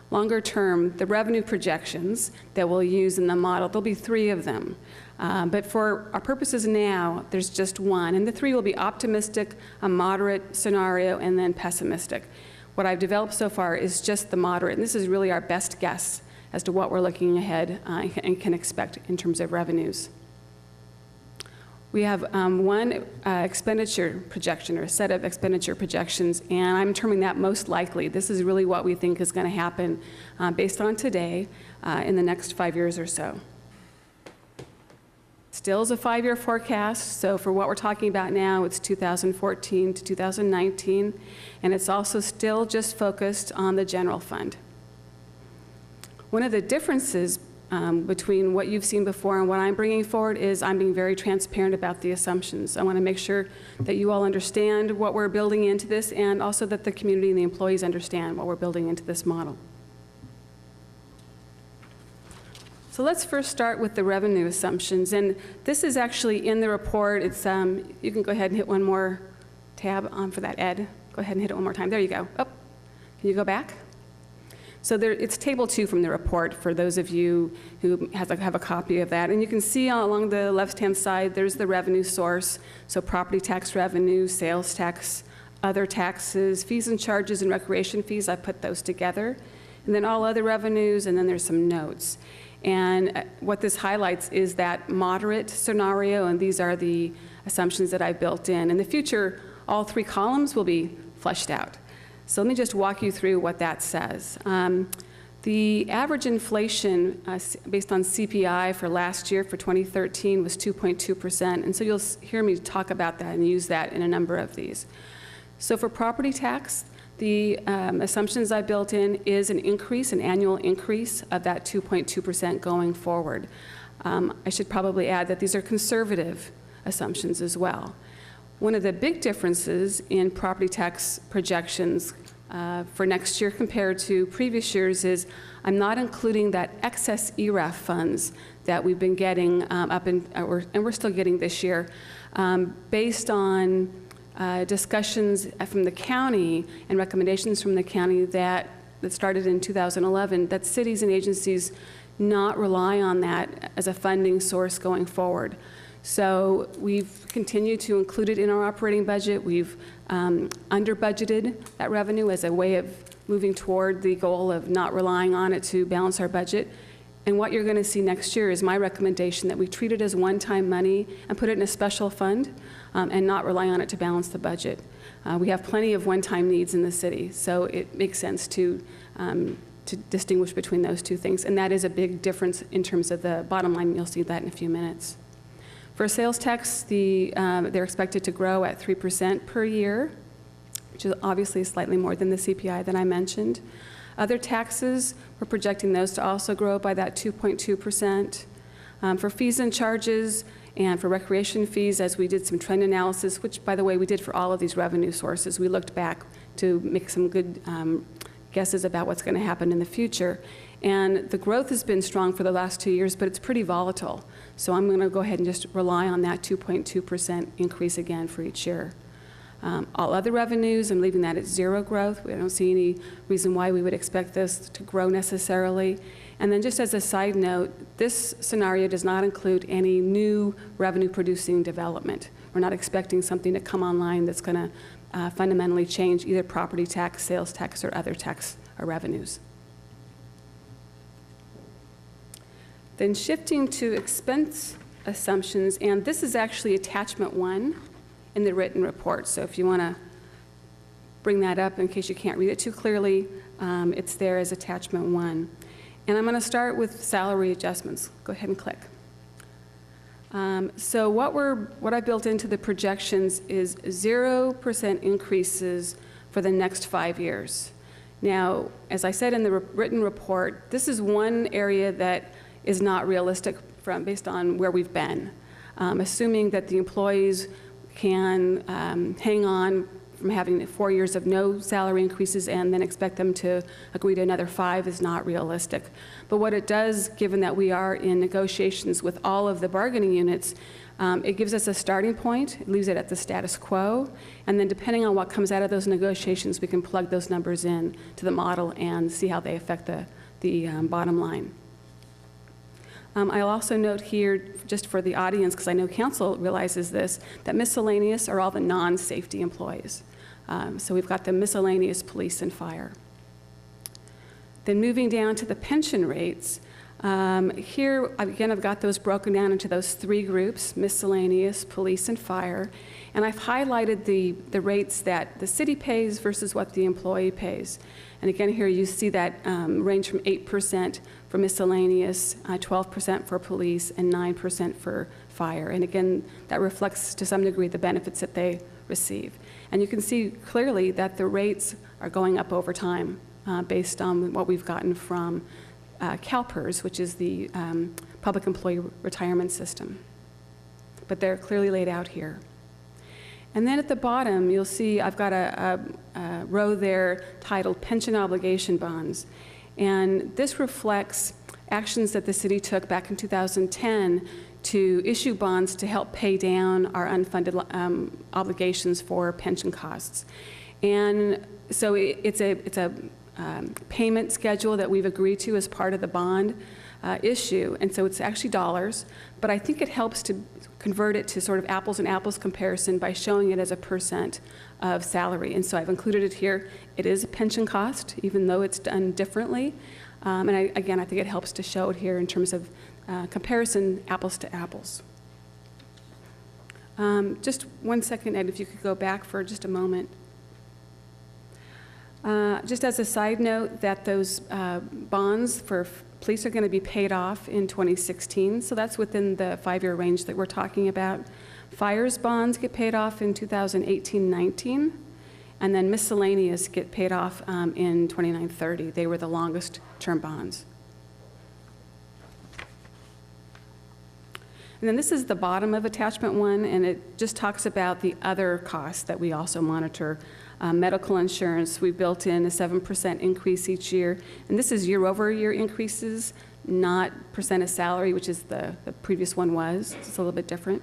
longer term, the revenue projections that we'll use in the model, there'll be 3 of them. But for our purposes now, there's just one. And the 3 will be optimistic, a moderate scenario, and then pessimistic. What I've developed so far is just the moderate. And this is really our best guess as to what we're looking ahead and can expect in terms of revenues. We have one expenditure projection, or a set of expenditure projections, and I'm determining that most likely. This is really what we think is going to happen based on today in the next 5 years or so. Still is a 5-year forecast, so for what we're talking about now, it's 2014 to 2019, and it's also still just focused on the general fund. One of the differences between what you've seen before and what I'm bringing forward is I'm being very transparent about the assumptions. I want to make sure that you all understand what we're building into this, and also that the community and the employees understand what we're building into this model. So let's first start with the revenue assumptions, and this is actually in the report. It's you can go ahead and hit one more tab for that, Ed. Go ahead and hit it one more time. There you go. Oh, can you go back? So it's table 2 from the report for those of you who have a copy of that. And you can see along the left-hand side, there's the revenue source. So property tax revenue, sales tax, other taxes, fees and charges, and recreation fees. I put those together. And then all other revenues, and then there's some notes. And what this highlights is that moderate scenario, and these are the assumptions that I built in. In the future, all 3 columns will be fleshed out. So let me just walk you through what that says. The average inflation based on CPI for last year, for 2013, was 2.2%. And so you'll hear me talk about that and use that in a number of these. So for property tax, the assumptions I built in is an annual increase of that 2.2% going forward. I should probably add that these are conservative assumptions as well. One of the big differences in property tax projections for next year compared to previous years is I'm not including that excess ERAF funds that we've been getting and we're still getting this year based on discussions from the county and recommendations from the county that started in 2011, that cities and agencies not rely on that as a funding source going forward. So we've continued to include it in our operating budget. We've under-budgeted that revenue as a way of moving toward the goal of not relying on it to balance our budget. And what you're going to see next year is my recommendation that we treat it as one-time money and put it in a special fund and not rely on it to balance the budget. We have plenty of one-time needs in the city, so it makes sense to distinguish between those 2 things. And that is a big difference in terms of the bottom line. You'll see that in a few minutes. For sales tax, they're expected to grow at 3% per year, which is obviously slightly more than the CPI that I mentioned. Other taxes, we're projecting those to also grow by that 2.2%. For fees and charges and for recreation fees, as we did some trend analysis, which, by the way, we did for all of these revenue sources. We looked back to make some good guesses about what's going to happen in the future. And the growth has been strong for the last 2 years, but it's pretty volatile. So I'm going to go ahead and just rely on that 2.2% increase again for each year. All other revenues, I'm leaving that at zero growth. I don't see any reason why we would expect this to grow necessarily. And then just as a side note, this scenario does not include any new revenue-producing development. We're not expecting something to come online that's going to fundamentally change either property tax, sales tax, or other tax or revenues. Then shifting to expense assumptions, and this is actually attachment 1 in the written report. So if you want to bring that up in case you can't read it too clearly, it's there as attachment 1. And I'm going to start with salary adjustments. Go ahead and click. So what I built into the projections is 0% increases for the next 5 years. Now, as I said in the written report, this is one area that is not realistic based on where we've been. Assuming that the employees can hang on from having 4 years of no salary increases and then expect them to agree to another 5 is not realistic. But what it does, given that we are in negotiations with all of the bargaining units, it gives us a starting point, it leaves it at the status quo, and then depending on what comes out of those negotiations, we can plug those numbers in to the model and see how they affect the bottom line. I'll also note here, just for the audience, because I know council realizes this, that miscellaneous are all the non-safety employees. So we've got the miscellaneous police and fire. Then moving down to the pension rates, here, again, I've got those broken down into those 3 groups, miscellaneous, police, and fire. And I've highlighted the rates that the city pays versus what the employee pays. And again, here you see that range from 8% for miscellaneous, 12% for police, and 9% for fire. And again, that reflects to some degree the benefits that they receive. And you can see clearly that the rates are going up over time based on what we've gotten from CalPERS, which is the Public Employee Retirement System. But they're clearly laid out here. And then at the bottom, you'll see I've got a row there titled Pension Obligation Bonds. And this reflects actions that the city took back in 2010 to issue bonds to help pay down our unfunded obligations for pension costs. And so it's a payment schedule that we've agreed to as part of the bond issue. And so it's actually dollars, but I think it helps to convert it to sort of apples and apples comparison by showing it as a % of salary. And so I've included it here. It is a pension cost, even though it's done differently. And again, I think it helps to show it here in terms of comparison, apples to apples. Just 1 second, Ed, if you could go back for just a moment. Just as a side note, that those bonds for police are going to be paid off in 2016, so that's within the 5-year range that we're talking about. Fire's bonds get paid off in 2018-19, and then miscellaneous get paid off in 29-30. They were the longest term bonds. And then this is the bottom of attachment 1, and it just talks about the other costs that we also monitor. Medical insurance, we built in a 7% increase each year, and this is year-over-year increases, not % of salary, which is the previous one was. It's a little bit different.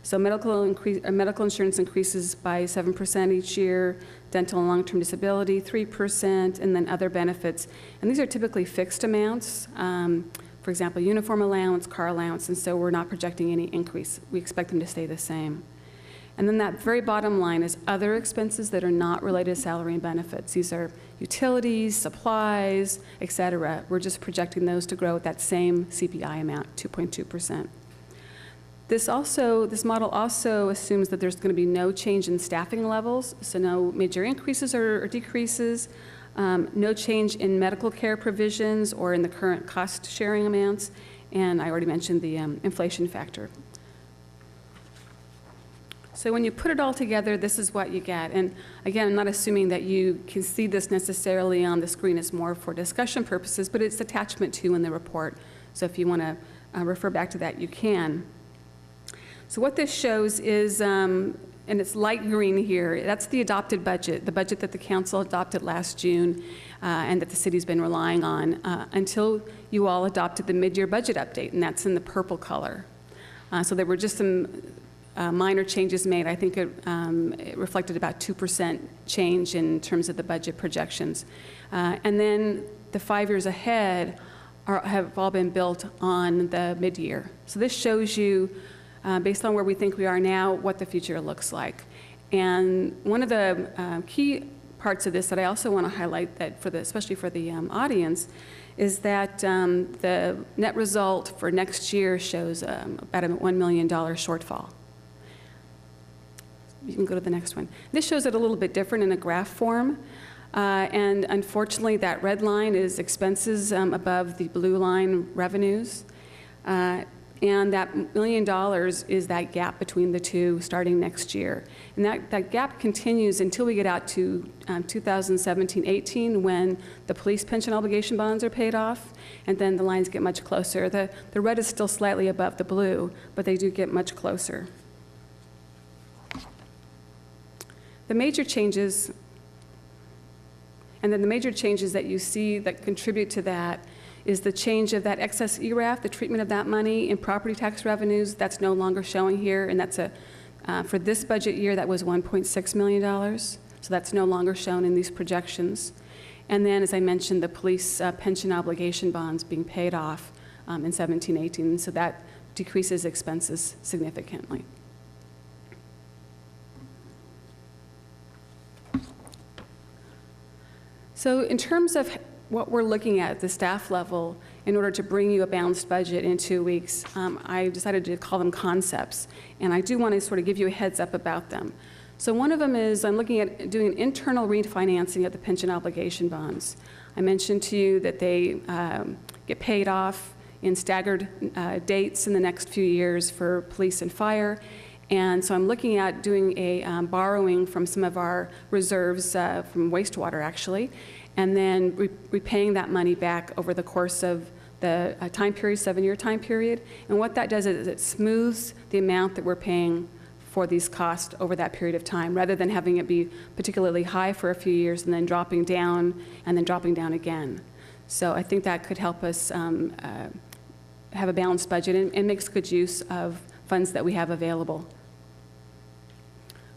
So medical insurance increases by 7% each year, dental and long-term disability 3%, and then other benefits. And these are typically fixed amounts. For example, uniform allowance, car allowance, and so we're not projecting any increase. We expect them to stay the same. And then that very bottom line is other expenses that are not related to salary and benefits. These are utilities, supplies, et cetera. We're just projecting those to grow at that same CPI amount, 2.2%. This model also assumes that there's going to be no change in staffing levels, so no major increases or decreases, no change in medical care provisions or in the current cost sharing amounts, and I already mentioned the inflation factor. So when you put it all together, this is what you get. And again, I'm not assuming that you can see this necessarily on the screen. It's more for discussion purposes, but it's attachment 2 in the report. So if you want to refer back to that, you can. So what this shows is, and it's light green here, that's the adopted budget, the budget that the council adopted last June and that the city's been relying on until you all adopted the mid-year budget update, and that's in the purple color. So there were just some minor changes made. I think it reflected about 2% change in terms of the budget projections. And then the 5 years ahead have all been built on the mid-year. So this shows you, based on where we think we are now, what the future looks like. And one of the key parts of this that I also want to highlight, that especially for the audience, is that the net result for next year shows about a $1 million shortfall. You can go to the next one. This shows it a little bit different in a graph form. And unfortunately, that red line is expenses above the blue line, revenues. And that $1 million is that gap between the two starting next year. And that gap continues until we get out to 2017-18, when the police pension obligation bonds are paid off, and then the lines get much closer. The red is still slightly above the blue, but they do get much closer. The major changes, and then the major changes that you see that contribute to that is the change of that excess ERAF, the treatment of that money in property tax revenues. That's no longer showing here, and that's for this budget year, that was $1.6 million. So that's no longer shown in these projections. And then, as I mentioned, the police pension obligation bonds being paid off in 17-18, so that decreases expenses significantly. So in terms of what we're looking at the staff level in order to bring you a balanced budget in 2 weeks, I decided to call them concepts. And I do want to sort of give you a heads up about them. So one of them is I'm looking at doing an internal refinancing of the pension obligation bonds. I mentioned to you that they get paid off in staggered dates in the next few years for police and fire. And so I'm looking at doing a borrowing from some of our reserves from wastewater, actually, and then repaying that money back over the course of the time period, 7-year time period. And what that does is it smooths the amount that we're paying for these costs over that period of time, rather than having it be particularly high for a few years and then dropping down and then dropping down again. So I think that could help us have a balanced budget and makes good use of funds that we have available.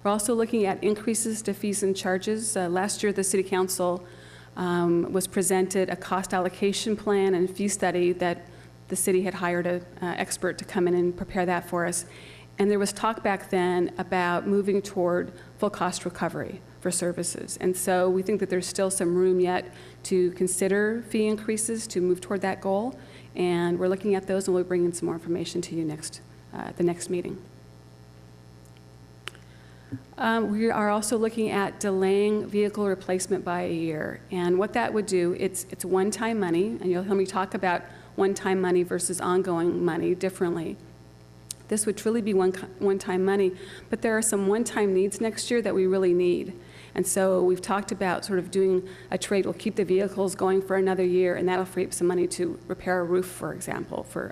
We're also looking at increases to fees and charges. Last year, the City Council was presented a cost allocation plan and fee study that the city had hired an expert to come in and prepare that for us. And there was talk back then about moving toward full cost recovery for services. And so we think that there's still some room yet to consider fee increases to move toward that goal. And we're looking at those, and we'll bring in some more information to you the next meeting. We are also looking at delaying vehicle replacement by a year. And what that would do, it's one-time money, and you'll hear me talk about one-time money versus ongoing money differently. This would truly be one-time money, but there are some one-time needs next year that we really need. And so we've talked about sort of doing a trade. We'll keep the vehicles going for another year, and that'll free up some money to repair a roof, for example, for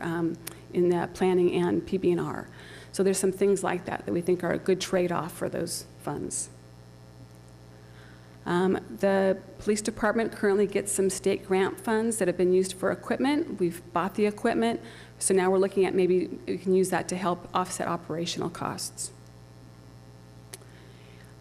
in the planning and PB&R. So there's some things like that that we think are a good trade-off for those funds. The police department currently gets some state grant funds that have been used for equipment. We've bought the equipment, so now we're looking at maybe we can use that to help offset operational costs.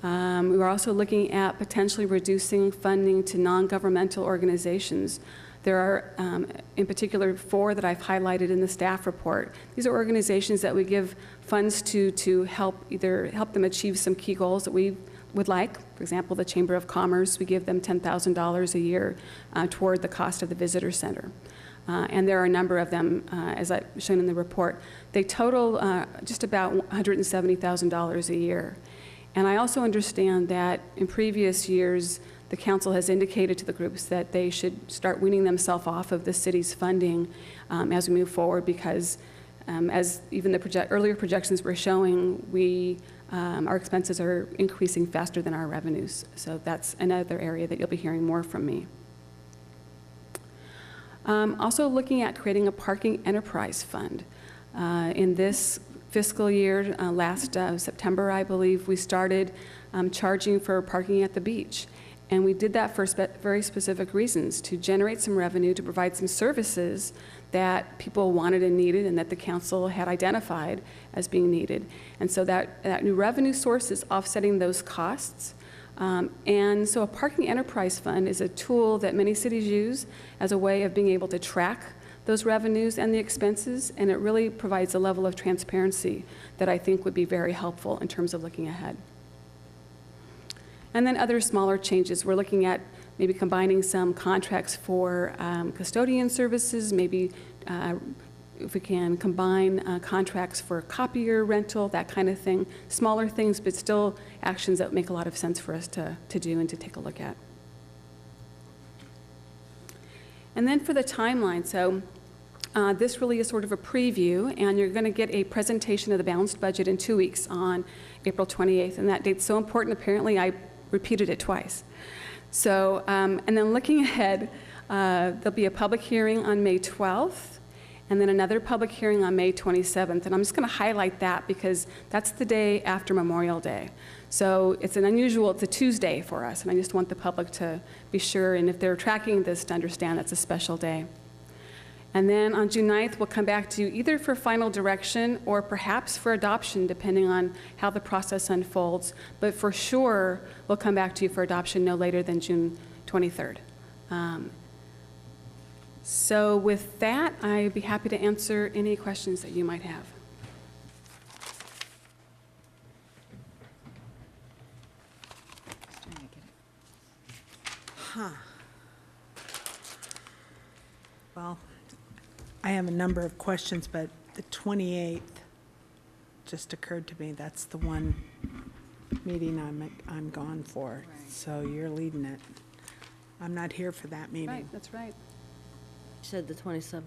We were also looking at potentially reducing funding to non-governmental organizations. There are, in particular, 4 that I've highlighted in the staff report. These are organizations that we give funds to help them achieve some key goals that we would like. For example, the Chamber of Commerce, we give them $10,000 a year toward the cost of the visitor center. And there are a number of them, as I've shown in the report. They total just about $170,000 a year. And I also understand that in previous years, the council has indicated to the groups that they should start weaning themselves off of the city's funding as we move forward, because as even the earlier projections were showing, our expenses are increasing faster than our revenues. So that's another area that you'll be hearing more from me. Also looking at creating a parking enterprise fund. In this fiscal year, last September, I believe, we started charging for parking at the beach. And we did that for very specific reasons, to generate some revenue, to provide some services that people wanted and needed and that the council had identified as being needed. And so that new revenue source is offsetting those costs. And so a parking enterprise fund is a tool that many cities use as a way of being able to track those revenues and the expenses, and it really provides a level of transparency that I think would be very helpful in terms of looking ahead. And then other smaller changes. We're looking at maybe combining some contracts for custodian services, maybe if we can combine contracts for copier rental, that kind of thing. Smaller things, but still actions that make a lot of sense for us to do and to take a look at. And then for the timeline, so this really is sort of a preview, and you're going to get a presentation of the balanced budget in 2 weeks on April 28th, and that date's so important, apparently I repeated it twice. So, and then looking ahead, there'll be a public hearing on May 12th, and then another public hearing on May 27th, and I'm just going to highlight that because that's the day after Memorial Day. So it's a Tuesday for us, and I just want the public to be sure, and if they're tracking this, to understand that's a special day. And then on June 9th, we'll come back to you either for final direction or perhaps for adoption, depending on how the process unfolds. But for sure, we'll come back to you for adoption no later than June 23rd. So with that, I'd be happy to answer any questions that you might have. Well, I have a number of questions, but the 28th just occurred to me. That's the one meeting I'm gone for. So you're leading it. I'm not here for that meeting. Right, that's right. You said the 27th.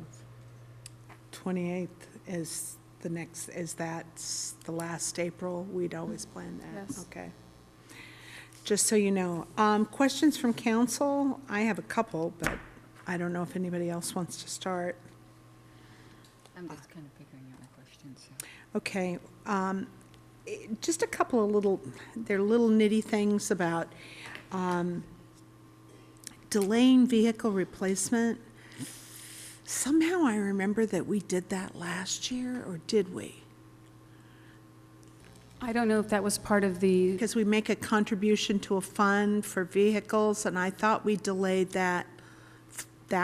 28th is the next, that's the last April? We'd always plan that. Yes. Okay. Just so you know. Questions from council? I have a couple, but I don't know if anybody else wants to start. I'm just kind of figuring out my questions. So. Okay. Just a couple of little nitty things about delaying vehicle replacement. Somehow I remember that we did that last year, or did we? I don't know if that was part of the... Because we make a contribution to a fund for vehicles, and I thought we delayed that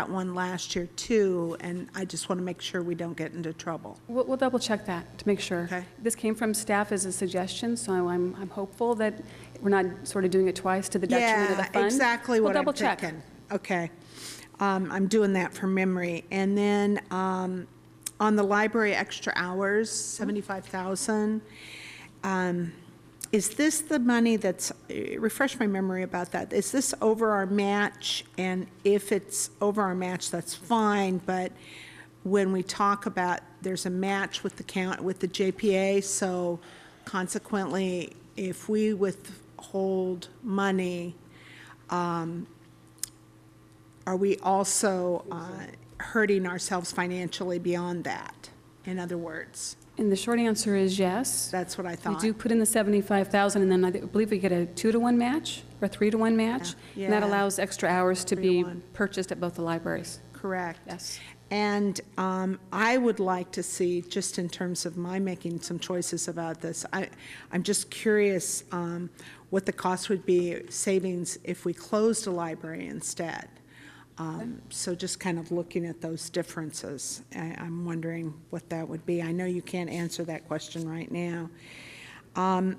one last year too, and I just want to make sure we don't get into trouble. We'll double check that to make sure. Okay. This came from staff as a suggestion, so I'm hopeful that we're not sort of doing it twice to the detriment of the fund. Yeah, exactly what I'm double check. thinking. Okay. I'm doing that from memory. And then on the library extra hours, 75,000, is this the money that's, refresh my memory about that, is this over our match? And if it's over our match, that's fine, but when we talk about, there's a match with the JPA, so consequently, if we withhold money, are we also hurting ourselves financially beyond that, in other words? And the short answer is yes. That's what I thought. We do put in the 75,000, and then I believe we get a 2-to-1 match or 3-to-1 match. Yeah. And that allows extra hours to be 3-to-1. purchased at both the libraries. Correct. Yes. And I would like to see, just in terms of my making some choices about this, I'm just curious what the cost would be, savings, if we closed a library instead. So just kind of looking at those differences, I'm wondering what that would be. I know you can't answer that question right now. And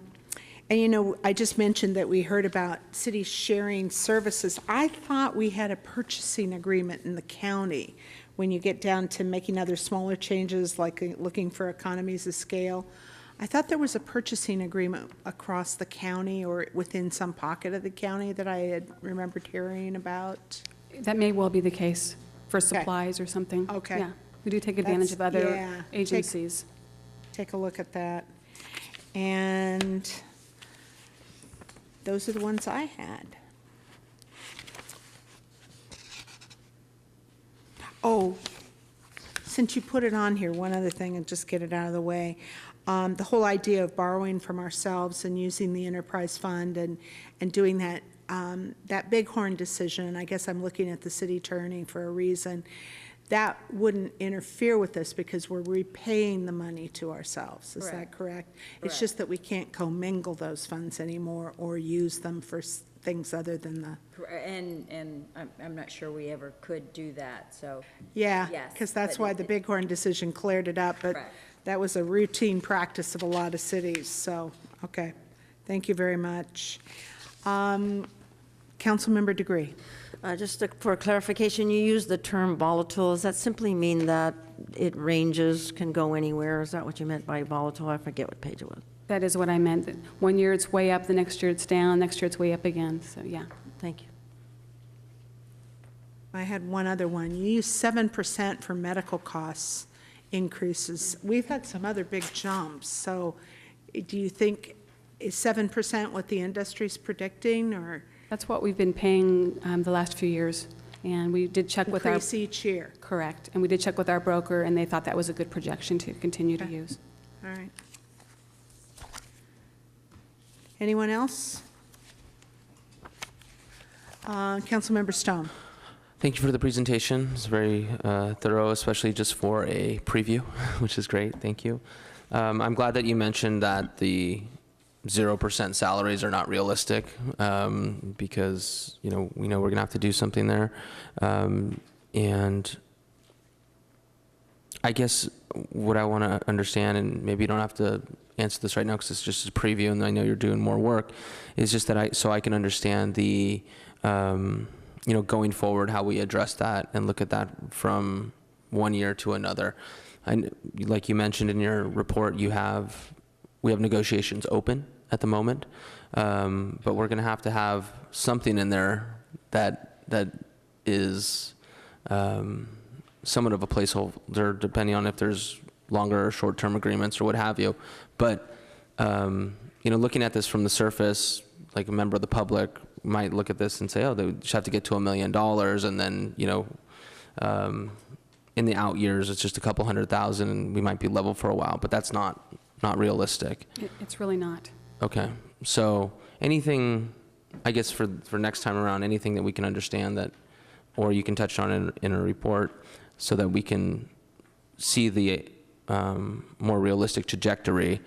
you know, I just mentioned that we heard about cities sharing services. I thought we had a purchasing agreement in the county when you get down to making other smaller changes, like looking for economies of scale. I thought there was a purchasing agreement across the county or within some pocket of the county that I had remembered hearing about. That may well be the case for supplies or something. Okay. Yeah, we do take advantage of other Yeah, agencies. Take a look at that. And those are the ones I had. Oh, since you put it on here, one other thing, and just get it out of the way. The whole idea of borrowing from ourselves and using the enterprise fund and doing that that Bighorn decision, and I guess I'm looking at the city attorney for a reason, that wouldn't interfere with this because we're repaying the money to ourselves. Is that correct? It's just that we can't commingle those funds anymore or use them for things other than the. And I'm not sure we ever could do that, so. Yeah, yes, because that's but why the Bighorn decision cleared it up, but Correct. that was a routine practice of a lot of cities, so, okay. Thank you very much. Councilmember Degree. Just for clarification, you use the term volatile. Does that simply mean that it ranges, can go anywhere? Is that what you meant by volatile? I forget what page it was. That is what I meant. That one year it's way up, the next year it's down, next year it's way up again. So, yeah. Thank you. I had one other one. You use 7% for medical costs increases. We've had some other big jumps, so do you think is 7% what the industry's predicting, or? That's what we've been paying the last few years. And we did check with our. Increase each year? Correct. And we did check with our broker, and they thought that was a good projection to continue to use. All right. Anyone else? Councilmember Stone. Thank you for the presentation. It's very thorough, especially just for a preview, which is great. Thank you. I'm glad that you mentioned that the 0% salaries are not realistic, because we know we're gonna have to do something there. And I guess what I want to understand, and maybe you don't have to answer this right now because it's just a preview and I know you're doing more work, is just that so I can understand the going forward, how we address that and look at that from one year to another. And like you mentioned in your report, we have negotiations open at the moment, but we're going to have something in there that is somewhat of a placeholder, depending on if there's longer or short-term agreements or what have you. But looking at this from the surface, like a member of the public might look at this and say, oh, they just have to get to $1 million, and then in the out years it's just a couple $100,000 and we might be level for a while. But that's not realistic. It's really not. Okay, so anything, I guess for next time around, anything that we can understand that, or you can touch on in a report, so that we can see the more realistic trajectory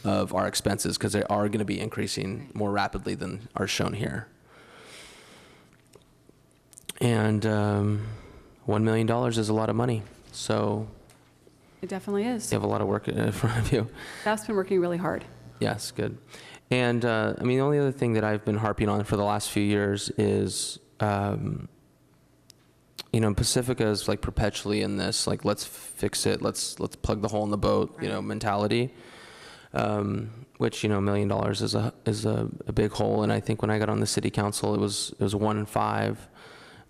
of our expenses, because they are going to be increasing more rapidly than are shown here. And $1 million is a lot of money, so It definitely is. you have a lot of work in front of you. Staff's been working really hard. Yes, good. And the only other thing that I've been harping on for the last few years is, Pacifica is like perpetually in this, like, let's fix it, let's plug the hole in the boat, mentality, which, $1 million is a big hole. And I think when I got on the city council, it was 1 in 5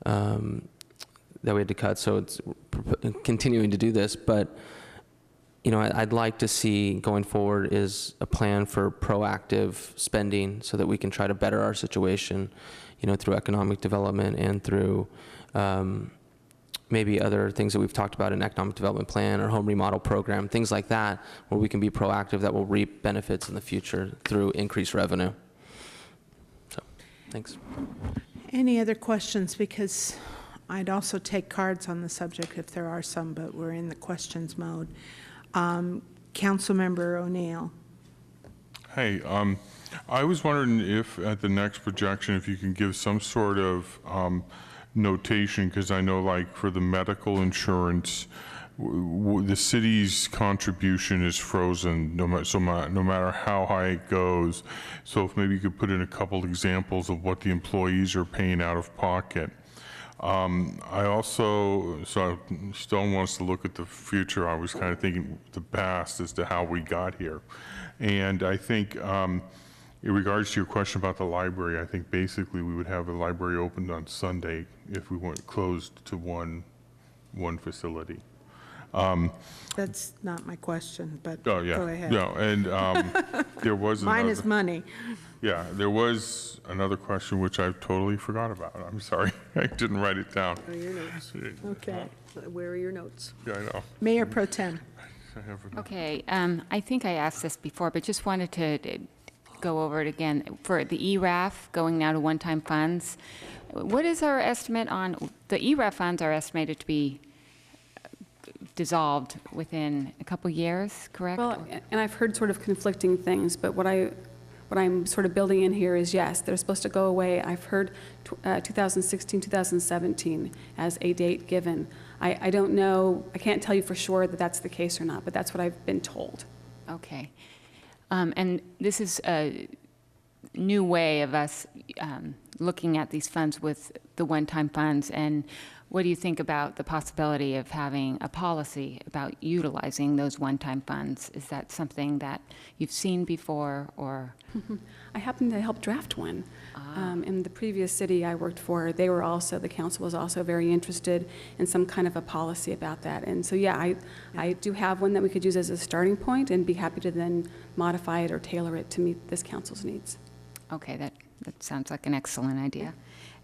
that we had to cut. So it's continuing to do this, but I'd like to see going forward is a plan for proactive spending so that we can try to better our situation, through economic development and through maybe other things that we've talked about in economic development plan or home remodel program, things like that, where we can be proactive that will reap benefits in the future through increased revenue. So, thanks. Any other questions? Because I'd also take cards on the subject if there are some, but we're in the questions mode. Councilmember O'Neill. Hey, I was wondering if at the next projection, if you can give some sort of notation, because I know, like, for the medical insurance, the city's contribution is frozen no matter how high it goes. So if maybe you could put in a couple examples of what the employees are paying out of pocket. Stone wants to look at the future. I was kind of thinking the past as to how we got here. And I think in regards to your question about the library, I think basically we would have the library opened on Sunday if we weren't closed to one facility. That's not my question, but Oh, yeah. go ahead. Yeah, and there was Mine another, is money. Yeah, there was another question which I totally forgot about. I'm sorry, I didn't write it down. Oh, your notes. Okay. Where are your notes? Yeah, I know. Mayor Pro Tem. Okay, I think I asked this before, but just wanted to go over it again. For the ERAF going now to one-time funds, what is our estimate on, the ERAF funds are estimated to be dissolved within a couple years, correct? Well, and I've heard sort of conflicting things, but what I'm sort of building in here is, yes, they're supposed to go away. I've heard 2016, 2017 as a date given. I don't know, I can't tell you for sure that that's the case or not, but that's what I've been told. Okay. And this is a new way of us looking at these funds with the one-time funds. And what do you think about the possibility of having a policy about utilizing those one-time funds? Is that something that you've seen before, or? I happened to help draft one. In the previous city I worked for, they were also, the council was also very interested in some kind of a policy about that. And so, yeah, I do have one that we could use as a starting point and be happy to then modify it or tailor it to meet this council's needs. Okay, that sounds like an excellent idea.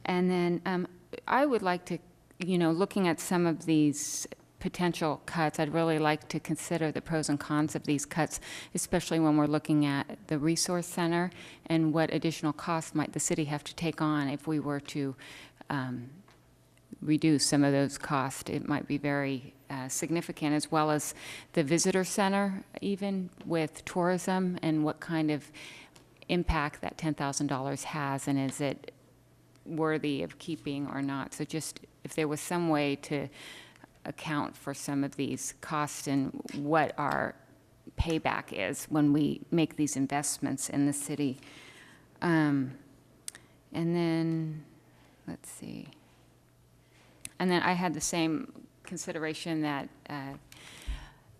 And then I would like to, looking at some of these potential cuts, I'd really like to consider the pros and cons of these cuts, especially when we're looking at the resource center and what additional costs might the city have to take on if we were to reduce some of those costs. It might be very significant, as well as the visitor center, even with tourism, and what kind of impact that $10,000 has, and is it worthy of keeping or not. So just if there was some way to account for some of these costs and what our payback is when we make these investments in the city. And then, let's see. And then I had the same consideration that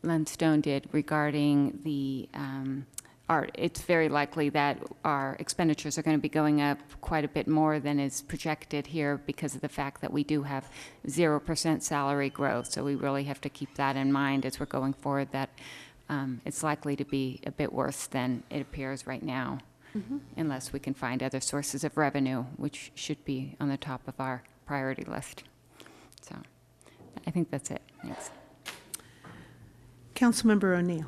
Len Stone did regarding the it's very likely that our expenditures are going to be going up quite a bit more than is projected here because of the fact that we do have 0% salary growth. So we really have to keep that in mind as we're going forward, that it's likely to be a bit worse than it appears right now, unless we can find other sources of revenue, which should be on the top of our priority list. So I think that's it. Thanks. Councilmember O'Neill.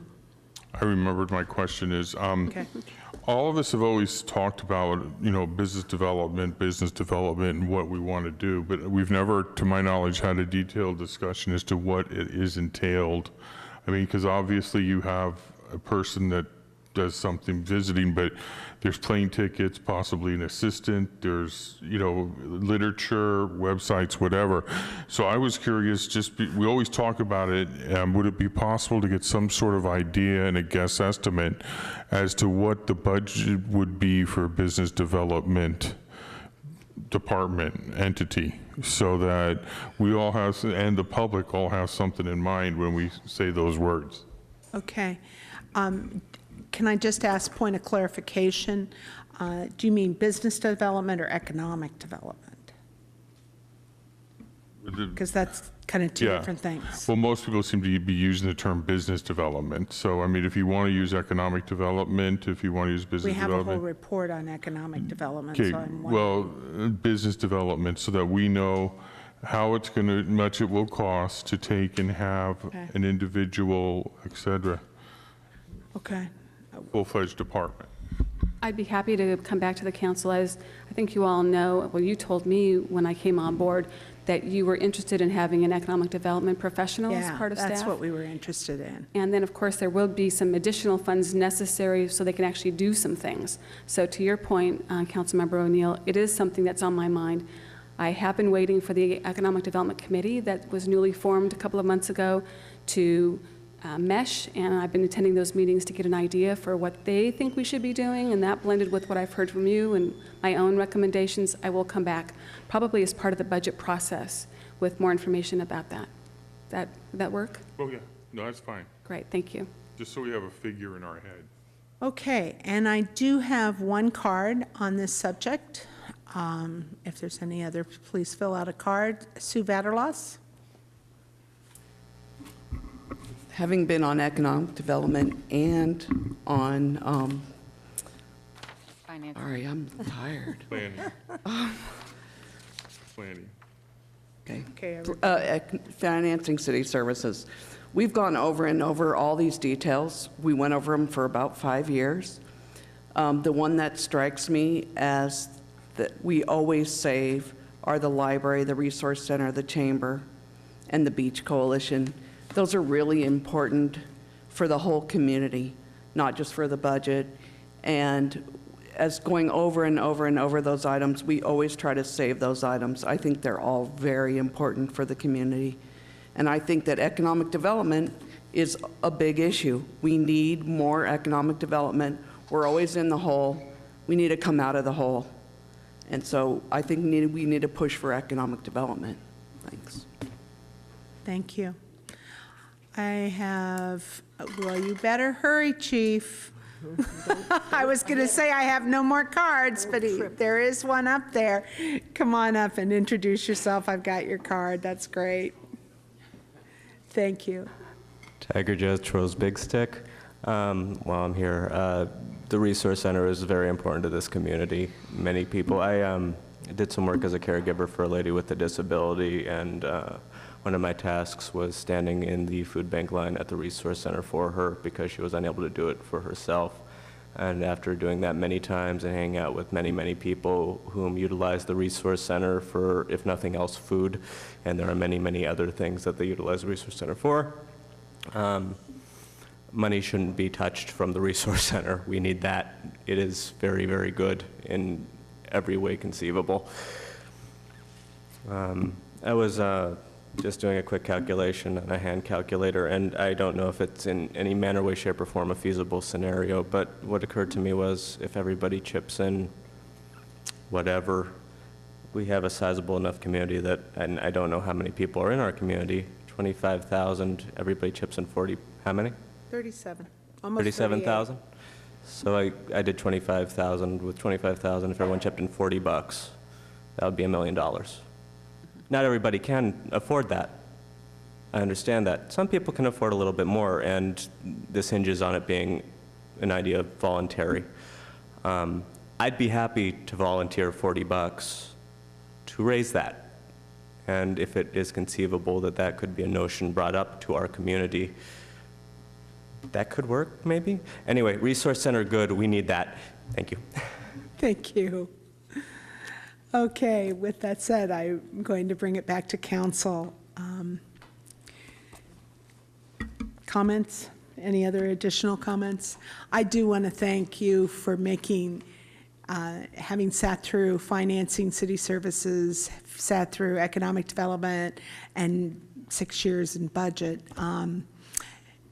I remembered my question is, all of us have always talked about, business development, and what we want to do, but we've never, to my knowledge, had a detailed discussion as to what it is entailed. I mean, because obviously you have a person that does something visiting, but there's plane tickets, possibly an assistant, there's, literature, websites, whatever. So I was curious, we always talk about it, would it be possible to get some sort of idea and a guess estimate as to what the budget would be for a business development department entity, so that we all have, and the public all have something in mind when we say those words? Okay. Can I just ask point of clarification? Do you mean business development or economic development? Because that's kind of two different things. Well, most people seem to be using the term business development. So, I mean, if you want to use economic development, if you want to use business development. We have a whole report on economic development. Okay, so I'm well, business development, so that we know how it's going to, much it will cost to take and have an individual, et cetera. Okay. Full-fledged department. I'd be happy to come back to the council. As I think you all know, well, you told me when I came on board that you were interested in having an economic development professional as part of staff. That's what we were interested in. And then, of course, there will be some additional funds necessary so they can actually do some things. So to your point, Councilmember O'Neill, it is something that's on my mind. I have been waiting for the Economic Development Committee that was newly formed a couple of months ago to mesh, and I've been attending those meetings to get an idea for what they think we should be doing, and that blended with what I've heard from you and my own recommendations, I will come back probably as part of the budget process with more information about that. That work? Oh, yeah. No, that's fine. Great, thank you. Just so we have a figure in our head. Okay, and I do have one card on this subject. If there's any other, please fill out a card. Sue Vaterlos. Having been on economic development and on, finance. Sorry, I'm tired. Planning. Okay. Financing city services. We've gone over and over all these details. We went over them for about 5 years. The one that strikes me as that we always save are the library, the resource center, the chamber, and the beach coalition. Those are really important for the whole community, not just for the budget. And as going over and over and over those items, we always try to save those items. I think they're all very important for the community. And I think that economic development is a big issue. We need more economic development. We're always in the hole. We need to come out of the hole. And so I think we need to push for economic development. Thanks. Thank you. I have, well, you better hurry, Chief. I was going to say I have no more cards, but there is one up there. Come on up and introduce yourself. I've got your card. That's great. Thank you. Tiger Joe throws big stick. While I'm here, the Resource Center is very important to this community. Many people, I did some work as a caregiver for a lady with a disability, and one of my tasks was standing in the food bank line at the Resource Center for her because she was unable to do it for herself. And after doing that many times and hanging out with many, many people whom utilize the Resource Center for, if nothing else, food, and there are many, many other things that they utilize the Resource Center for, money shouldn't be touched from the Resource Center. We need that. It is very, very good in every way conceivable. I was just doing a quick calculation on a hand calculator, and I don't know if it's in any manner, way, shape, or form a feasible scenario, but what occurred to me was if everybody chips in whatever, we have a sizable enough community that, and I don't know how many people are in our community, 25,000, everybody chips in 40, how many? 37. Almost 37,000? So I did 25,000. With 25,000, if everyone chipped in $40, that would be $1 million. Not everybody can afford that. I understand that. Some people can afford a little bit more, and this hinges on it being an idea of voluntary. I'd be happy to volunteer $40 to raise that. And if it is conceivable that that could be a notion brought up to our community, that could work, maybe? Anyway, Resource Center, good. We need that. Thank you. Thank you. Okay, with that said, I'm going to bring it back to council. Comments? Any other additional comments? I do want to thank you for making, having sat through financing city services, sat through economic development, and 6 years in budget.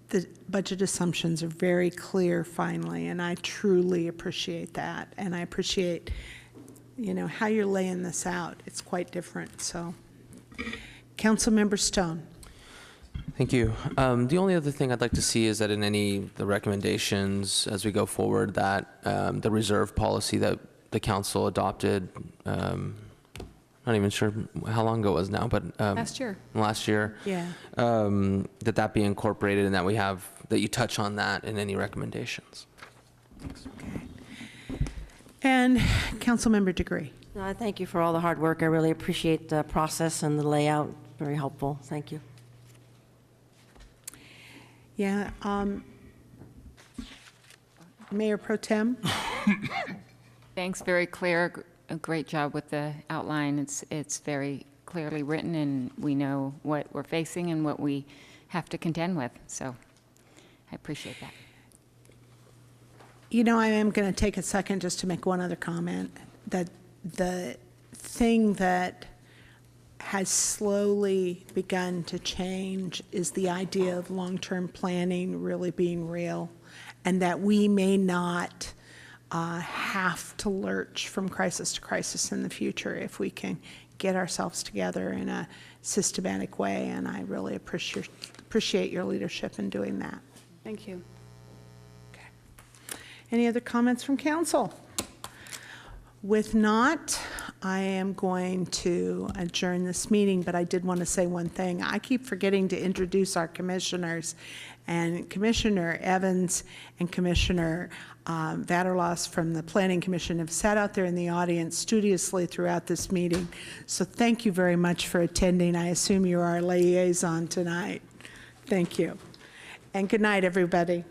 The budget assumptions are very clear finally, and I truly appreciate that. And I appreciate, you know, how you're laying this out. It's quite different, so. Councilmember Stone. Thank you. The only other thing I'd like to see is that in any of the recommendations as we go forward, that the reserve policy that the council adopted, not even sure how long ago it was now, but last year. Last year. Yeah. That be incorporated, and that we have, that you touch on that in any recommendations. Thanks. Okay. And Councilmember Degree. Thank you for all the hard work. I really appreciate the process and the layout. Very helpful. Thank you. Yeah. Mayor Pro Tem. Thanks, very clear. A great job with the outline. It's very clearly written, and we know what we're facing and what we have to contend with. So I appreciate that. You know, I am going to take a second just to make one other comment, that the thing that has slowly begun to change is the idea of long-term planning really being real, and that we may not have to lurch from crisis to crisis in the future if we can get ourselves together in a systematic way, and I really appreciate your leadership in doing that. Thank you. Okay. Any other comments from council? With not, I am going to adjourn this meeting, but I did want to say one thing. I keep forgetting to introduce our commissioners, and Commissioner Evans and Commissioner Vaterlos from the Planning Commission have sat out there in the audience studiously throughout this meeting. So thank you very much for attending. I assume you're our liaison tonight. Thank you. And good night, everybody.